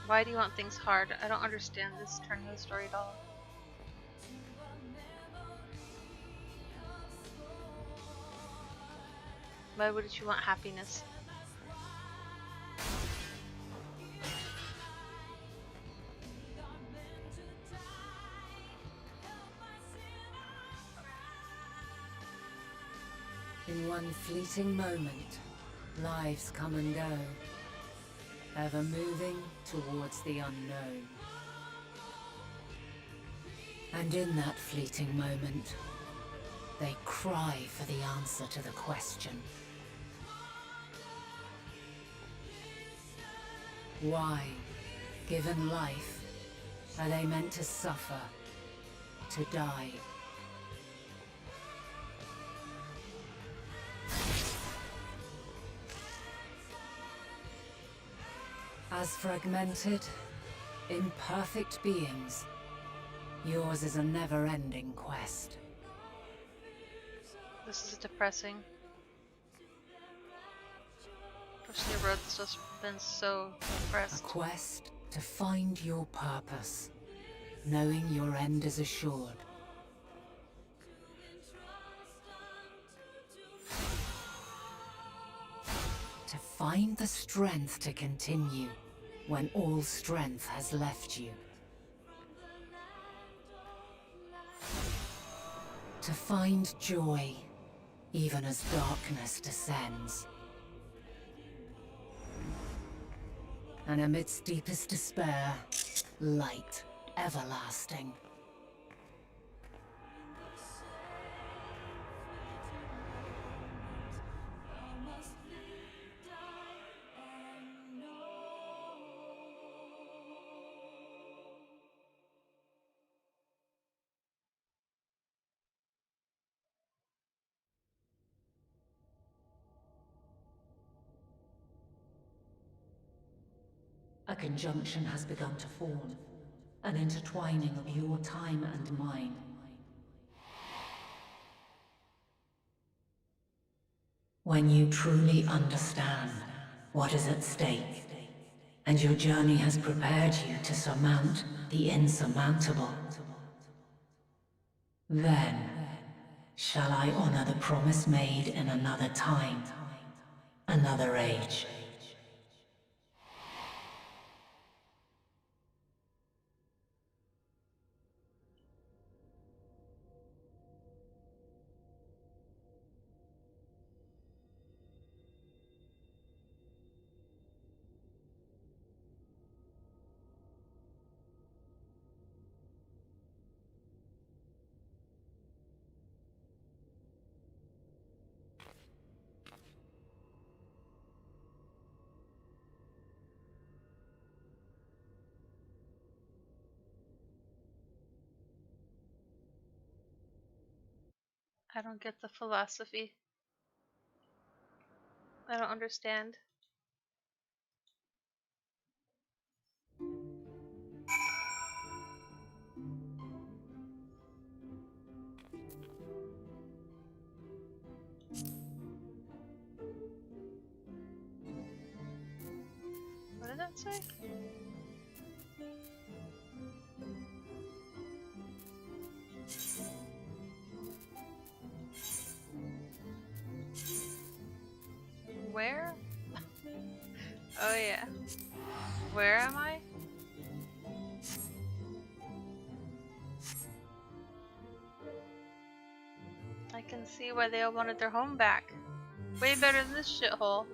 Why do you want things hard? I don't understand this turn of the story at all. Why would you want happiness? In one fleeting moment, lives come and go, ever moving towards the unknown. And in that fleeting moment, they cry for the answer to the question. Why, given life, are they meant to suffer, to die? As fragmented, imperfect beings, yours is a never-ending quest. This is depressing. Personally wrote this has been so A depressed. quest to find your purpose, knowing your end is assured. To find the strength to continue when all strength has left you. To find joy, even as darkness descends. And amidst deepest despair, light everlasting. A conjunction has begun to form, an intertwining of your time and mine. When you truly understand what is at stake, and your journey has prepared you to surmount the insurmountable, then shall I honor the promise made in another time, another age. I don't get the philosophy. I don't understand. What did that say? Where? Oh yeah. Where am I? I can see why they all wanted their home back. Way better than this shithole.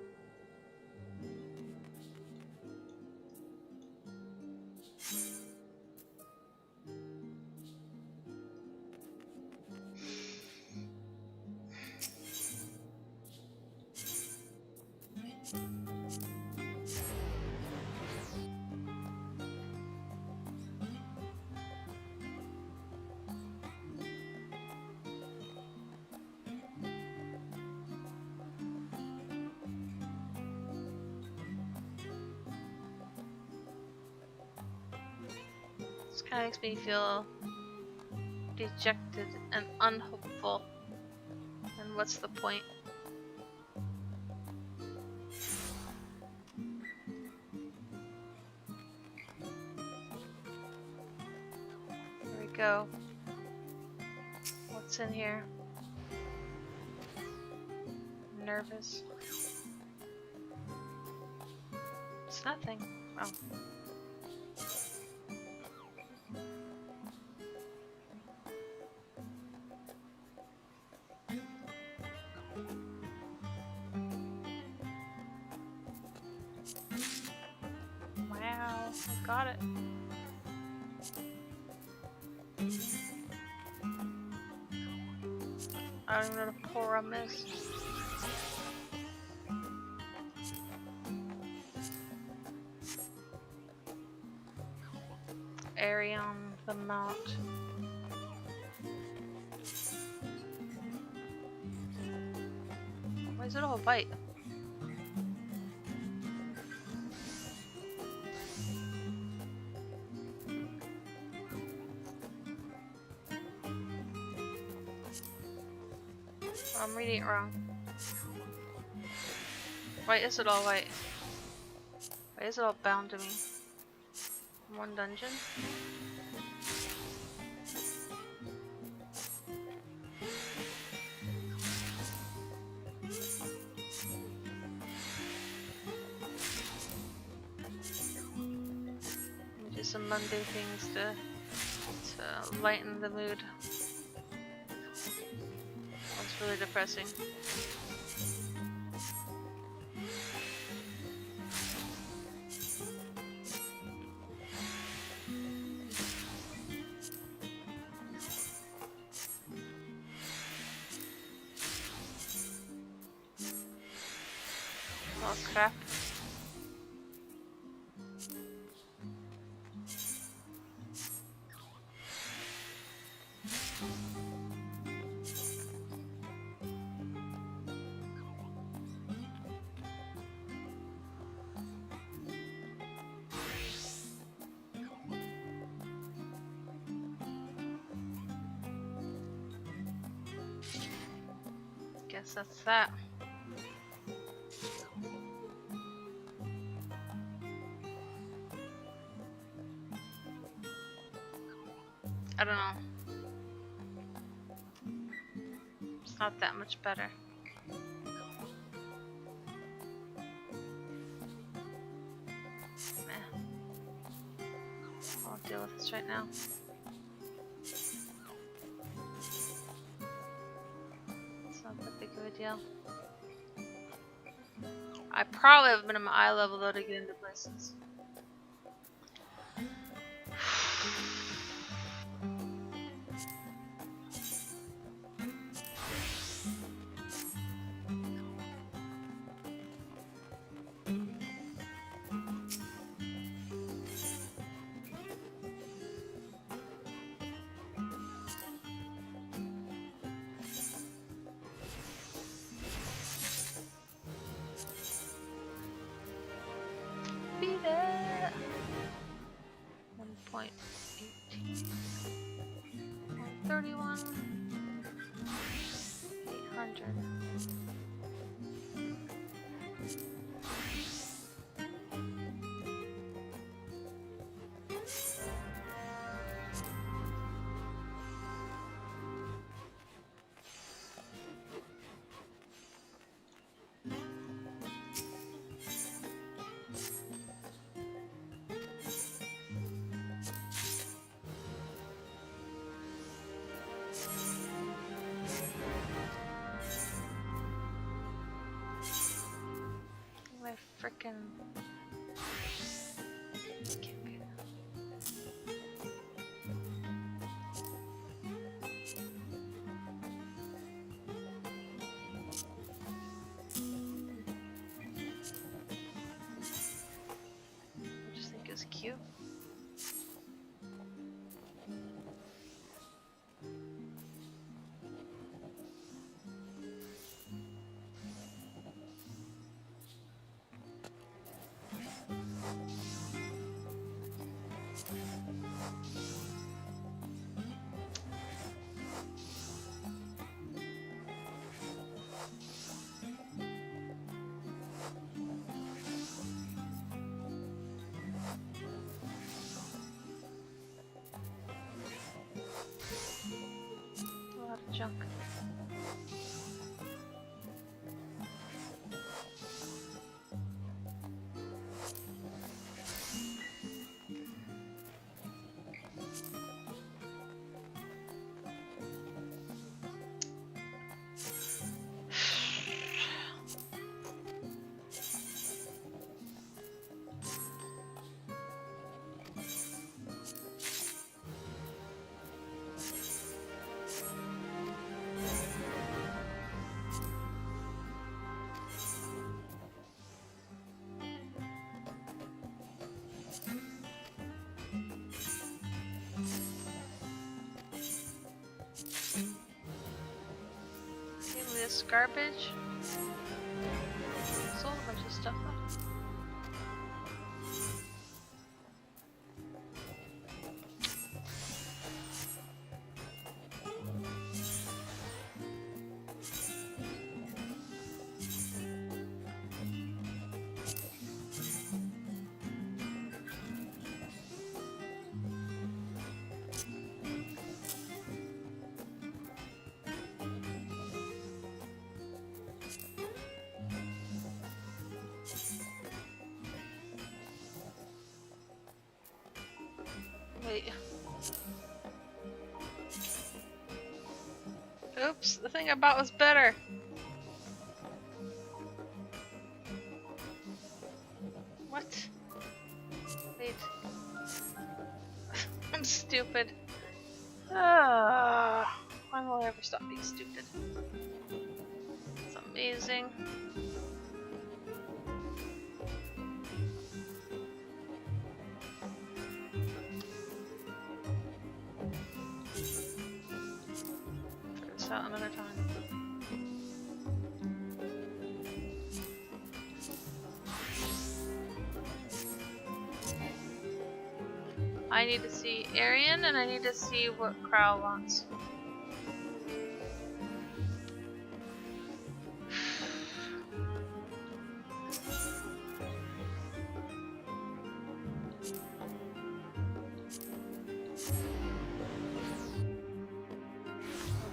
Kind of makes me feel dejected and unhopeful. And what's the point? Here we go. What's in here? I'm nervous. It's nothing. Oh. Wow, I got it. I don't even know what a pour rum is. Area on the mount. Why is it all white? I'm reading it wrong. Why is it all white? Why is it all bound to me? One dungeon? Do some Monday things to lighten the mood. That's really depressing. Oh crap. Guess that's that. I don't know. It's not that much better. I'll deal with this right now. It's not that big of a deal. I probably have been at my eye level though to get into places. Beat it! 1.18 131 800. My frickin' can't be that. I just think it's cute. junk. This garbage. Sold a bunch of stuff though. Wait. Oops, the thing I bought was better. What? Wait. I'm stupid. When will I ever stop being stupid? It's amazing. Out another time. I need to see Arian and I need to see what Crow wants.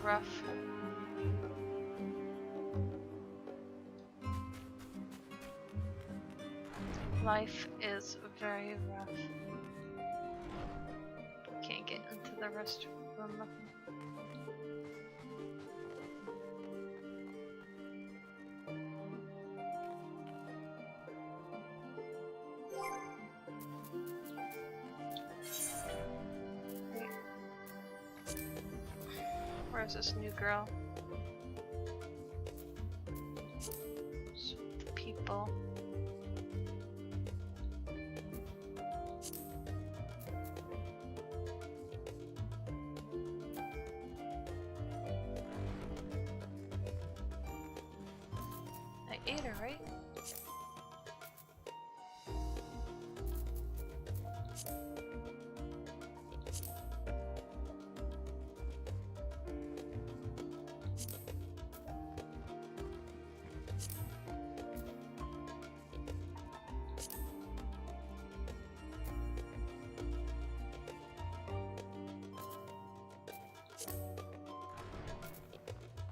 Rough. Life is very rough. Can't get into the restroom. Where's this new girl? People. I ate her, right?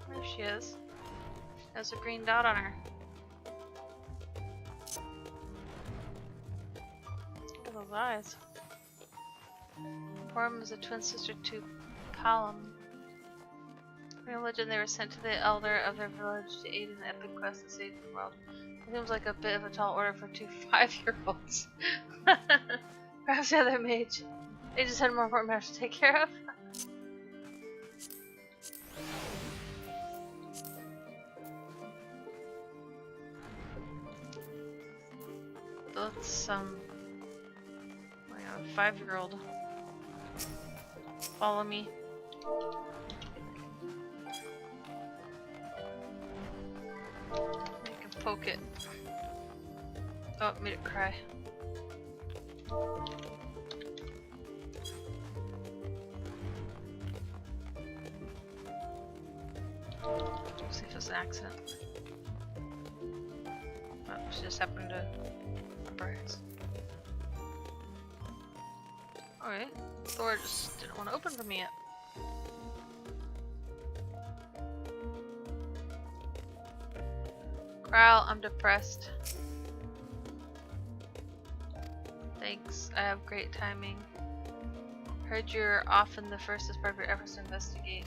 There she is. There's a green dot on her. Look at those eyes. Porum is a twin sister to Palom. In religion, they were sent to the elder of their village to aid in the epic quest to save the world. It seems like a bit of a tall order for two 5-year-olds. Perhaps the other mage. They just had more important matters to take care of. That's like a 5-year-old. Follow me. You can poke it. Oh, it made it cry. See if it's an accident. Oh, she just happened to burst. Alright, the door just didn't want to open for me yet. Ral, I'm depressed. Thanks, I have great timing. Heard you're often the first as part of your efforts to investigate.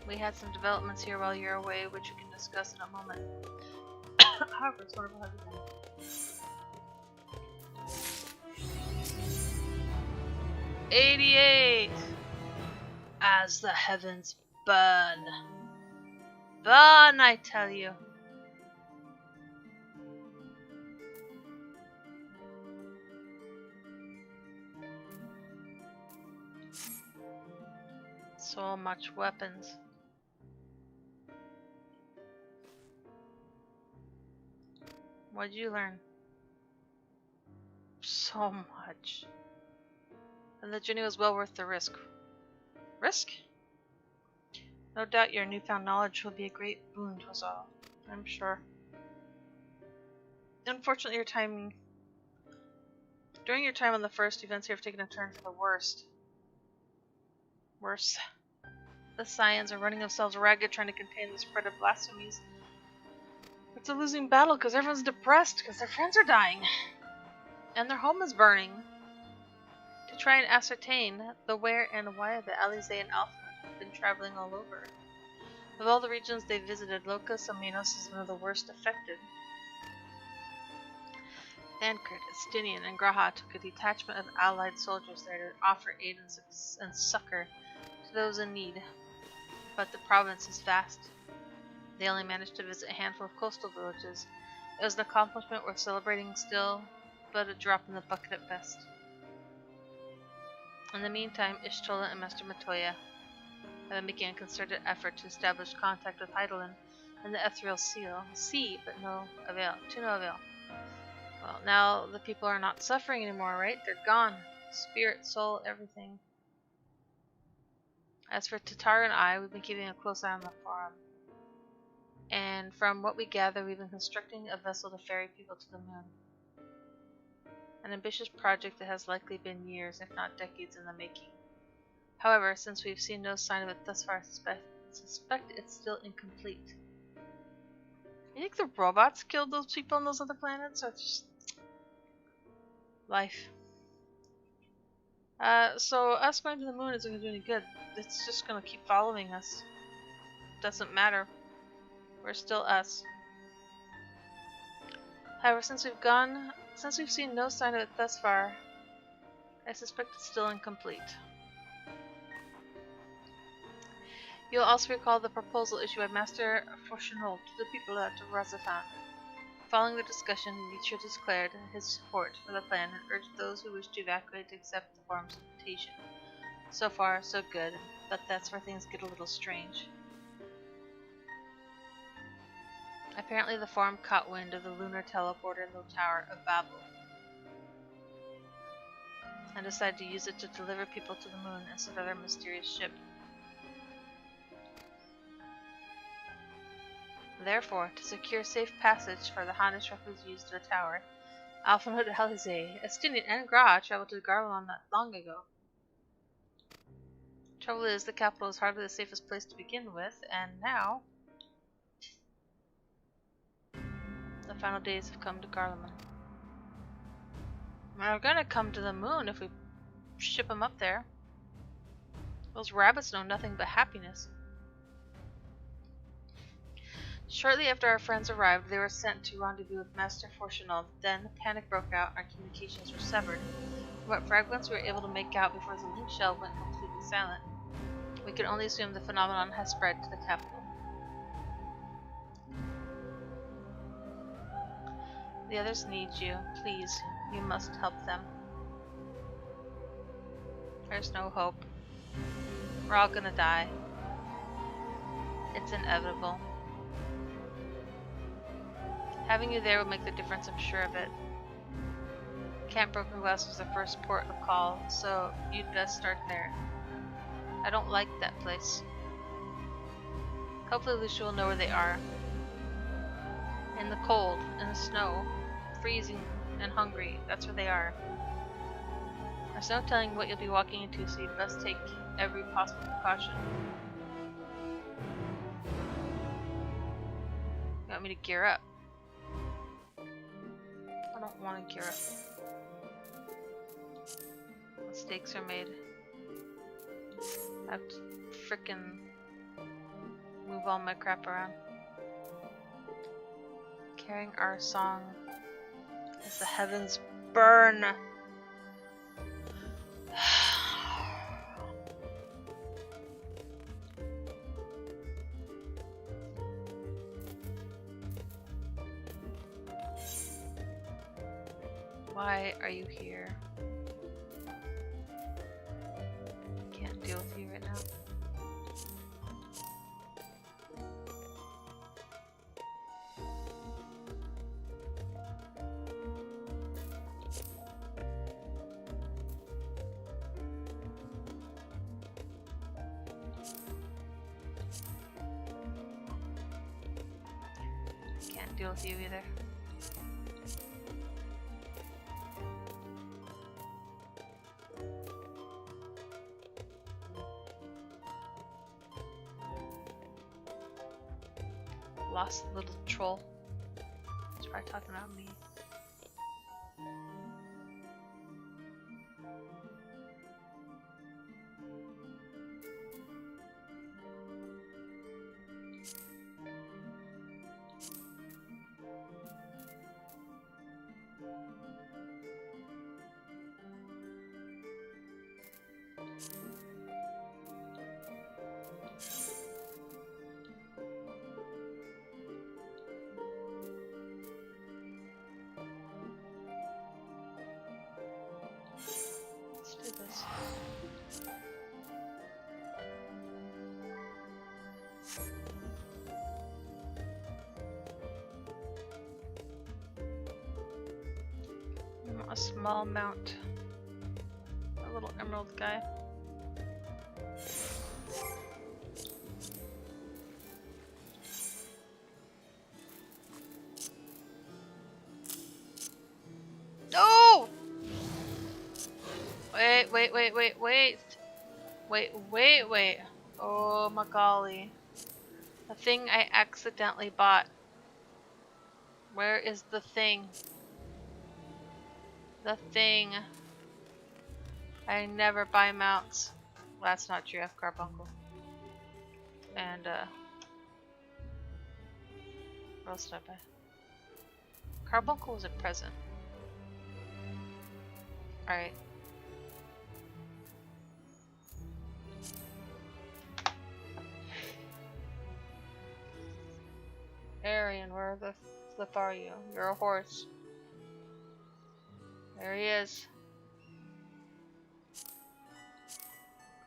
We had some developments here while you're away, which we can discuss in a moment. However, it's wonderful having you. 88! As the heavens burn. Burn, I tell you. So much weapons. What'd you learn? So much. And the journey was well worth the risk. Risk? No doubt your newfound knowledge will be a great boon to us all. I'm sure. Unfortunately, during your time on the first, events here have taken a turn for the worst. Worse. The Scions are running themselves ragged trying to contain the spread of blasphemies. It's a losing battle because everyone's depressed because their friends are dying. And their home is burning. To try and ascertain the where and why the Alize and Alpha have been traveling all over. Of all the regions they visited, Locus Aminos is one of the worst affected. Thancred, Estinian, and Graha took a detachment of allied soldiers there to offer aid and succor to those in need. But the province is vast. They only managed to visit a handful of coastal villages. It was an accomplishment worth celebrating still, but a drop in the bucket at best. In the meantime, Ishtola and Master Matoya have been making a concerted effort to establish contact with Heidelin and the Ethereal Sea, but to no avail. Well, now the people are not suffering anymore, right? They're gone. Spirit, soul, everything. As for Tatar and I, we've been keeping a close eye on the forum. And from what we gather, we've been constructing a vessel to ferry people to the moon. An ambitious project that has likely been years, if not decades, in the making. However, since we've seen no sign of it thus far, I suspect it's still incomplete. You think the robots killed those people on those other planets, or just life? So us going to the moon isn't going to do any good. It's just going to keep following us. Doesn't matter. We're still us. However, since we've seen no sign of it thus far, I suspect it's still incomplete. You'll also recall the proposal issued by Master Fortunol to the people at Razafan. Following the discussion, Nietzsche declared his support for the plan and urged those who wished to evacuate to accept the forum's invitation. So far, so good, but that's where things get a little strange. Apparently the forum caught wind of the lunar teleporter in the Tower of Babel and decided to use it to deliver people to the moon instead of their mysterious ship. Therefore, to secure safe passage for the Hannish refugees to the tower, Alphanhood Helize, Estinian, and Gra traveled to Garlemon not long ago. Trouble is, the capital is hardly the safest place to begin with, and now the final days have come to Garlemon. We're gonna come to the moon if we ship them up there. Those rabbits know nothing but happiness. Shortly after our friends arrived, they were sent to rendezvous with Master Fortunal. Then panic broke out and our communications were severed. What fragments we were able to make out before the link shell went completely silent. We can only assume the phenomenon has spread to the capital. The others need you. Please, you must help them. There's no hope. We're all gonna die. It's inevitable. Having you there will make the difference, I'm sure of it. Camp Broken Glass was the first port of call, so you'd best start there. I don't like that place. Hopefully Lucia will know where they are. In the cold, in the snow, freezing and hungry, that's where they are. There's no telling what you'll be walking into, so you'd best take every possible precaution. want me to gear up? I don't want to gear up. Mistakes are made. I have to frickin' move all my crap around. Carrying our song as the heavens burn. Why are you here? Can't deal with you right now. Can't deal with you either. Lost little troll. He's probably talking about me. Let's do this. A small mount. A little emerald guy. No! Wait. Oh my golly. The thing I accidentally bought. Where is the thing? The thing. I never buy mounts. Well, that's not true. I have Carbuncle. And, what else did I buy? Carbuncle was a present. Alright. Arian, where the flip are you? You're a horse. There he is.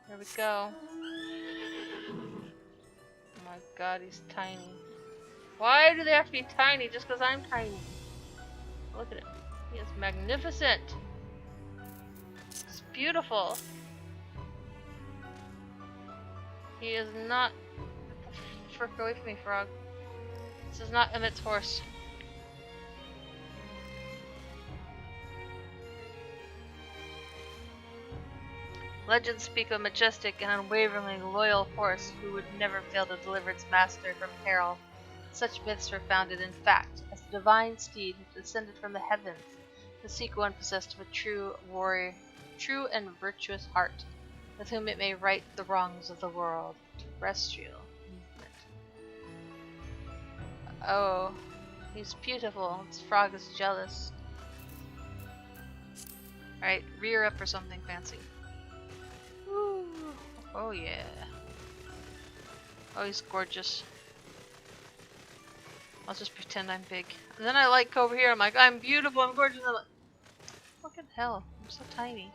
Here we go. Oh my god, he's tiny. Why do they have to be tiny just because I'm tiny? Look at him. He is magnificent. It's beautiful. He is not... Get the frick away from me, frog. This is not Emmett's horse. Legends speak of a majestic and unwaveringly loyal horse who would never fail to deliver its master from peril. Such myths were founded in fact, as the divine steed who descended from the heavens to seek one possessed of a true warrior, true and virtuous heart, with whom it may right the wrongs of the world. Terrestrial movement. Oh, he's beautiful. This frog is jealous. Alright, rear up or something fancy. Woo. Oh yeah. Oh, he's gorgeous. I'll just pretend I'm big. And then I like over here, I'm like, I'm beautiful, I'm gorgeous. I'm like, fucking hell, I'm so tiny.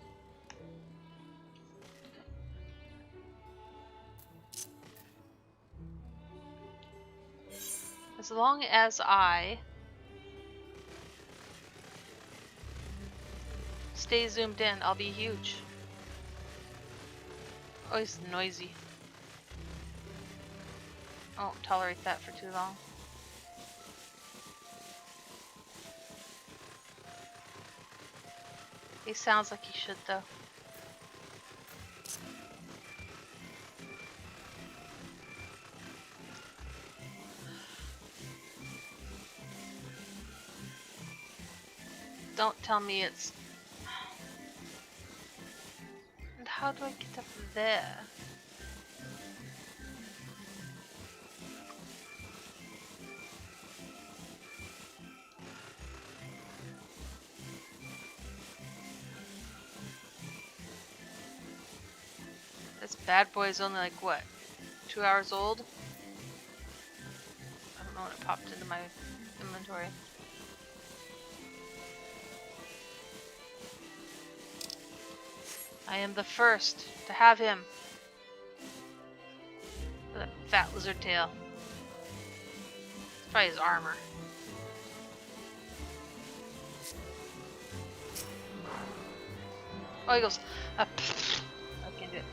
As long as I stay zoomed in, I'll be huge. Oh, he's noisy. I won't tolerate that for too long. He sounds like he should, though. Don't tell me it's... And how do I get up there? This bad boy is only like, what, 2 hours old? I don't know when it popped into my inventory. I am the first to have him. With that fat lizard tail. It's probably his armor. Oh, he goes. I can't do it.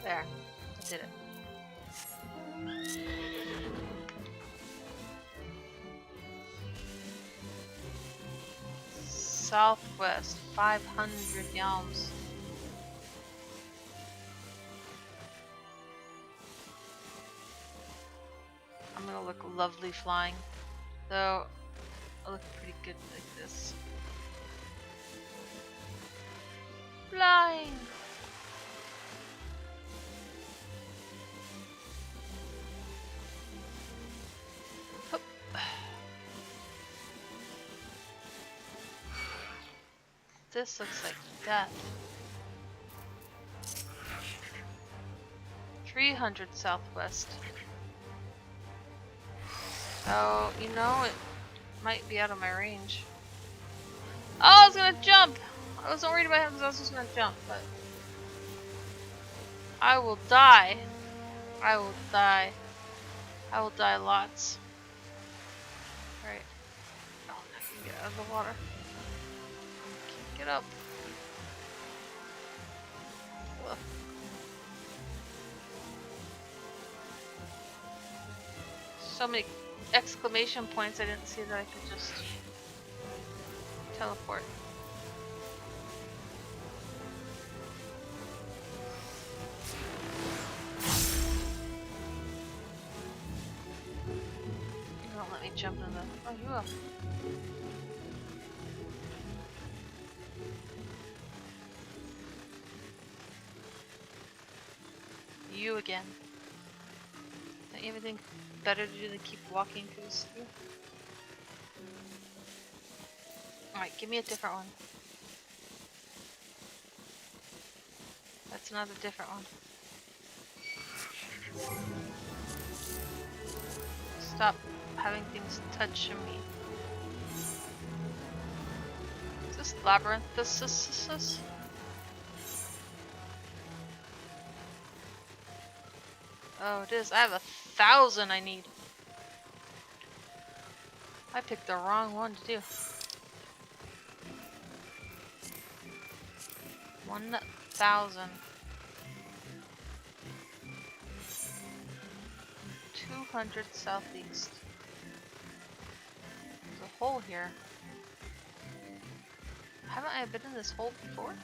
There. I did it. Southwest, 500 yalms. I'm gonna look lovely flying, though I look pretty good like this. Flying! Hup. This looks like death. 300 southwest. Oh, you know, it might be out of my range. Oh, I was gonna jump! I wasn't worried about him because I was just gonna jump, but... I will die. I will die. I will die lots. Alright. Oh, I can get out of the water. Can't get up. Ugh. So many exclamation points, I didn't see that I could just teleport. You won't let me jump in the... Oh, you will. You again. Don't you have anything better to do than keep walking through the sea? Alright, give me a different one. That's another different one. Stop having things touch me. Is this labyrinth? Oh, it is. I have 1,000 I need. I picked the wrong one to do. 1,000. 200 southeast. There's a hole here. Haven't I been in this hole before?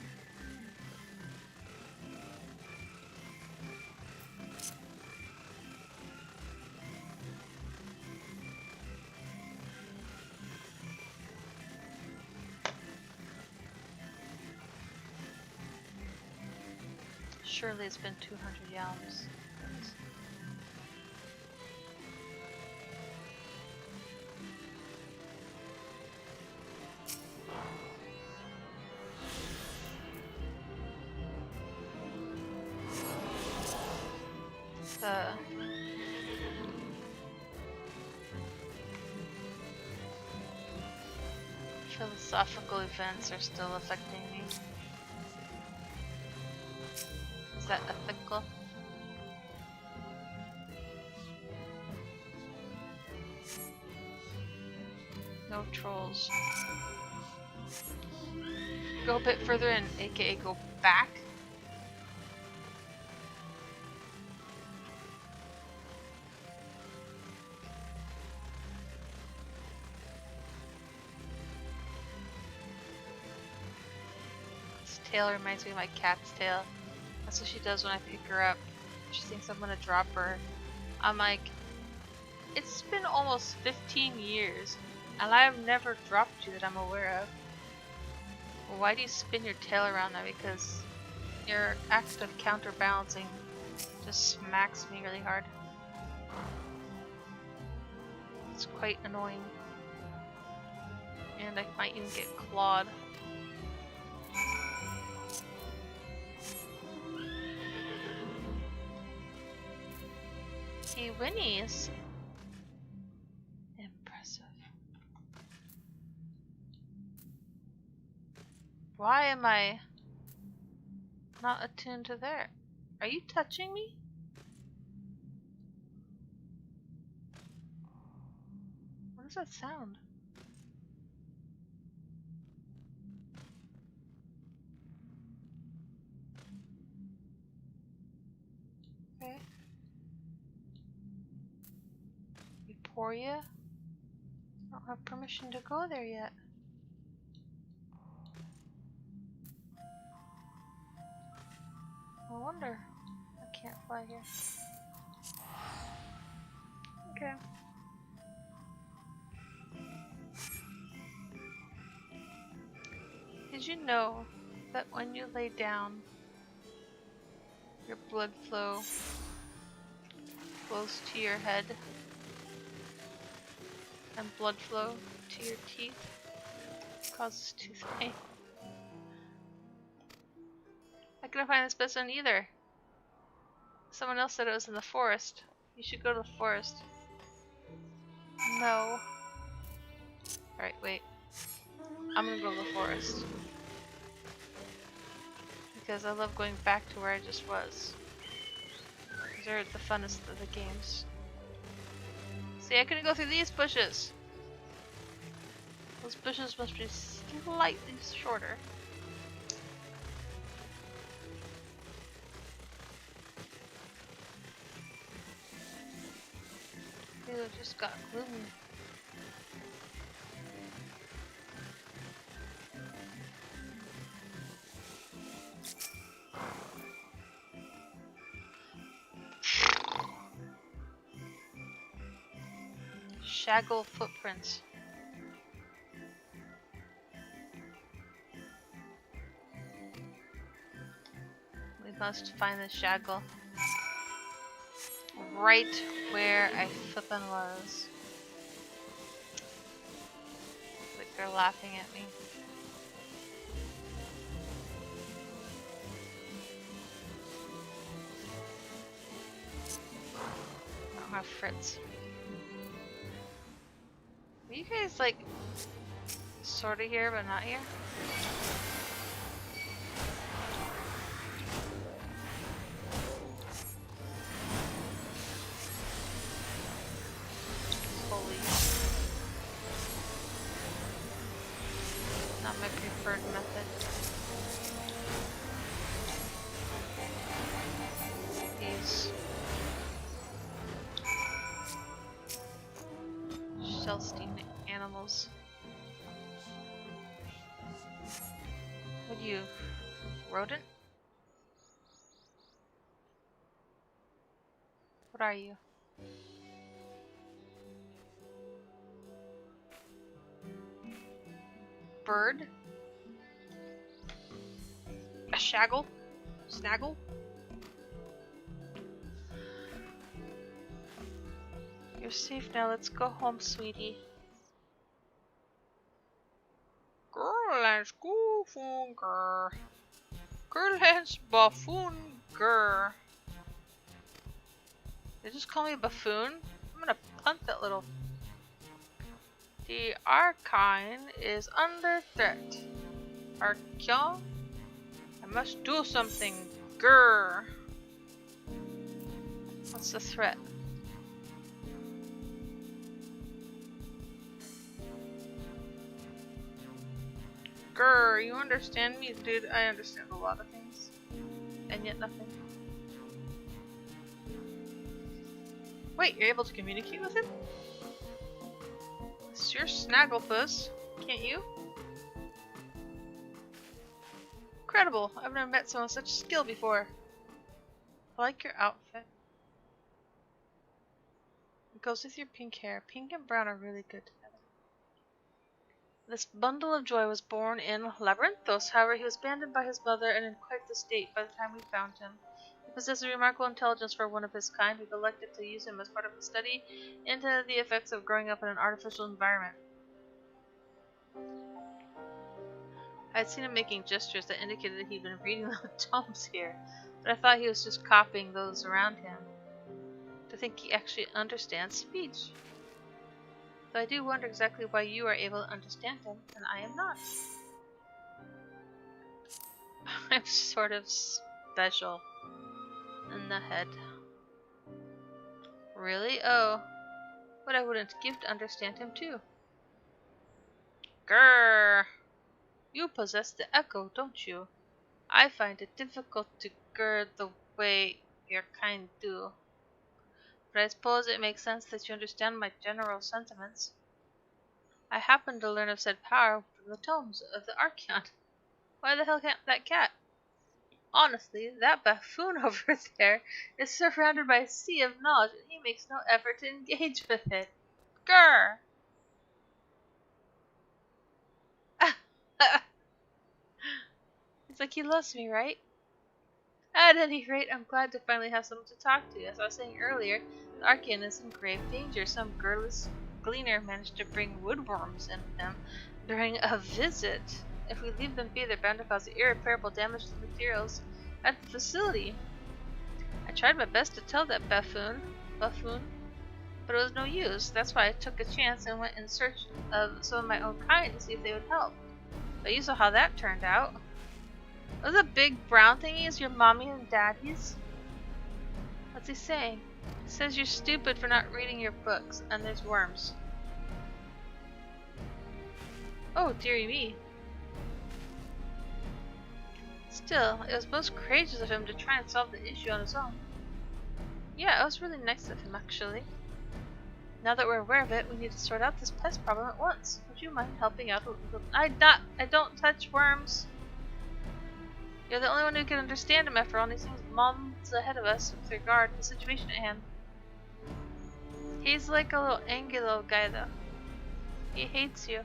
Surely it's been 200 yalms. The philosophical events are still affecting me. Is that ethical? No trolls. Go a bit further in, aka go back. This tail reminds me of my cat's tail. That's what she does when I pick her up. She thinks I'm gonna drop her. I'm like, It's been almost 15 years, and I have never dropped you that I'm aware of. Well, why do you spin your tail around that? Because your act of counterbalancing just smacks me really hard. It's quite annoying. And I might even get clawed. He whinnies. Impressive. Why am I not attuned to there? Are you touching me? What does that sound? Okay. Euphoria? I don't have permission to go there yet. No wonder I can't fly here. Okay. Did you know that when you lay down, your blood flow flows to your head and blood flow to your teeth causes tooth pain? I couldn't find this person either. Someone else said it was in the forest. You should go to the forest. No. Alright, wait. I'm gonna go to the forest. Because I love going back to where I just was. These are the funnest of the games. See, I couldn't go through these bushes. Those bushes must be slightly shorter. Ew, it just got gloomy. Shaggle footprints. We must find the shaggle. Right where I flippin' was. Like they're laughing at me. I don't have Fritz. Are you guys like sorta here but not here? Holy. Not my preferred method. These Shelstein animals. What are you? Rodent? What are you? Bird? A shaggle? Snaggle? You're safe now, let's go home, sweetie. Girl, let's go, girl. Girl, let's buffoon, girl. They just call me a buffoon? I'm gonna punt that little. The Archine is under threat. Archeon? I must do something, grr. What's the threat? Grr, you understand me? Dude, I understand a lot of things. And yet nothing. Wait, you're able to communicate with him? It's your Snagglepuss, can't you? Incredible, I've never met someone with such skill before. I like your outfit. Goes with your pink hair. Pink and brown are really good together. This bundle of joy was born in Labyrinthos. However, he was abandoned by his mother and in quite the state by the time we found him. He possesses remarkable intelligence for one of his kind. We've elected to use him as part of a study into the effects of growing up in an artificial environment. I had seen him making gestures that indicated that he'd been reading the tomes here, but I thought he was just copying those around him. To think he actually understands speech. Though I do wonder exactly why you are able to understand him, and I am not. I'm sort of special in the head. Really? Oh. But I wouldn't give to understand him too. Grrr! You possess the echo, don't you? I find it difficult to grrr the way your kind do. But I suppose it makes sense that you understand my general sentiments. I happened to learn of said power from the tomes of the Archeon. Why the hell can't that cat? Honestly, that buffoon over there is surrounded by a sea of knowledge, and he makes no effort to engage with it. Grr! It's like he loves me, right? At any rate, I'm glad to finally have someone to talk to. As I was saying earlier, the Archeon is in grave danger. Some girlless gleaner managed to bring woodworms in with him during a visit. If we leave them be, they're bound to cause irreparable damage to the materials at the facility. I tried my best to tell that buffoon, but it was no use. That's why I took a chance and went in search of some of my own kind to see if they would help. But you saw how that turned out. Those are big brown thingies, your mommy and daddy's? What's he saying? He says you're stupid for not reading your books, and there's worms. Oh, dearie me. Still, it was most courageous of him to try and solve the issue on his own. Yeah, it was really nice of him, actually. Now that we're aware of it, we need to sort out this pest problem at once. Would you mind helping out a little? I don't touch worms. You're the only one who can understand him after all, and he seems months ahead of us with regard to the situation at hand. He's like a little angry little guy, though. He hates you.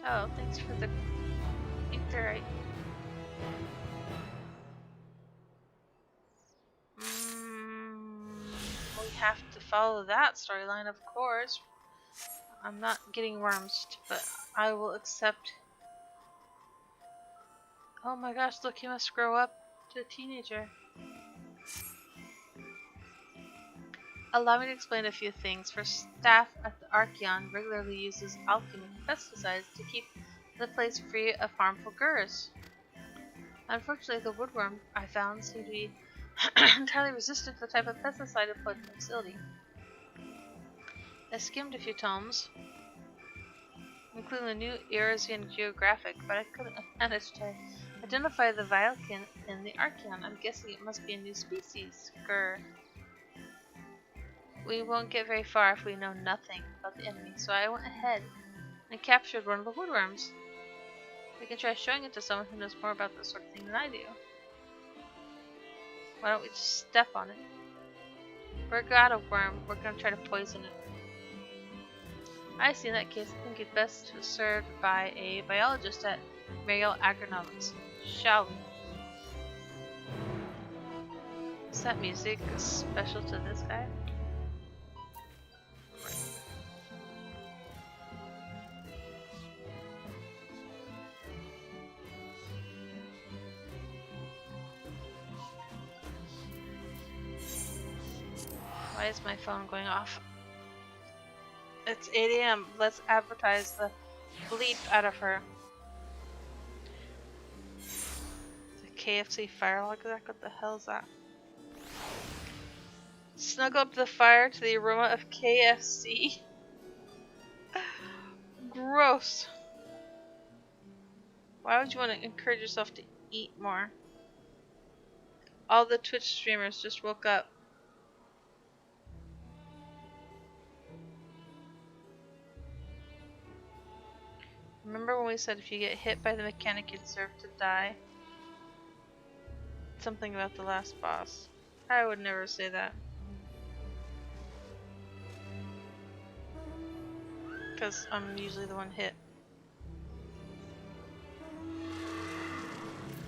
Oh, thanks for the etherite. We have to follow that storyline, of course. I'm not getting worms, but I will accept. Oh my gosh, look, he must grow up to a teenager. Allow me to explain a few things. For staff at the Archeon regularly uses alchemy and pesticides to keep the place free of harmful gurs. Unfortunately, the woodworm I found seemed to be entirely resistant to the type of pesticide employed in the facility. I skimmed a few tomes, including the new Eurasian Geographic, but I couldn't manage to identify the Vilekin in the Archeon. I'm guessing it must be a new species. Grr. We won't get very far if we know nothing about the enemy, so I went ahead and captured one of the woodworms. We can try showing it to someone who knows more about this sort of thing than I do. Why don't we just step on it? If we're got a worm, we're gonna try to poison it. I see, in that case, I think it's best served by a biologist at Mariel Agronomics. Shall we? Is that music special to this guy? Why is my phone going off? It's 8 AM. Let's advertise the bleep out of her. The KFC fire log attack? What the hell is that? Snuggle up to the fire to the aroma of KFC. Gross. Why would you want to encourage yourself to eat more? All the Twitch streamers just woke up. Remember when we said if you get hit by the mechanic, you deserve to die? Something about the last boss. I would never say that. Because I'm usually the one hit.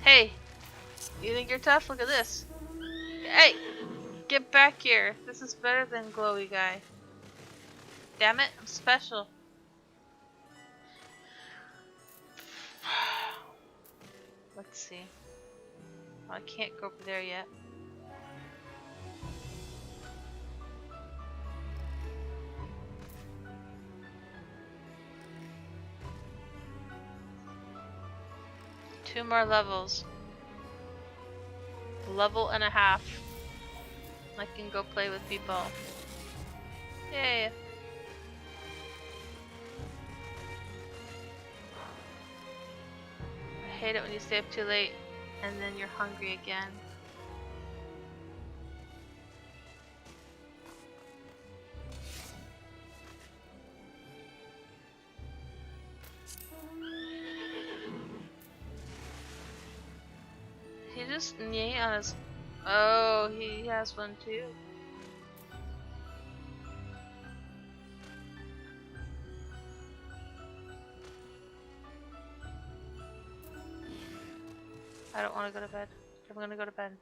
Hey! You think you're tough? Look at this. Hey! Get back here. This is better than glowy guy. Damn it, I'm special. Let's see. Oh, I can't go over there yet. Two more levels. Level and a half. I can go play with people. Yay! I hate it when you stay up too late and then you're hungry again. He just knee on his. Oh, he has one too. I don't want to go to bed. I'm gonna go to bed.